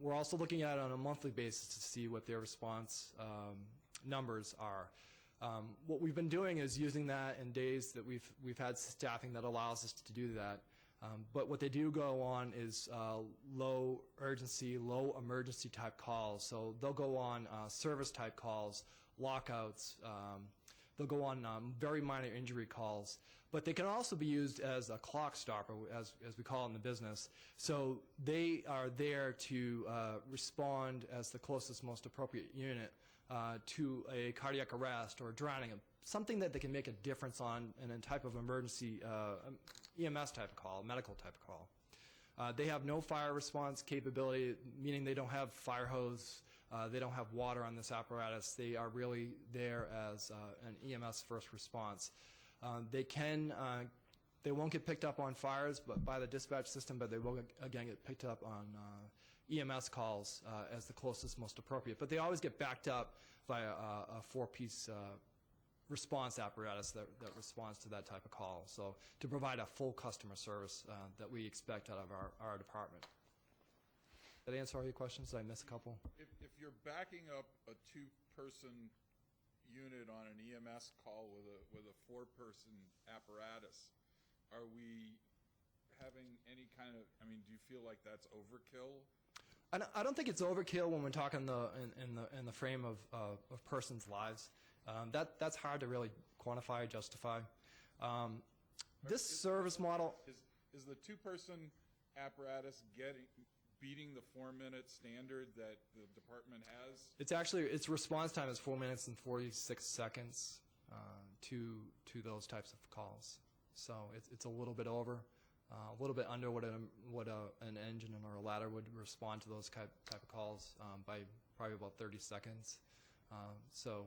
We're also looking at it on a monthly basis to see what their response numbers are. What we've been doing is using that in days that we've had staffing that allows us to do that. But what they do go on is low urgency, low emergency type calls. So they'll go on service type calls, lockouts, They'll go on very minor injury calls. But they can also be used as a clock stopper, as we call it in the business. So they are there to respond as the closest, most appropriate unit to a cardiac arrest or drowning, something that they can make a difference on in a type of emergency EMS type of call, medical type of call. They have no fire response capability, meaning they don't have fire hose, they don't have water on this apparatus. They are really there as an EMS first response. They won't get picked up on fires by the dispatch system, but they will again get picked up on EMS calls as the closest, most appropriate. But they always get backed up by a four-piece response apparatus that responds to that type of call. So to provide a full customer service that we expect out of our department. Did that answer all your questions? Did I miss a couple? If you're backing up a two-person unit on an EMS call with a four-person apparatus, are we having any kind of, I mean, do you feel like that's overkill? I don't think it's overkill when we're talking in the frame of persons' lives. That's hard to really quantify or justify. This service model is the two-person apparatus beating the 4-minute standard that the department has? Its response time is 4 minutes and 46 seconds to those types of calls. So it's a little bit over, a little bit under what an engine or a ladder would respond to those type of calls by probably about 30 seconds. So,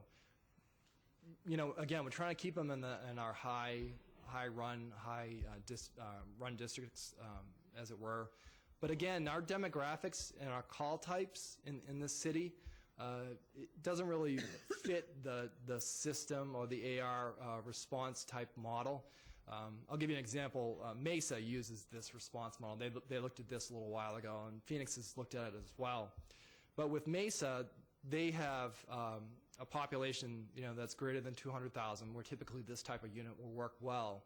again, we're trying to keep them in our high run districts, as it were. But again, our demographics and our call types in this city, it doesn't really fit the system or the AR response type model. I'll give you an example. Mesa uses this response model. They looked at this a little while ago, and Phoenix has looked at it as well. But with Mesa, they have a population that's greater than 200,000, where typically this type of unit will work well.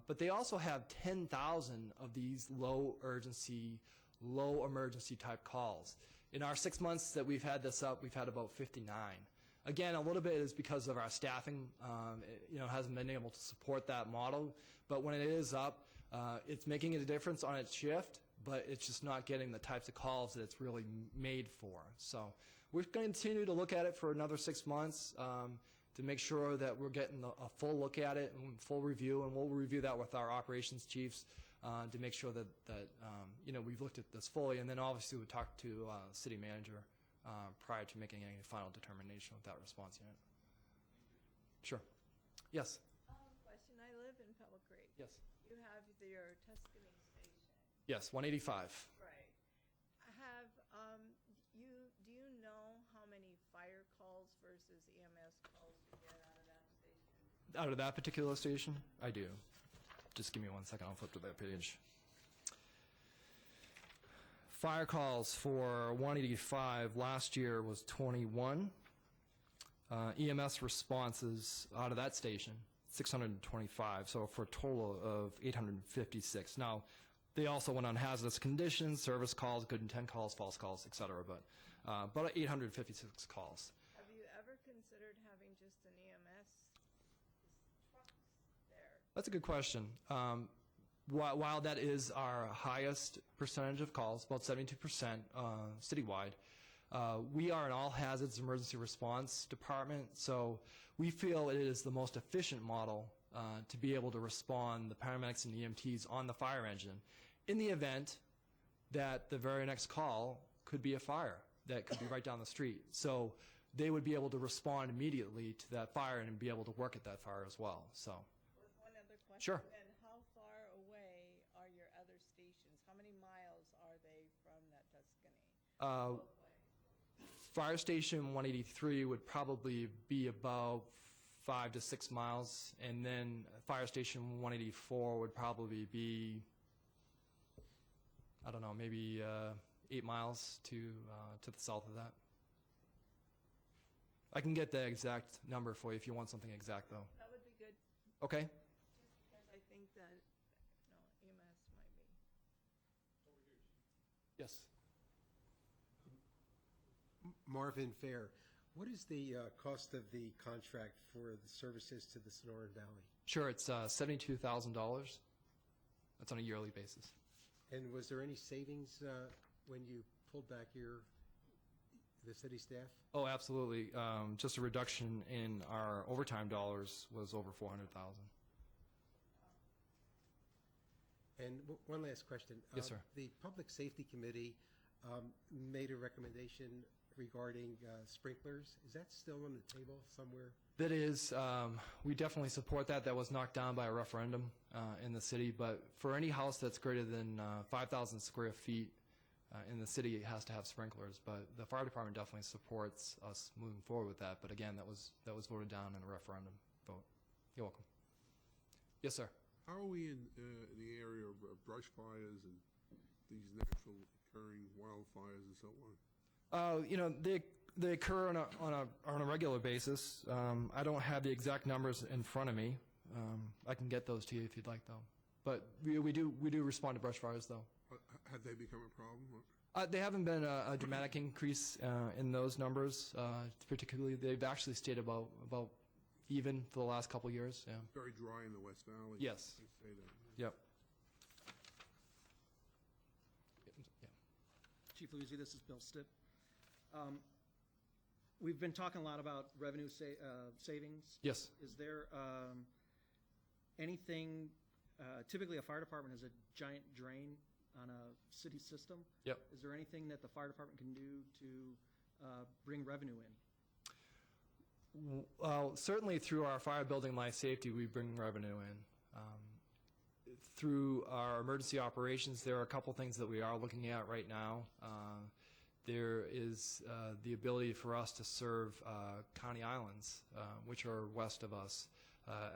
But they also have 10,000 of these low urgency, low emergency type calls. In our 6 months that we've had this up, we've had about 59. Again, a little bit is because of our staffing, hasn't been able to support that model. But when it is up, it's making a difference on its shift, but it's just not getting the types of calls that it's really made for. So we're going to continue to look at it for another 6 months to make sure that we're getting a full look at it and full review, and we'll review that with our operations chiefs to make sure that we've looked at this fully, and then obviously we talk to the city manager prior to making any final determination with that response unit. Sure. Yes. Question. I live in Pebble Creek. Yes. You have your Tuscany station. Yes, 185. Right. Do you know how many fire calls versus EMS calls you get out of that station? Out of that particular station? I do. Just give me 1 second. I'll flip to that page. Fire calls for 185 last year was 21. EMS responses out of that station, 625. So for a total of 856. Now, they also went on hazardous conditions, service calls, good intent calls, false calls, et cetera, but 856 calls. Have you ever considered having just an EMS trucks there? That's a good question. While that is our highest percentage of calls, about 72% citywide, we are an all hazards emergency response department, so we feel it is the most efficient model to be able to respond, the paramedics and EMTs, on the fire engine in the event that the very next call could be a fire that could be right down the street. So they would be able to respond immediately to that fire and be able to work at that fire as well. So. With one other question. Sure. And how far away are your other stations? How many miles are they from that Tuscany? Fire Station 183 would probably be about 5 to 6 miles, and then Fire Station 184 would probably be, I don't know, maybe 8 miles to the south of that. I can get the exact number for you if you want something exact, though. That would be good. Okay. Just because I think that EMS might be. Yes. Marvin Fair, What is the cost of the contract for the services to the Sonoran Valley? Sure, it's $72,000. That's on a yearly basis. And was there any savings when you pulled back the city staff? Oh, absolutely. Just a reduction in our overtime dollars was over $400,000. And one last question. Yes, sir. The Public Safety Committee made a recommendation regarding sprinklers. Is that still on the table somewhere? That is, we definitely support that. That was knocked down by a referendum in the city. But for any house that's greater than 5,000 square feet in the city, it has to have sprinklers. But the fire department definitely supports us moving forward with that. But again, that was voted down in a referendum vote. You're welcome. Yes, sir. How are we in the area of brush fires and these natural occurring wildfires and so on? You know, they occur on a regular basis. I don't have the exact numbers in front of me. I can get those to you if you'd like, though. But we do respond to brush fires, though. Have they become a problem? They haven't been a dramatic increase in those numbers. Particularly, they've actually stayed about even for the last couple of years. Yeah. Very dry in the West Valley. Yes. They say that. Yep. Chief Luzzi, this is Bill Stitt. We've been talking a lot about revenue savings. Yes. Is there anything, typically a fire department has a giant drain on a city system. Yep. Is there anything that the fire department can do to bring revenue in? Well, certainly through our fire building life safety, we bring revenue in. Through our emergency operations, there are a couple things that we are looking at right now. There is the ability for us to serve county islands, which are west of us,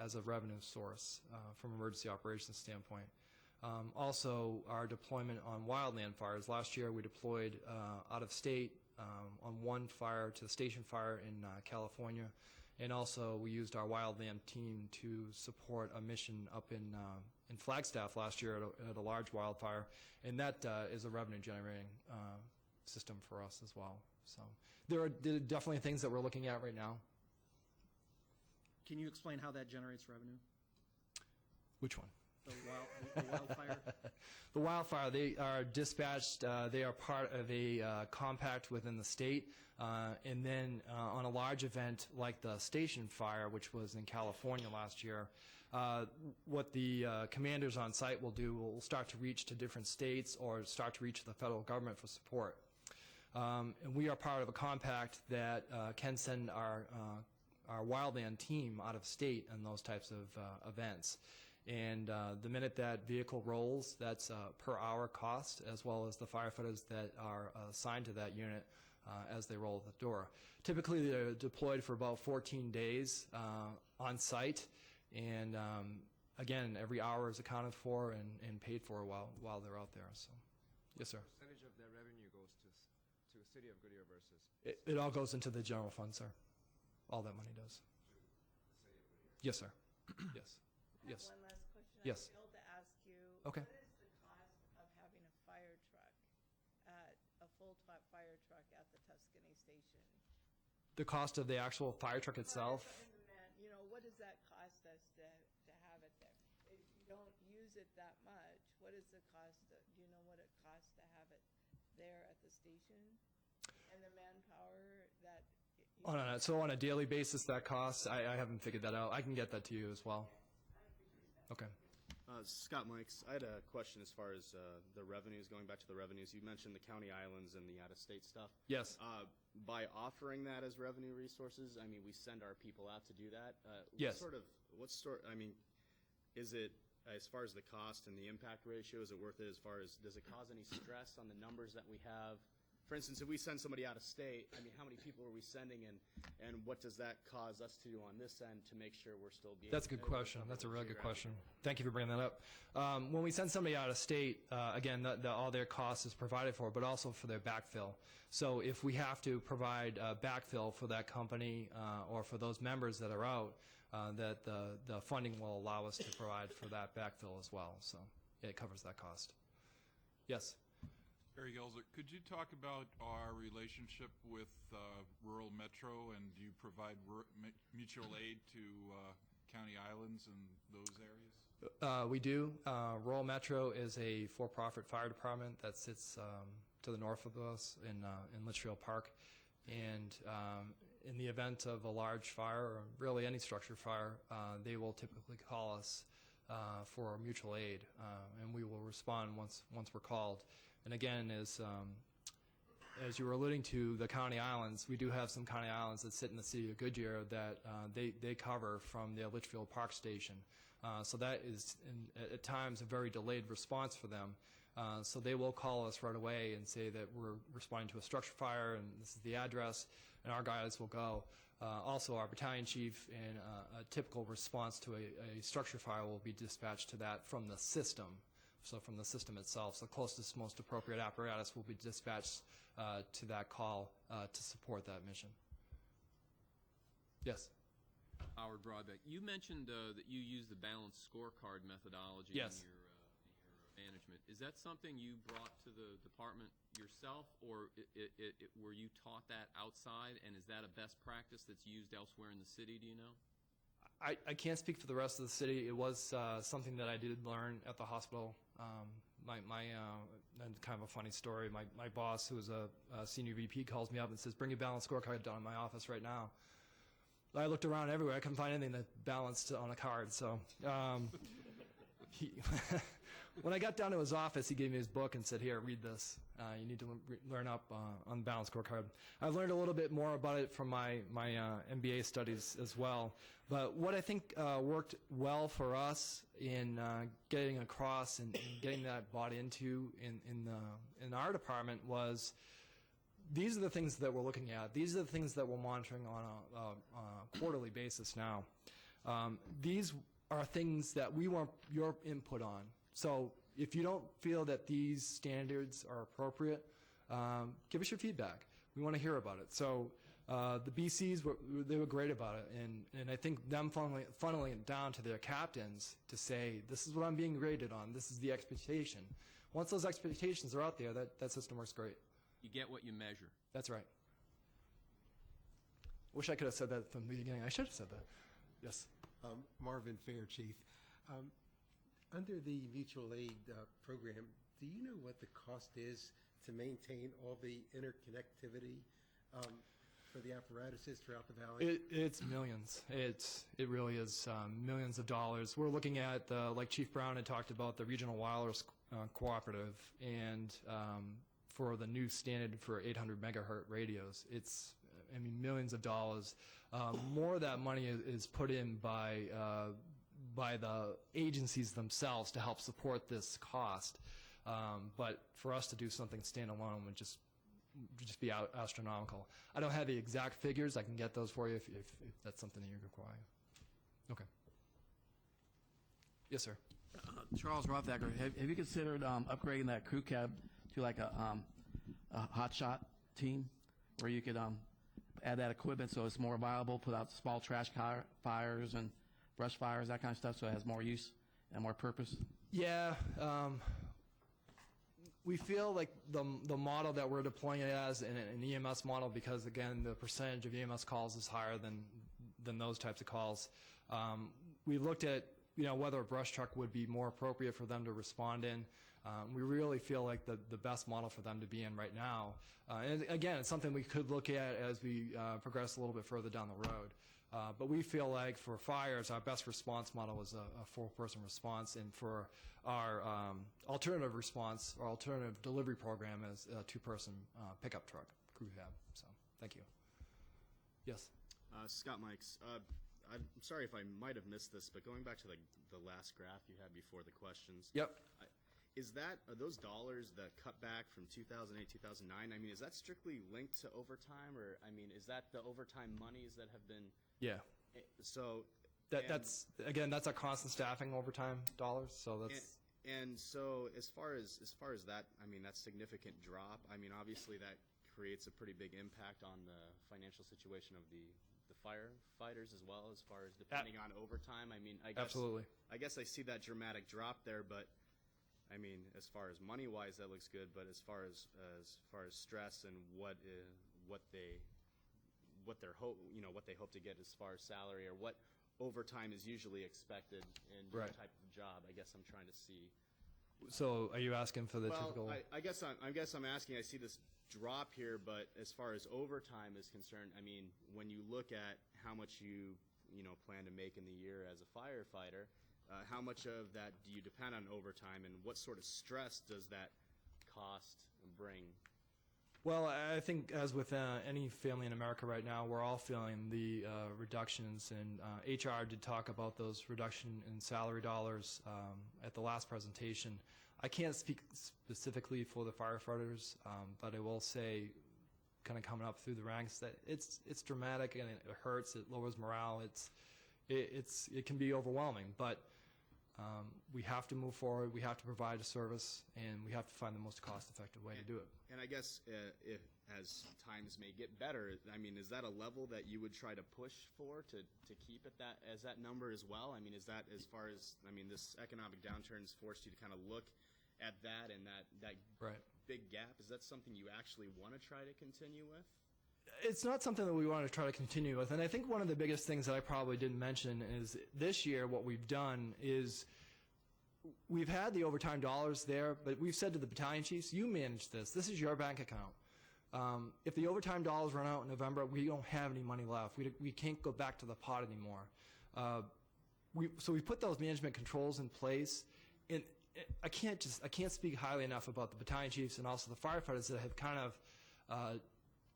as a revenue source from an emergency operations standpoint. Also, our deployment on wildland fires. Last year, we deployed out of state on one fire to the station fire in California, and also we used our wildland team to support a mission up in Flagstaff last year at a large wildfire, and that is a revenue generating system for us as well. So there are definitely things that we're looking at right now. Can you explain how that generates revenue? Which one? The wildfire? The wildfire, they are dispatched, they are part of a compact within the state, and then on a large event like the station fire, which was in California last year, what the commanders on site will do will start to reach to different states or start to reach the federal government for support. And we are part of a compact that can send our wildland team out of state in those types of events. And the minute that vehicle rolls, that's per hour cost, as well as the firefighters that are assigned to that unit as they roll the door. Typically, they're deployed for about 14 days on site, and again, every hour is accounted for and paid for while they're out there. So, yes, sir. What percentage of that revenue goes to the city of Goodyear versus? It all goes into the general fund, sir. All that money does. Yes, sir. Yes. Yes. One last question. Yes. I failed to ask you. Okay. What is the cost of having a fire truck a full fire truck at the Tuscany station? The cost of the actual fire truck itself? You know, what does that cost us to have it there? If you don't use it that much, what is the cost? Do you know what it costs to have it there at the station? And the manpower that... So on a daily basis, that costs, I haven't figured that out. I can get that to you as well. Okay. Scott Mikes, I had a question as far as the revenues, going back to the revenues. You mentioned the county islands and the out-of-state stuff. Yes. By offering that as revenue resources, I mean, we send our people out to do that. Yes. I mean, is it, as far as the cost and the impact ratio, is it worth it as far as, does it cause any stress on the numbers that we have? For instance, if we send somebody out of state, I mean, how many people are we sending, and what does that cause us to do on this end to make sure we're still being... That's a good question. That's a really good question. Thank you for bringing that up. When we send somebody out of state, again, all their costs is provided for, but also for their backfill. So if we have to provide backfill for that company or for those members that are out, that the funding will allow us to provide for that backfill as well. So it covers that cost. Yes. Barry Gelser, could you talk about our relationship with Rural Metro, and do you provide mutual aid to county islands and those areas? We do. Rural Metro is a for-profit fire department that sits to the north of us in Litchfield Park. And in the event of a large fire, or really any structure fire, they will typically call us for mutual aid, and we will respond once we're called. And again, as you were alluding to, the county islands, we do have some county islands that sit in the city of Goodyear that they cover from the Litchfield Park Station. So that is, at times, a very delayed response for them. So they will call us right away and say that we're responding to a structure fire and this is the address, and our guys will go. Also, our battalion chief and a typical response to a structure fire will be dispatched to that from the system. So from the system itself, so closest, most appropriate apparatus will be dispatched to that call to support that mission. Yes? Howard Broadbeck, you mentioned that you use the balanced scorecard methodology Yes. in your management. Is that something you brought to the department yourself, or were you taught that outside, and is that a best practice that's used elsewhere in the city, do you know? I can't speak for the rest of the city. It was something that I did learn at the hospital. And kind of a funny story. My boss, who was a senior VP, calls me up and says, "Bring your balanced scorecard down to my office right now." I looked around everywhere. I couldn't find anything that balanced on a card. So when I got down to his office, he gave me his book and said, "Here, read this. You need to learn up on the balanced scorecard." I've learned a little bit more about it from my MBA studies as well. But what I think worked well for us in getting across and getting that bought into in our department was, these are the things that we're looking at. These are the things that we're monitoring on a quarterly basis now. These are things that we want your input on. So if you don't feel that these standards are appropriate, give us your feedback. We want to hear about it. So the BCs, they were great about it. And I think them funneling it down to their captains to say, this is what I'm being rated on. This is the expectation. Once those expectations are out there, that system works great. You get what you measure. That's right. Wish I could have said that from the beginning. I should have said that. Yes. Marvin Fair, Chief. Under the mutual aid program, do you know what the cost is to maintain all the interconnectivity for the apparatuses throughout the valley? It's millions. It really is millions of dollars. We're looking at, like Chief Brown had talked about, the Regional Wireless Cooperative, and for the new standard for 800 megahertz radios. It's, millions of dollars. More of that money is put in by the agencies themselves to help support this cost. But for us to do something standalone would just be astronomical. I don't have the exact figures. I can get those for you if that's something that you require. Okay. Yes, sir. Charles Rothacker, have you considered upgrading that crew cab to like a hotshot team, where you could add that equipment so it's more viable, put out small trash fires and brush fires, that kind of stuff, so it has more use and more purpose? Yeah. We feel like the model that we're deploying it as an EMS model, because again, the percentage of EMS calls is higher than those types of calls. We looked at whether a brush truck would be more appropriate for them to respond in. We really feel like the best model for them to be in right now. And again, it's something we could look at as we progress a little bit further down the road. But we feel like for fires, our best response model is a four-person response, and for our alternative response, or alternative delivery program, is a two-person pickup truck, crew cab. So, thank you. Yes? Scott Mikes. I'm sorry if I might have missed this, but going back to the last graph you had before the questions. Yep. Are those dollars that cut back from 2008, 2009? Is that strictly linked to overtime, or is that the overtime monies that have been? Yeah. So that's a constant staffing overtime dollars. So that's. And so as far as that, that significant drop. Obviously that creates a pretty big impact on the financial situation of the firefighters as well, as far as depending on overtime. I guess absolutely. I guess I see that dramatic drop there, but I mean, as far as money-wise, that looks good, but as far as stress and what they hope to get as far as salary, or what overtime is usually expected in your Right. type of job, I guess I'm trying to see. So are you asking for the Well, typical? I guess I'm asking. I see this drop here, but as far as overtime is concerned, I mean, when you look at how much you plan to make in the year as a firefighter, how much of that do you depend on overtime, and what sort of stress does that cost bring? Well, I think as with any family in America right now, we're all feeling the reductions, and HR did talk about those reduction in salary dollars at the last presentation. I can't speak specifically for the firefighters, but I will say, kind of coming up through the ranks, that it's dramatic and it hurts. It lowers morale. It can be overwhelming, but we have to move forward. We have to provide a service, and we have to find the most cost-effective way to do it. And I guess if as times may get better, I mean, is that a level that you would try to push for to keep it as that number as well? I mean, is that as far as, I mean, this economic downturn has forced you to kind of look at that and that Right. big gap? Is that something you actually want to try to continue with? It's not something that we want to try to continue with. And I think one of the biggest things that I probably didn't mention is this year what we've done is we've had the overtime dollars there, but we've said to the battalion chiefs, you manage this. This is your bank account. If the overtime dollars run out in November, we don't have any money left. We can't go back to the pot anymore. So we put those management controls in place. And I can't speak highly enough about the battalion chiefs and also the firefighters that have kind of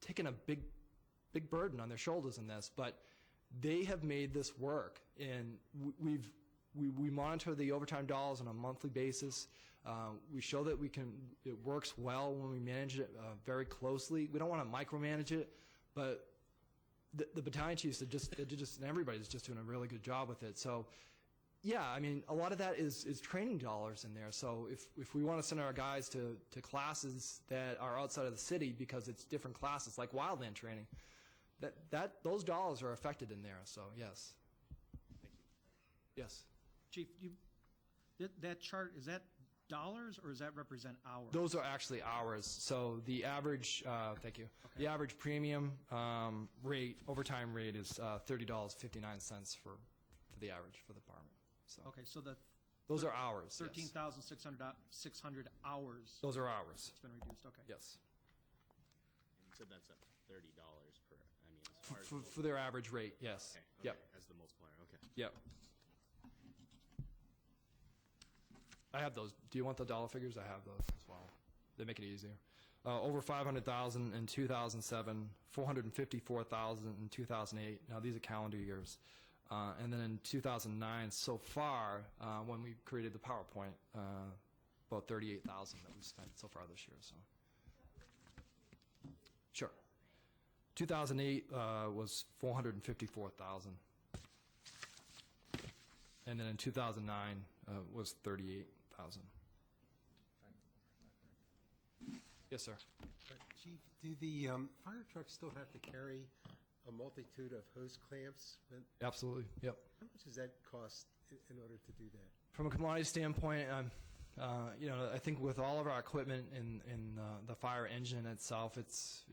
taken a big burden on their shoulders in this, but they have made this work, and we monitor the overtime dollars on a monthly basis. We show that it works well when we manage it very closely. We don't want to micromanage it, but the battalion chiefs and everybody's just doing a really good job with it. So yeah, I mean, a lot of that is training dollars in there. So if we want to send our guys to classes that are outside of the city because it's different classes, like wildland training, those dollars are affected in there. So yes. Thank you. Yes. Chief, that chart, is that dollars or does that represent hours? Those are actually hours. So the average, thank you. Okay. The average premium rate, overtime rate is $30.59 for the average for the department. So Okay, so those are hours. 13,600 hours. Those are hours. It's been reduced. Okay. Yes. And you said that's at $30 per. I mean, as far as For their average rate, yes. Okay, Yep. as the multiplier. Okay. Yep. I have those. Do you want the dollar figures? I have those as well. They make it easier. Over 500,000 in 2007, 454,000 in 2008. Now these are calendar years. And then in 2009, so far, when we created the PowerPoint, about 38,000 that we've spent so far this year. So, sure. 2008 was 454,000, and then in 2009 was 38,000. Yes, sir. Chief, do the fire trucks still have to carry a multitude of hose clamps? Absolutely. Yep. How much does that cost in order to do that? From a commodity standpoint, I think with all of our equipment in the fire engine itself, it's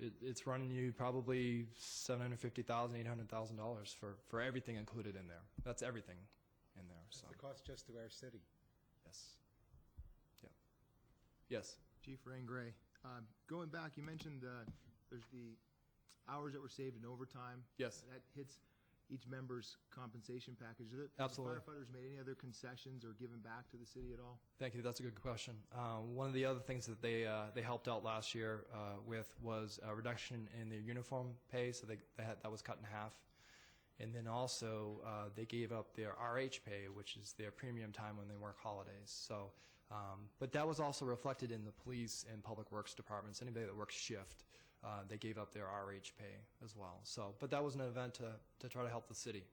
running you probably $750,000, $800,000 for everything included in there. That's everything in there. That's So the cost just to our city. yes. Yeah. Yes. Chief Rain Gray, going back, you mentioned there's the hours that were saved in overtime. Yes. That hits each member's compensation package. Absolutely. Have the firefighters made any other concessions or given back to the city at all? Thank you. That's a good question. One of the other things that they helped out last year with was a reduction in their uniform pay, so that was cut in half. And then also they gave up their RH pay, which is their premium time when they work holidays. So, but that was also reflected in the police and public works departments. Anybody that works shift, they gave up their RH pay as well. So, but that was an event to try to help the city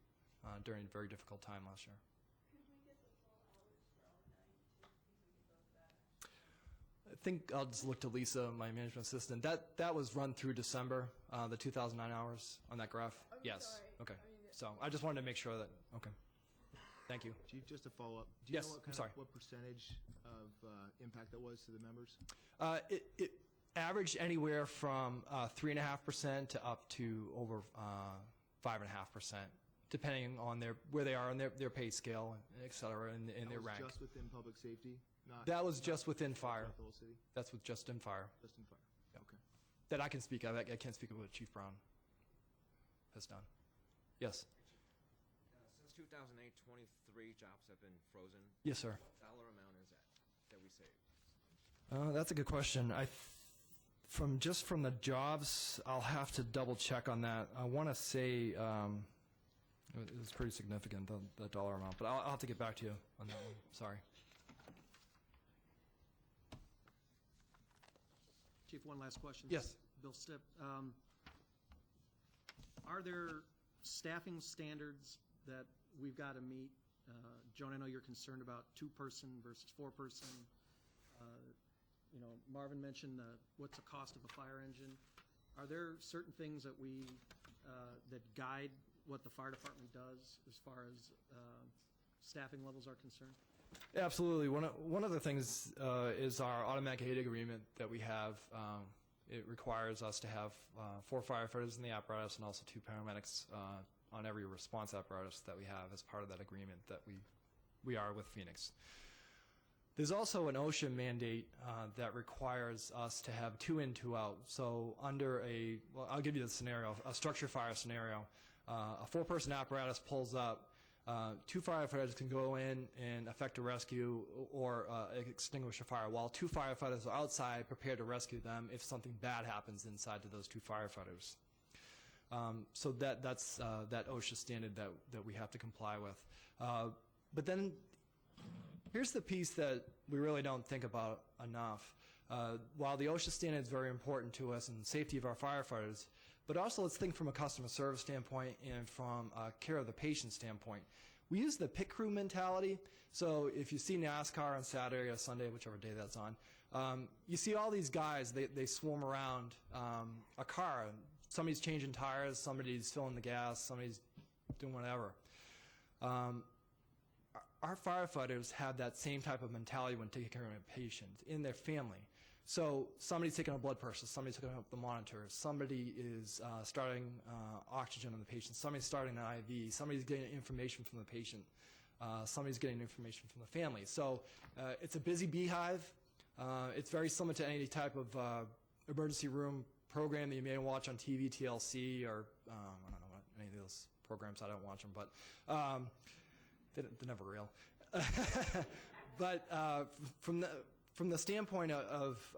during a very difficult time last year. I think I'll just look to Lisa, my management assistant. That was run through December, the 2009 hours on that graph. Yes. Okay. So I just wanted to make sure that. Okay. Thank you. Chief, just to follow up. Do you Yes, know I'm sorry. what percentage of impact that was to the members? It averaged anywhere from 3.5% to up to over 5.5%, depending on where they are in their pay scale, et cetera, and their rank. Just within public safety? That was just within fire. Not the whole city? That's just in fire. Just in fire. Okay. That I can speak of. I can't speak of what Chief Brown has done. Yes. Since 2008, 23 jobs have been frozen. Yes, sir. What dollar amount is that we saved? That's a good question. From the jobs, I'll have to double check on that. I want to say it was pretty significant, the dollar amount, but I'll have to get back to you on that one. Sorry. Chief, one last question. Yes. Bill Stipp, are there staffing standards that we've got to meet? Joan, I know you're concerned about 2-person versus 4-person. Marvin mentioned what's the cost of a fire engine. Are there certain things that that guide what the fire department does as far as staffing levels are concerned? Absolutely. One of the things is our automatic aid agreement that we have. It requires us to have 4 firefighters in the apparatus and also 2 paramedics on every response apparatus that we have as part of that agreement that we are with Phoenix. There's also an OSHA mandate that requires us to have 2 in, 2 out. So under I'll give you the scenario, a structure fire scenario. A 4-person apparatus pulls up. 2 firefighters can go in and effect a rescue or extinguish a fire, while 2 firefighters are outside prepared to rescue them if something bad happens inside to those 2 firefighters. So that's that OSHA standard that we have to comply with. But then here's the piece that we really don't think about enough. While the OSHA standard is very important to us and the safety of our firefighters, but also let's think from a customer service standpoint and from a care of the patient standpoint. We use the pit crew mentality. So if you see NASCAR on Saturday or Sunday, whichever day that's on, you see all these guys, they swarm around a car. Somebody's changing tires, somebody's filling the gas, somebody's doing whatever. Our firefighters have that same type of mentality when taking care of a patient in their family. So somebody's taking a blood pressure, somebody's hooking up the monitor, somebody is starting oxygen on the patient, somebody's starting an IV, somebody's getting information from the patient, somebody's getting information from the family. So it's a busy beehive. It's very similar to any type of emergency room program that you may watch on TV, TLC, or I don't know what any of those programs. I don't watch them, but they're never real. But from the standpoint of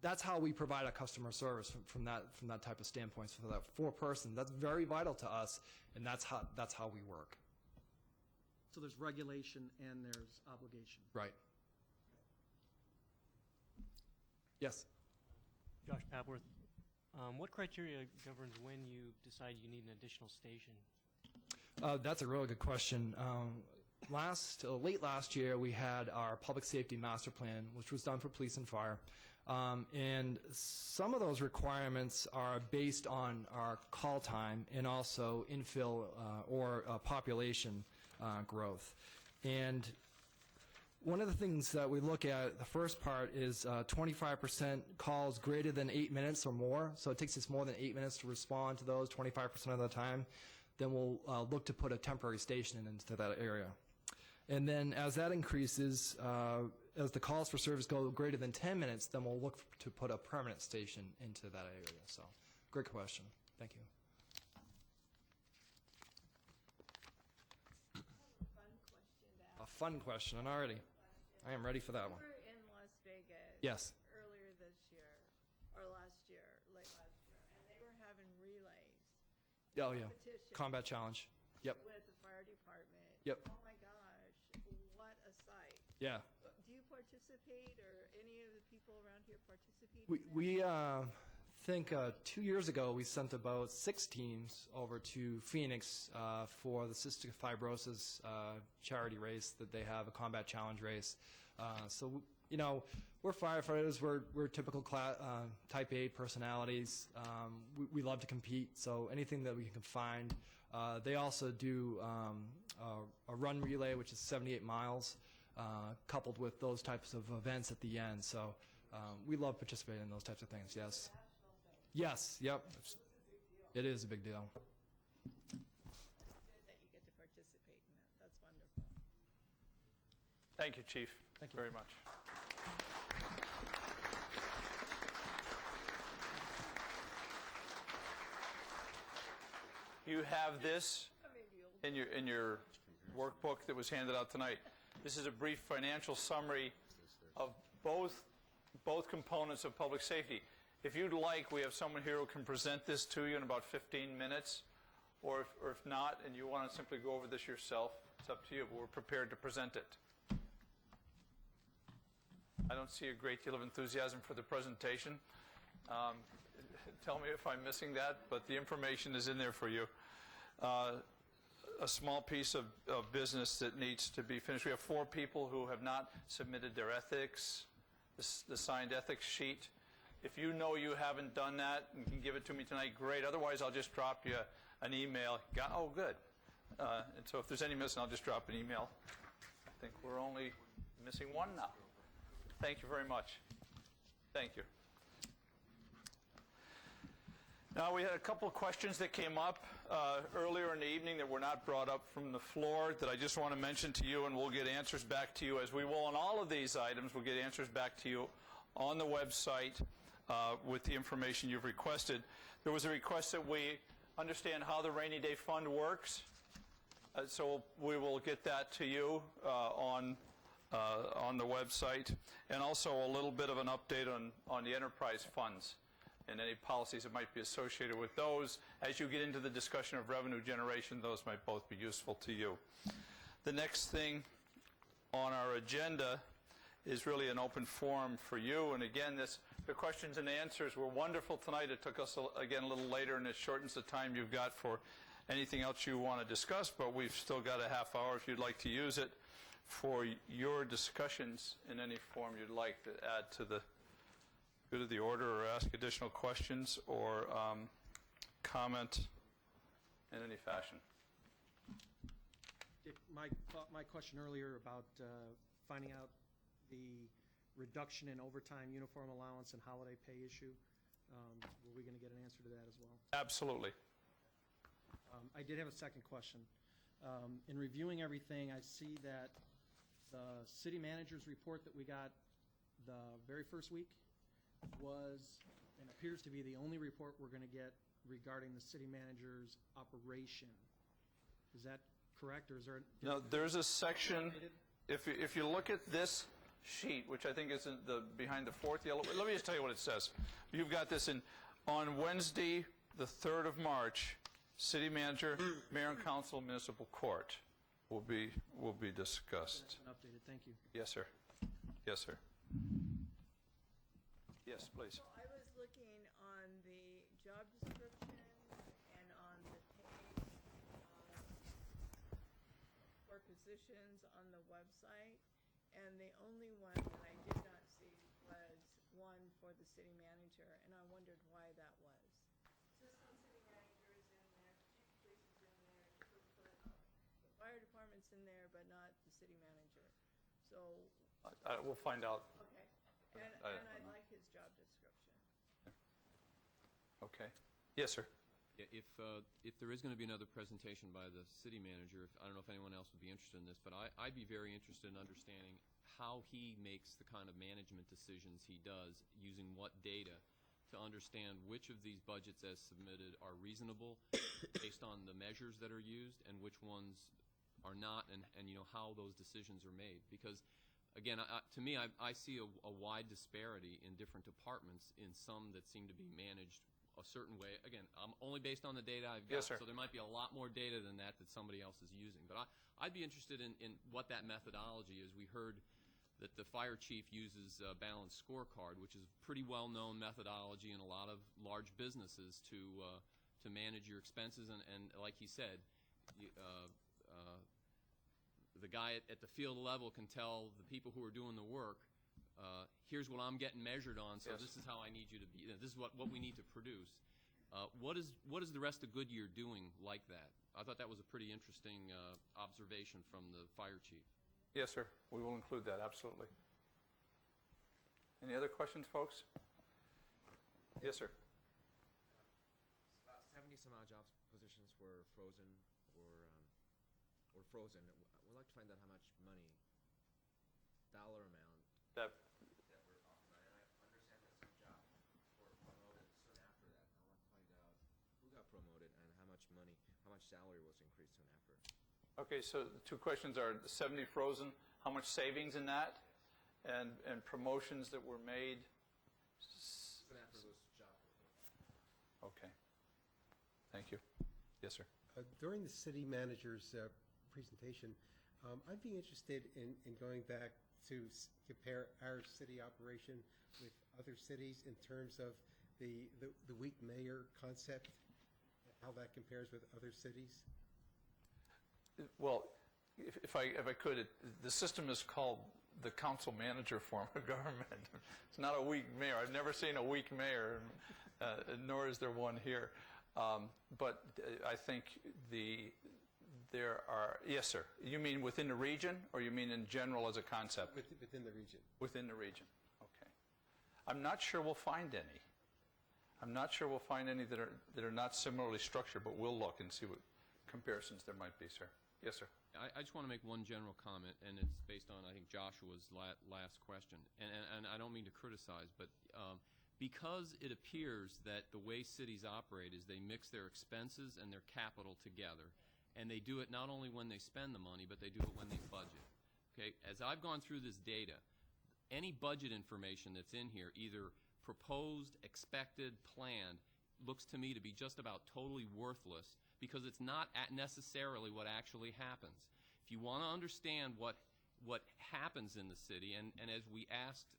that's how we provide a customer service from that type of standpoint. So for that 4-person, that's very vital to us, and that's how we work. So there's regulation and there's obligation. Right. Yes. Josh Papworth, what criteria governs when you decide you need an additional station? That's a really good question. Late last year, we had our public safety master plan, which was done for police and fire. And some of those requirements are based on our call time and also infill or population growth. And one of the things that we look at, the first part is 25% calls greater than 8 minutes or more. So it takes us more than 8 minutes to respond to those 25% of the time. Then we'll look to put a temporary station into that area. And then as that increases, as the calls for service go greater than 10 minutes, then we'll look to put a permanent station into that area. So, great question. Thank you. A fun question, and already. I am ready for that one. We were in Las Vegas. Yes. Earlier this year, or last year, late last year, and they were having relays. Oh, yeah. Competition Combat challenge. Yep. With the fire department. Yep. Oh my gosh, what a sight. Yeah. Do you participate, or any of the people around here participate? We think 2 years ago we sent about 6 teams over to Phoenix for the cystic fibrosis charity race that they have, a combat challenge race. So, you know, we're firefighters, we're typical type A personalities. We love to compete, so anything that we can find. They also do a run relay, which is 78 miles. coupled with those types of events at the end. So we love participating in those types of things, yes. Yes, yep. It is a big deal. Good that you get to participate in that. That's wonderful. Thank you, Chief. Thank you very much. You have this in your workbook that was handed out tonight. This is a brief financial summary of both components of public safety. If you'd like, we have someone here who can present this to you in about 15 minutes, or if not, and you want to simply go over this yourself, it's up to you, but we're prepared to present it. I don't see a great deal of enthusiasm for the presentation. Tell me if I'm missing that, but the information is in there for you. A small piece of business that needs to be finished. We have 4 people who have not submitted their ethics, the signed ethics sheet. If you know you haven't done that and can give it to me tonight, great. Otherwise, I'll just drop you an email. Oh, good. And so if there's any missing, I'll just drop an email. I think we're only missing 1 now. Thank you very much. Thank you. Now, we had a couple of questions that came up earlier in the evening that were not brought up from the floor that I just want to mention to you, and we'll get answers back to you as we will on all of these items. We'll get answers back to you on the website with the information you've requested. There was a request that we understand how the rainy day fund works, so we will get that to you on the website, and also a little bit of an update on the enterprise funds and any policies that might be associated with those. As you get into the discussion of revenue generation, those might both be useful to you. The next thing on our agenda is really an open forum for you. And again, the questions and answers were wonderful tonight. It took us, again, a little later, and it shortens the time you've got for anything else you want to discuss, but we've still got a half hour if you'd like to use it for your discussions in any form you'd like to add to the good of the order, or ask additional questions, or comment in any fashion. My question earlier about finding out the reduction in overtime, uniform allowance, and holiday pay issue, were we going to get an answer to that as well? Absolutely. I did have a second question. In reviewing everything, I see that the city manager's report that we got the very first week was and appears to be the only report we're going to get regarding the city manager's operation. Is that correct, or is there? No, there's a section. If you look at this sheet, which I think is behind the 4th yellow. Let me just tell you what it says. You've got this on Wednesday, the 3rd of March. City manager, mayor and council, municipal court will be discussed. That's been updated. Thank you. Yes, sir. Yes, sir. Yes, please. So I was looking on the job description and on the page for positions on the website, and the only one that I did not see was one for the city manager, and I wondered why that was. Assistant city manager is in there, chief of police is in there, the fire department's in there, but not the city manager. So. We'll find out. Okay. And I like his job description. Okay. Yes, sir. Yeah, if there is going to be another presentation by the city manager, I don't know if anyone else would be interested in this, but I'd be very interested in understanding how he makes the kind of management decisions he does, using what data to understand which of these budgets as submitted are reasonable based on the measures that are used, and which ones are not, and how those decisions are made. Because again, to me, I see a wide disparity in different departments, in some that seem to be managed a certain way. Again, I'm only based on the data I've got, yes, sir. So there might be a lot more data than that somebody else is using. But I'd be interested in what that methodology is. We heard that the fire chief uses a balanced scorecard, which is a pretty well-known methodology in a lot of large businesses to manage your expenses. And like he said, the guy at the field level can tell the people who are doing the work, here's what I'm getting measured on, so yes, this is how I need you to be. This is what we need to produce. What is the rest of Goodyear doing like that? I thought that was a pretty interesting observation from the fire chief. Yes, sir. We will include that, absolutely. Any other questions, folks? Yes, sir. About 70 some odd jobs positions were frozen or frozen. We'd like to find out how much money, dollar amount, That that we're talking about. And I understand that some jobs were promoted soon after that. I want to find out who got promoted and how much money, how much salary was increased soon after. Okay, so the two questions are 70 frozen, how much savings in that, and promotions that were made? Soon after those jobs were filled. Okay. Thank you. Yes, sir. During the city manager's presentation, I'd be interested in going back to compare our city operation with other cities in terms of the weak mayor concept, how that compares with other cities. Well, if I could, the system is called the council manager form of government. It's not a weak mayor. I've never seen a weak mayor, nor is there one here. But I think there are, yes, sir. You mean within the region, or you mean in general as a concept? Within the region. Within the region, okay. I'm not sure we'll find any. I'm not sure we'll find any that are not similarly structured, but we'll look and see what comparisons there might be, sir. Yes, sir. I just want to make one general comment, and it's based on, I think, Joshua's last question. And I don't mean to criticize, but because it appears that the way cities operate is they mix their expenses and their capital together, and they do it not only when they spend the money, but they do it when they budget. Okay? As I've gone through this data, any budget information that's in here, either proposed, expected, planned, looks to me to be just about totally worthless, because it's not necessarily what actually happens. If you want to understand what happens in the city, and as we asked,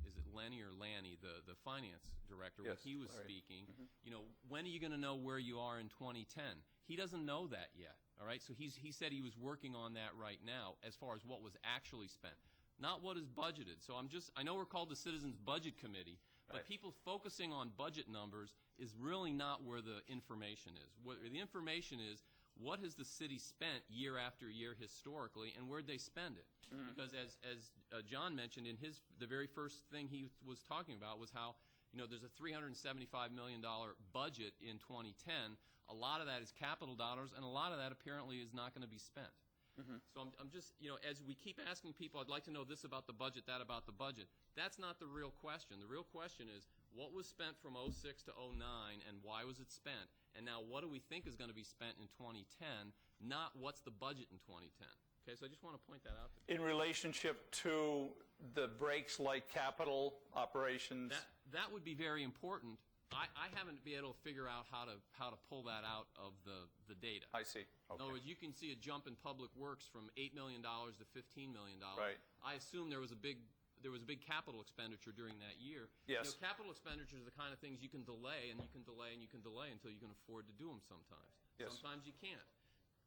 is it Lenny or Lanny, the finance director, when Yes, he was Larry. speaking, you know, when are you going to know where you are in 2010? He doesn't know that yet, all right? So he said he was working on that right now as far as what was actually spent, not what is budgeted. So I know we're called the Citizens Budget Committee, but people focusing on budget numbers is really not where the information is. What the information is, what has the city spent year after year historically, and where'd they spend it? Because as John mentioned in the very first thing he was talking about was how, you know, there's a $375 million budget in 2010. A lot of that is capital dollars, and a lot of that apparently is not going to be spent. So I'm just, you know, as we keep asking people, I'd like to know this about the budget, that about the budget. That's not the real question. The real question is, what was spent from 06 to 09, and why was it spent? And now, what do we think is going to be spent in 2010, not what's the budget in 2010? Okay, so I just want to point that out to people. In relationship to the breaks like capital operations? That would be very important. I haven't been able to figure out how to pull that out of the data. I see. Okay. In other words, you can see a jump in public works from $8 million to $15 million. Right. I assume there was a big capital expenditure during that year. Yes. You know, capital expenditures are the kind of things you can delay, and you can delay, and you can delay until you can afford to do them sometimes. Yes. Sometimes you can't.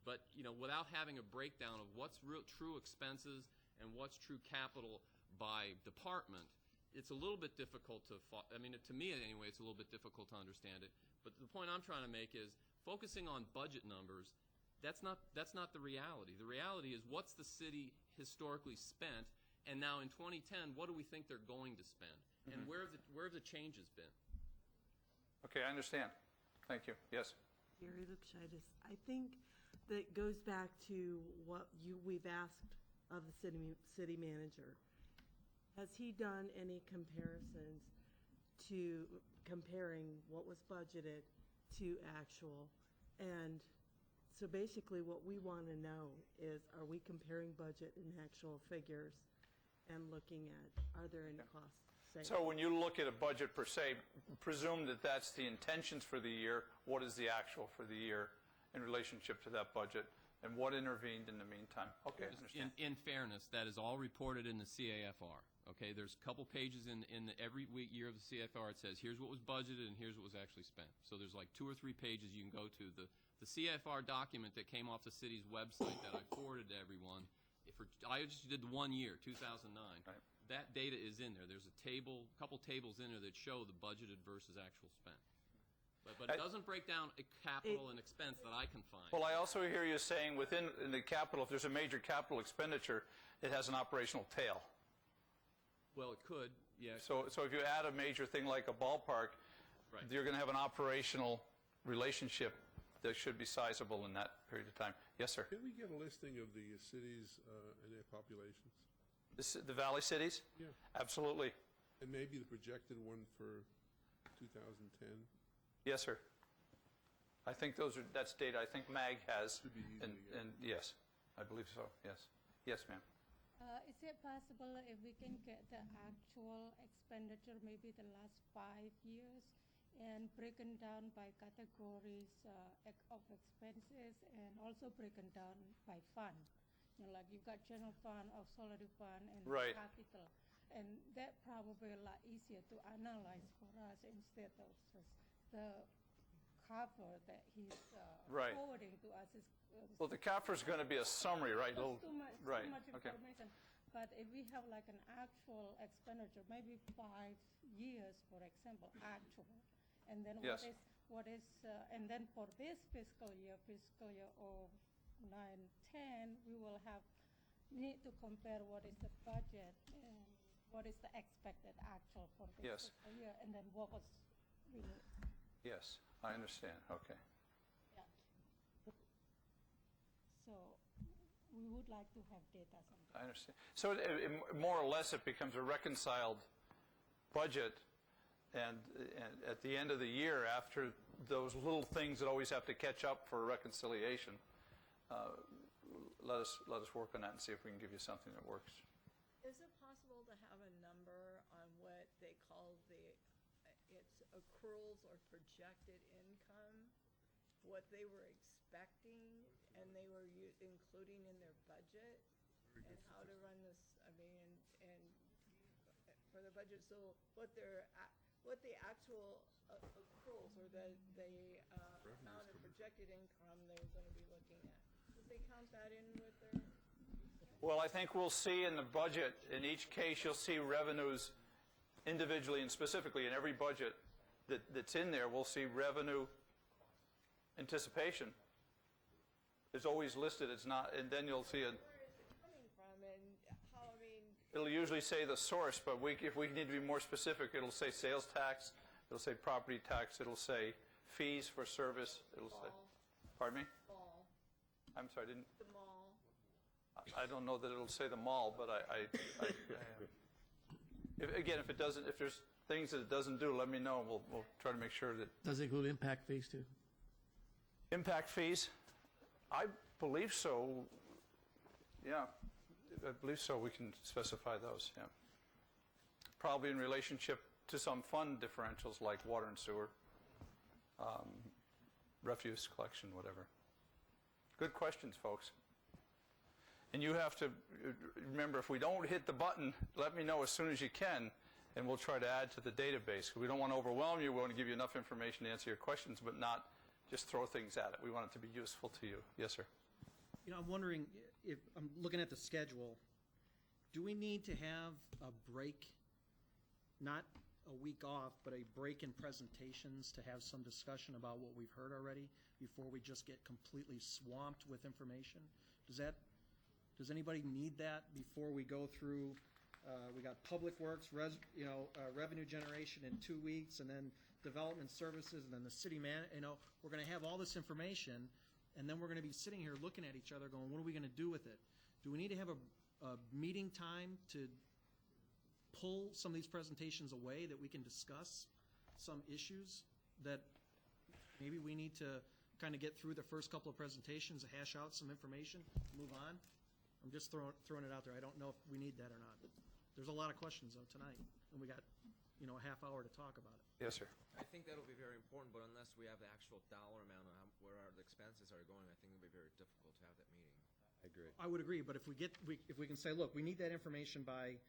But, you know, without having a breakdown of what's true expenses and what's true capital by department, it's a little bit difficult to me anyway, it's a little bit difficult to understand it. But the point I'm trying to make is focusing on budget numbers, that's not the reality. The reality is what's the city historically spent, and now in 2010, what do we think they're going to spend? And where have the changes been? Okay, I understand. Thank you. Yes. Gary Lukshaitis. I think that goes back to what we've asked of the city manager. Has he done any comparisons to comparing what was budgeted to actual? And so basically what we want to know is, are we comparing budget and actual figures and looking at, are there any cost savings? So when you look at a budget per se, presume that that's the intentions for the year. What is the actual for the year in relationship to that budget? And what intervened in the meantime? Okay, I understand. In fairness, that is all reported in the CAFR. Okay, there's a couple pages in every year of the CAFR. It says, here's what was budgeted and here's what was actually spent. So there's like 2 or 3 pages you can go to. The CAFR document that came off the city's website that I forwarded to everyone, I just did the 1 year, 2009. Right. That data is in there. There's a couple tables in there that show the budgeted versus actual spent. But it doesn't break down a capital and expense that I can find. Well, I also hear you saying within in the capital, if there's a major capital expenditure, it has an operational tail. Well, it could, yeah. So if you add a major thing like a ballpark, Right. you're going to have an operational relationship that should be sizable in that period of time. Yes, sir. Can we get a listing of the cities and their populations? The valley cities? Yeah. Absolutely. And maybe the projected one for 2010? Yes, sir. I think that's data I think MAG has. Should be easy to get. And yes, I believe so. Yes. Yes, ma'am. Is it possible if we can get the actual expenditure, maybe the last 5 years, and broken down by categories of expenses, and also broken down by fund? You know, like you've got general fund, auxiliary fund, and Right. capital. And that probably a lot easier to analyze for us instead of just the cover that he's Right. forwarding to us. Is, Well, the CAFR is going to be a summary, right? Just too much, Right. too much Okay. information. But if we have like an actual expenditure, maybe 5 years, for example, actual, and then Yes. what is, and then for this fiscal year of 9-10, we will need to compare what is the budget and what is the expected actual for this Yes. fiscal year, and then what was really, Yes, I understand. Okay. yeah. So we would like to have data sometime. I understand. So more or less it becomes a reconciled budget, and at the end of the year, after those little things that always have to catch up for reconciliation, let us work on that and see if we can give you something that works. Is it possible to have a number on what they call its accruals or projected income, what they were expecting and they were including in their budget, and how to run this? I mean, and for the budget, so what the actual accruals or the amount of projected income they're going to be looking at. Did they count that in with their? Well, I think we'll see in the budget, in each case, you'll see revenues individually and specifically in every budget that's in there. We'll see revenue anticipation. It's always listed. It's not, and then you'll see it. Where is it coming from, and how? I mean, It'll usually say the source, but if we need to be more specific, it'll say sales tax, it'll say property tax, it'll say fees for service, it'll say. Pardon me? mall, I'm sorry, I didn't. the mall. I don't know that it'll say the mall, but if there's things that it doesn't do, let me know. We'll try to make sure that. Does it include impact fees too? Impact fees? I believe so. Yeah, I believe so. We can specify those, yeah. Probably in relationship to some fund differentials like water and sewer, refuse collection, whatever. Good questions, folks. And you have to remember, if we don't hit the button, let me know as soon as you can, and we'll try to add to the database. We don't want to overwhelm you. We want to give you enough information to answer your questions, but not just throw things at it. We want it to be useful to you. Yes, sir. You know, I'm wondering, if I'm looking at the schedule, do we need to have a break, not a week off, but a break in presentations to have some discussion about what we've heard already before we just get completely swamped with information? Does anybody need that before we go through? We got Public Works, revenue generation in 2 weeks, and then Development Services, and then the city we're going to have all this information, and then we're going to be sitting here looking at each other going, what are we going to do with it? Do we need to have a meeting time to pull some of these presentations away that we can discuss some issues that maybe we need to kind of get through the first couple of presentations, hash out some information, move on? I'm just throwing it out there. I don't know if we need that or not. There's a lot of questions though tonight, and we got a half hour to talk about it. Yes, sir. I think that'll be very important, but unless we have the actual dollar amount of where our expenses are going, I think it'll be very difficult to have that meeting. I agree. I would agree, but if we can say, look, we need that information by,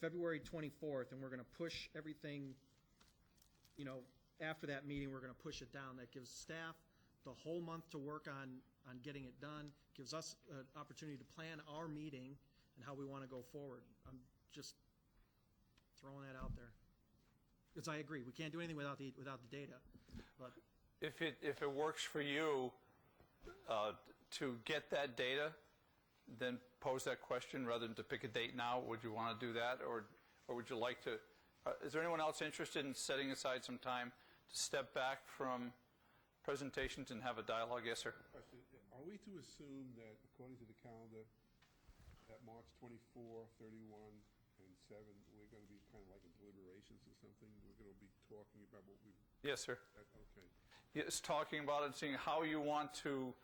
February 24th, and we're going to push everything, after that meeting, we're going to push it down. That gives staff the whole month to work on getting it done, gives us an opportunity to plan our meeting and how we want to go forward. I'm just throwing that out there. Because I agree, we can't do anything without the data, but. If it works for you to get that data, then pose that question rather than to pick a date now. Would you want to do that, or would you like to? Is there anyone else interested in setting aside some time to step back from presentations and have a dialogue? Yes, sir. Question, are we to assume that according to the calendar, that March 24, 31, and 7, we're going to be kind of like in deliberations or something? We're going to be talking about what we... Yes, sir. Okay. Yes, talking about it, seeing how you want to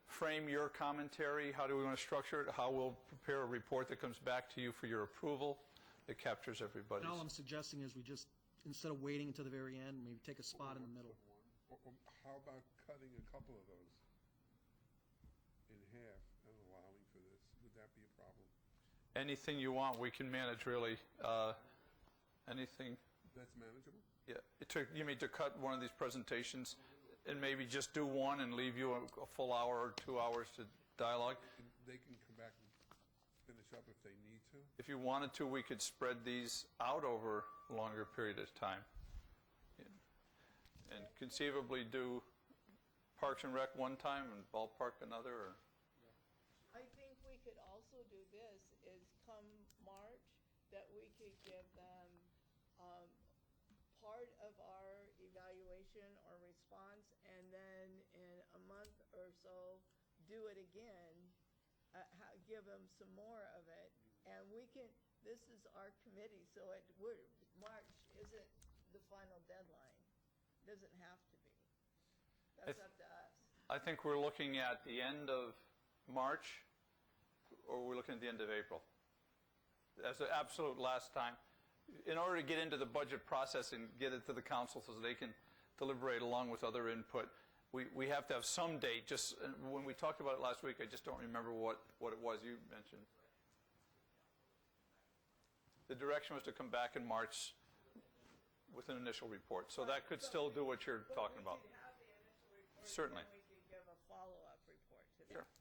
frame your commentary, how do we want to structure it, how we'll prepare a report that comes back to you for your approval that captures everybody's. And all I'm suggesting is we just, instead of waiting until the very end, maybe take a spot in the middle. Or how about cutting a couple of those in half and allowing for this? Would that be a problem? Anything you want, we can manage, really. Anything. That's manageable? Yeah. You mean to cut one of these presentations and maybe just do one and leave you a full hour or 2 hours to dialogue? They can come back and finish up if they need to? If you wanted to, we could spread these out over a longer period of time. And conceivably do Parks and Rec one time and Ballpark another, or? I think we could also do this, is come March, that we could give them part of our evaluation or response, and then in a month or so, do it again, give them some more of it, and we can, this is our committee, so March isn't the final deadline. Doesn't have to be. That's up to us. I think we're looking at the end of March, or we're looking at the end of April. That's the absolute last time. In order to get into the budget process and get it to the council so they can deliberate along with other input, we have to have some date. Just when we talked about it last week, I just don't remember what it was you mentioned. The direction was to come back in March with an initial report. So that could still do what you're talking about. We could have the initial report. Certainly. And we could give a follow-up report to Sure. them.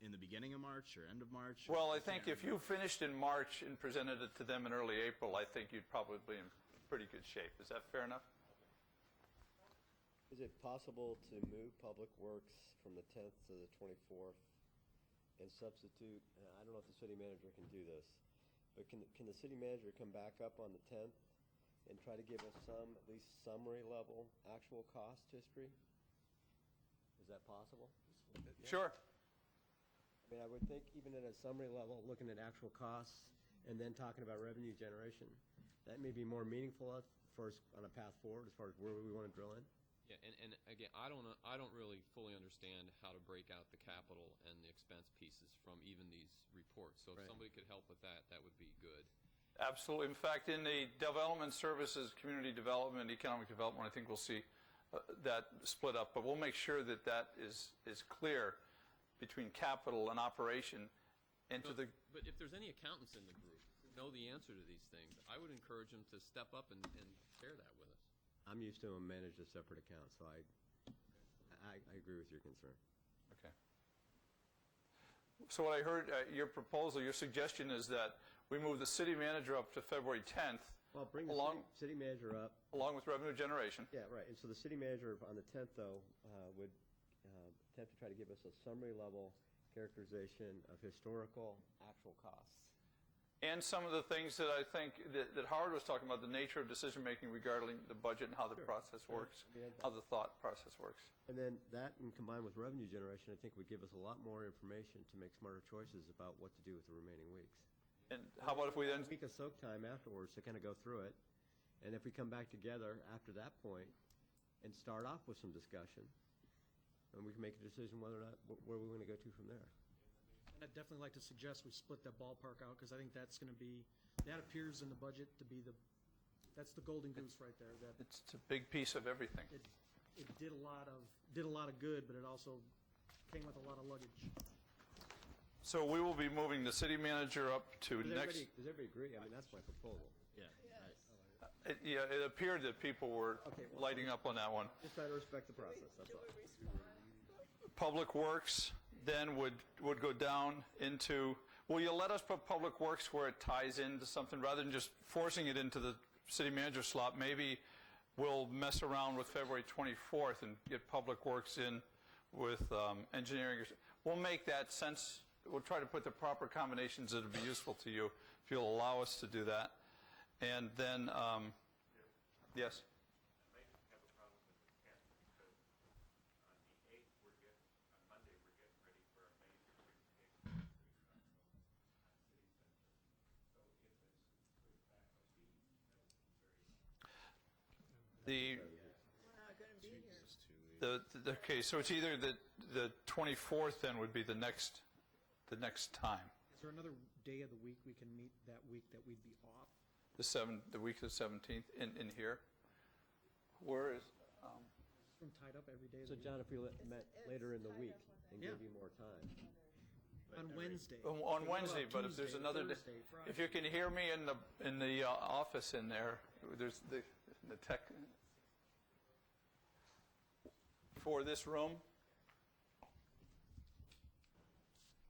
In the beginning of March or end of March? Well, I think if you finished in March and presented it to them in early April, I think you'd probably be in pretty good shape. Is that fair enough? Is it possible to move Public Works from the 10th to the 24th and substitute, I don't know if the city manager can do this, but can the city manager come back up on the 10th and try to give us some, at least summary level, actual cost history? Is that possible? Sure. I mean, I would think even at a summary level, looking at actual costs and then talking about revenue generation, that may be more meaningful for us on a path forward as far as where we want to drill in. Yeah, and again, I don't really fully understand how to break out the capital and the expense pieces from even these reports. So if somebody could help with that, that would be good. Absolutely. In fact, in the development services, community development, economic development, I think we'll see that split up. But we'll make sure that that is clear between capital and operation. And But if there's any accountants in the group who know the answer to these things, I would encourage them to step up and share that with us. I'm used to them manage a separate account, so I agree with your concern. Okay. So what I heard, your proposal, your suggestion is that we move the city manager up to February 10th. Well, bring the city manager up. Along with revenue generation. Yeah, right. And so the city manager on the 10th, though, would attempt to try to give us a summary level characterization of historical actual costs. And some of the things that I think that Howard was talking about, the nature of decision-making regarding the budget and how the process works, how the thought process works. And then that, and combined with revenue generation, I think would give us a lot more information to make smarter choices about what to do with the remaining weeks. And how about if we then... A week of soak time afterwards to kind of go through it. And if we come back together after that point and start off with some discussion, and we can make a decision whether or not, where we want to go to from there. And I'd definitely like to suggest we split that ballpark out, because I think that's going to be, that appears in the budget to be that's the golden goose right there. It's a big piece of everything. It did a lot of good, but it also came with a lot of luggage. So we will be moving the city manager up to Does next... Does everybody agree? I mean, that's my proposal. Yeah. It appeared that people were lighting up on that one. Just try to respect the process, that's all. Public Works then would go down into, will you let us put Public Works where it ties into something rather than just forcing it into the city manager slot, maybe we'll mess around with February 24th and get Public Works in with engineering. We'll make that sense. We'll try to put the proper combinations that will be useful to you if you'll allow us to do that. And then, yes? Okay, so it's either the 24th then would be the next time. Is there another day of the week we can meet that week that we'd be off? The week of the 17th in here? Where is, Room tied up every day of So the week? John, if we met later in the week and Yeah. give you more time. On Wednesday. on Wednesday, but if there's Tuesday, another day, Thursday, Friday. if you can hear me in the office in there, there's the tech, for this room,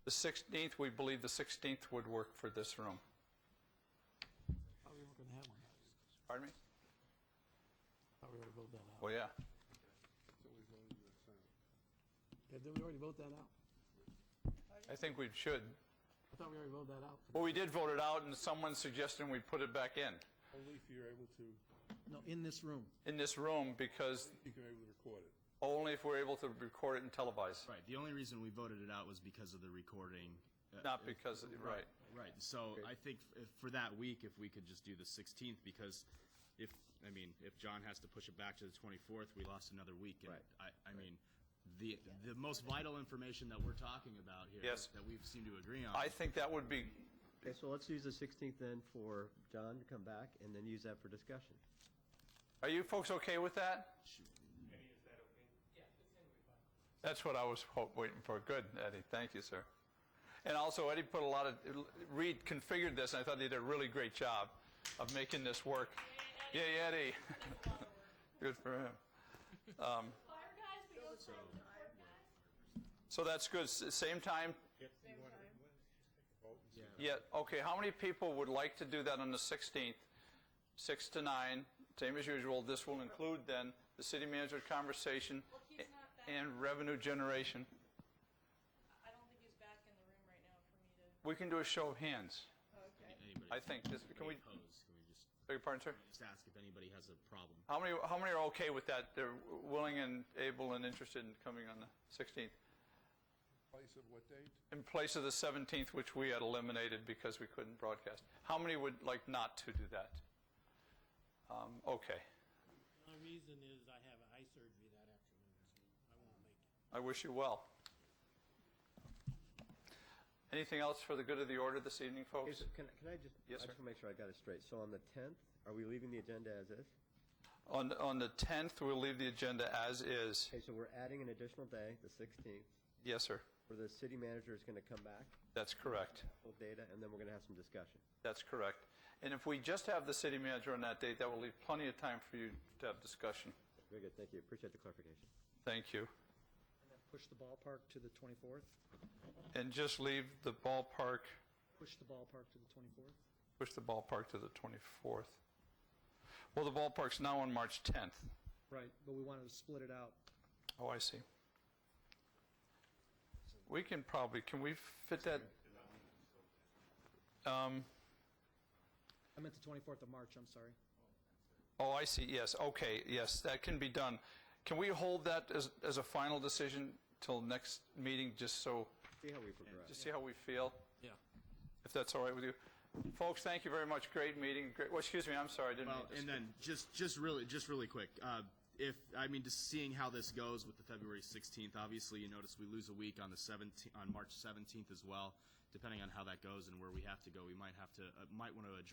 the 16th, we believe the 16th would work for this room. Thought we weren't gonna have one. Pardon me? Thought we already voted that out. Well, yeah. Yeah, did we already vote that out? I think we should. I thought we already voted that out. Well, we did vote it out, and someone's suggesting we put it back in. Only if you're able to, No, in this room. In this room, because you can be able to record it. only if we're able to record it and televise. Right. The only reason we voted it out was because of the recording. Not because, right. Right. So I think for that week, if we could just do the 16th, because if John has to push it back to the 24th, we lost another week. And I mean, the most vital information that we're talking about here, Yes. that we seem to agree on. I think that would be, Okay, so let's use the 16th then for John to come back and then use that for discussion. are you folks okay with that? That's what I was waiting for. Good, Eddie. Thank you, sir. And also, Eddie put a lot of, Reed configured this, and I thought he did a really great job of making this work. Yay, Eddie. Good for him. So that's good. Same time? Yeah, okay. How many people would like to do that on the 16th? 6 to 9, same as usual. This will include then the city manager conversation and revenue generation. I don't think he's back in the room right now for me to. We can do a show of hands. Okay. I think this, can we, Can we just beg your pardon, sir? just ask if anybody has a problem? How many are okay with that? They're willing and able and interested in coming on the 16th? Place of what date? In place of the 17th, which we had eliminated because we couldn't broadcast. How many would like not to do that? Okay. My reason is I have eye surgery that afternoon, so I won't make it. I wish you well. Anything else for the good of the order this evening, Okay, folks? so can I just, Yes, I sir. just want to make sure I got it straight. So on the 10th, are we leaving the agenda as is? On the 10th, we'll leave the agenda as is. Okay, so we're adding an additional day, the 16th, Yes, sir. where the city manager is going to come back That's correct. with data, and then we're going to have some discussion. That's correct. And if we just have the city manager on that date, that will leave plenty of time for you to have discussion. Very good, thank you. Appreciate the clarification. Thank you. And then push the ballpark to the 24th? And just leave the ballpark, Push the ballpark to the 24th? push the ballpark to the 24th. Well, the ballpark's now on March 10th. Right, but we wanted to split it out. Oh, I see. We can probably, can we fit that? I meant the 24th of March, I'm sorry. Oh, I see, yes, okay, yes, that can be done. Can we hold that as a final decision till next meeting, just so, See how we progress. just see how we feel? Yeah. If that's all right with you. Folks, thank you very much, great meeting. Great, well, excuse me, I'm sorry, I didn't Well, mean to and skip. then just really quick, just seeing how this goes with the February 16th, obviously you notice we lose a week on March 17th as well. Depending on how that goes and where we have to go, we might want to address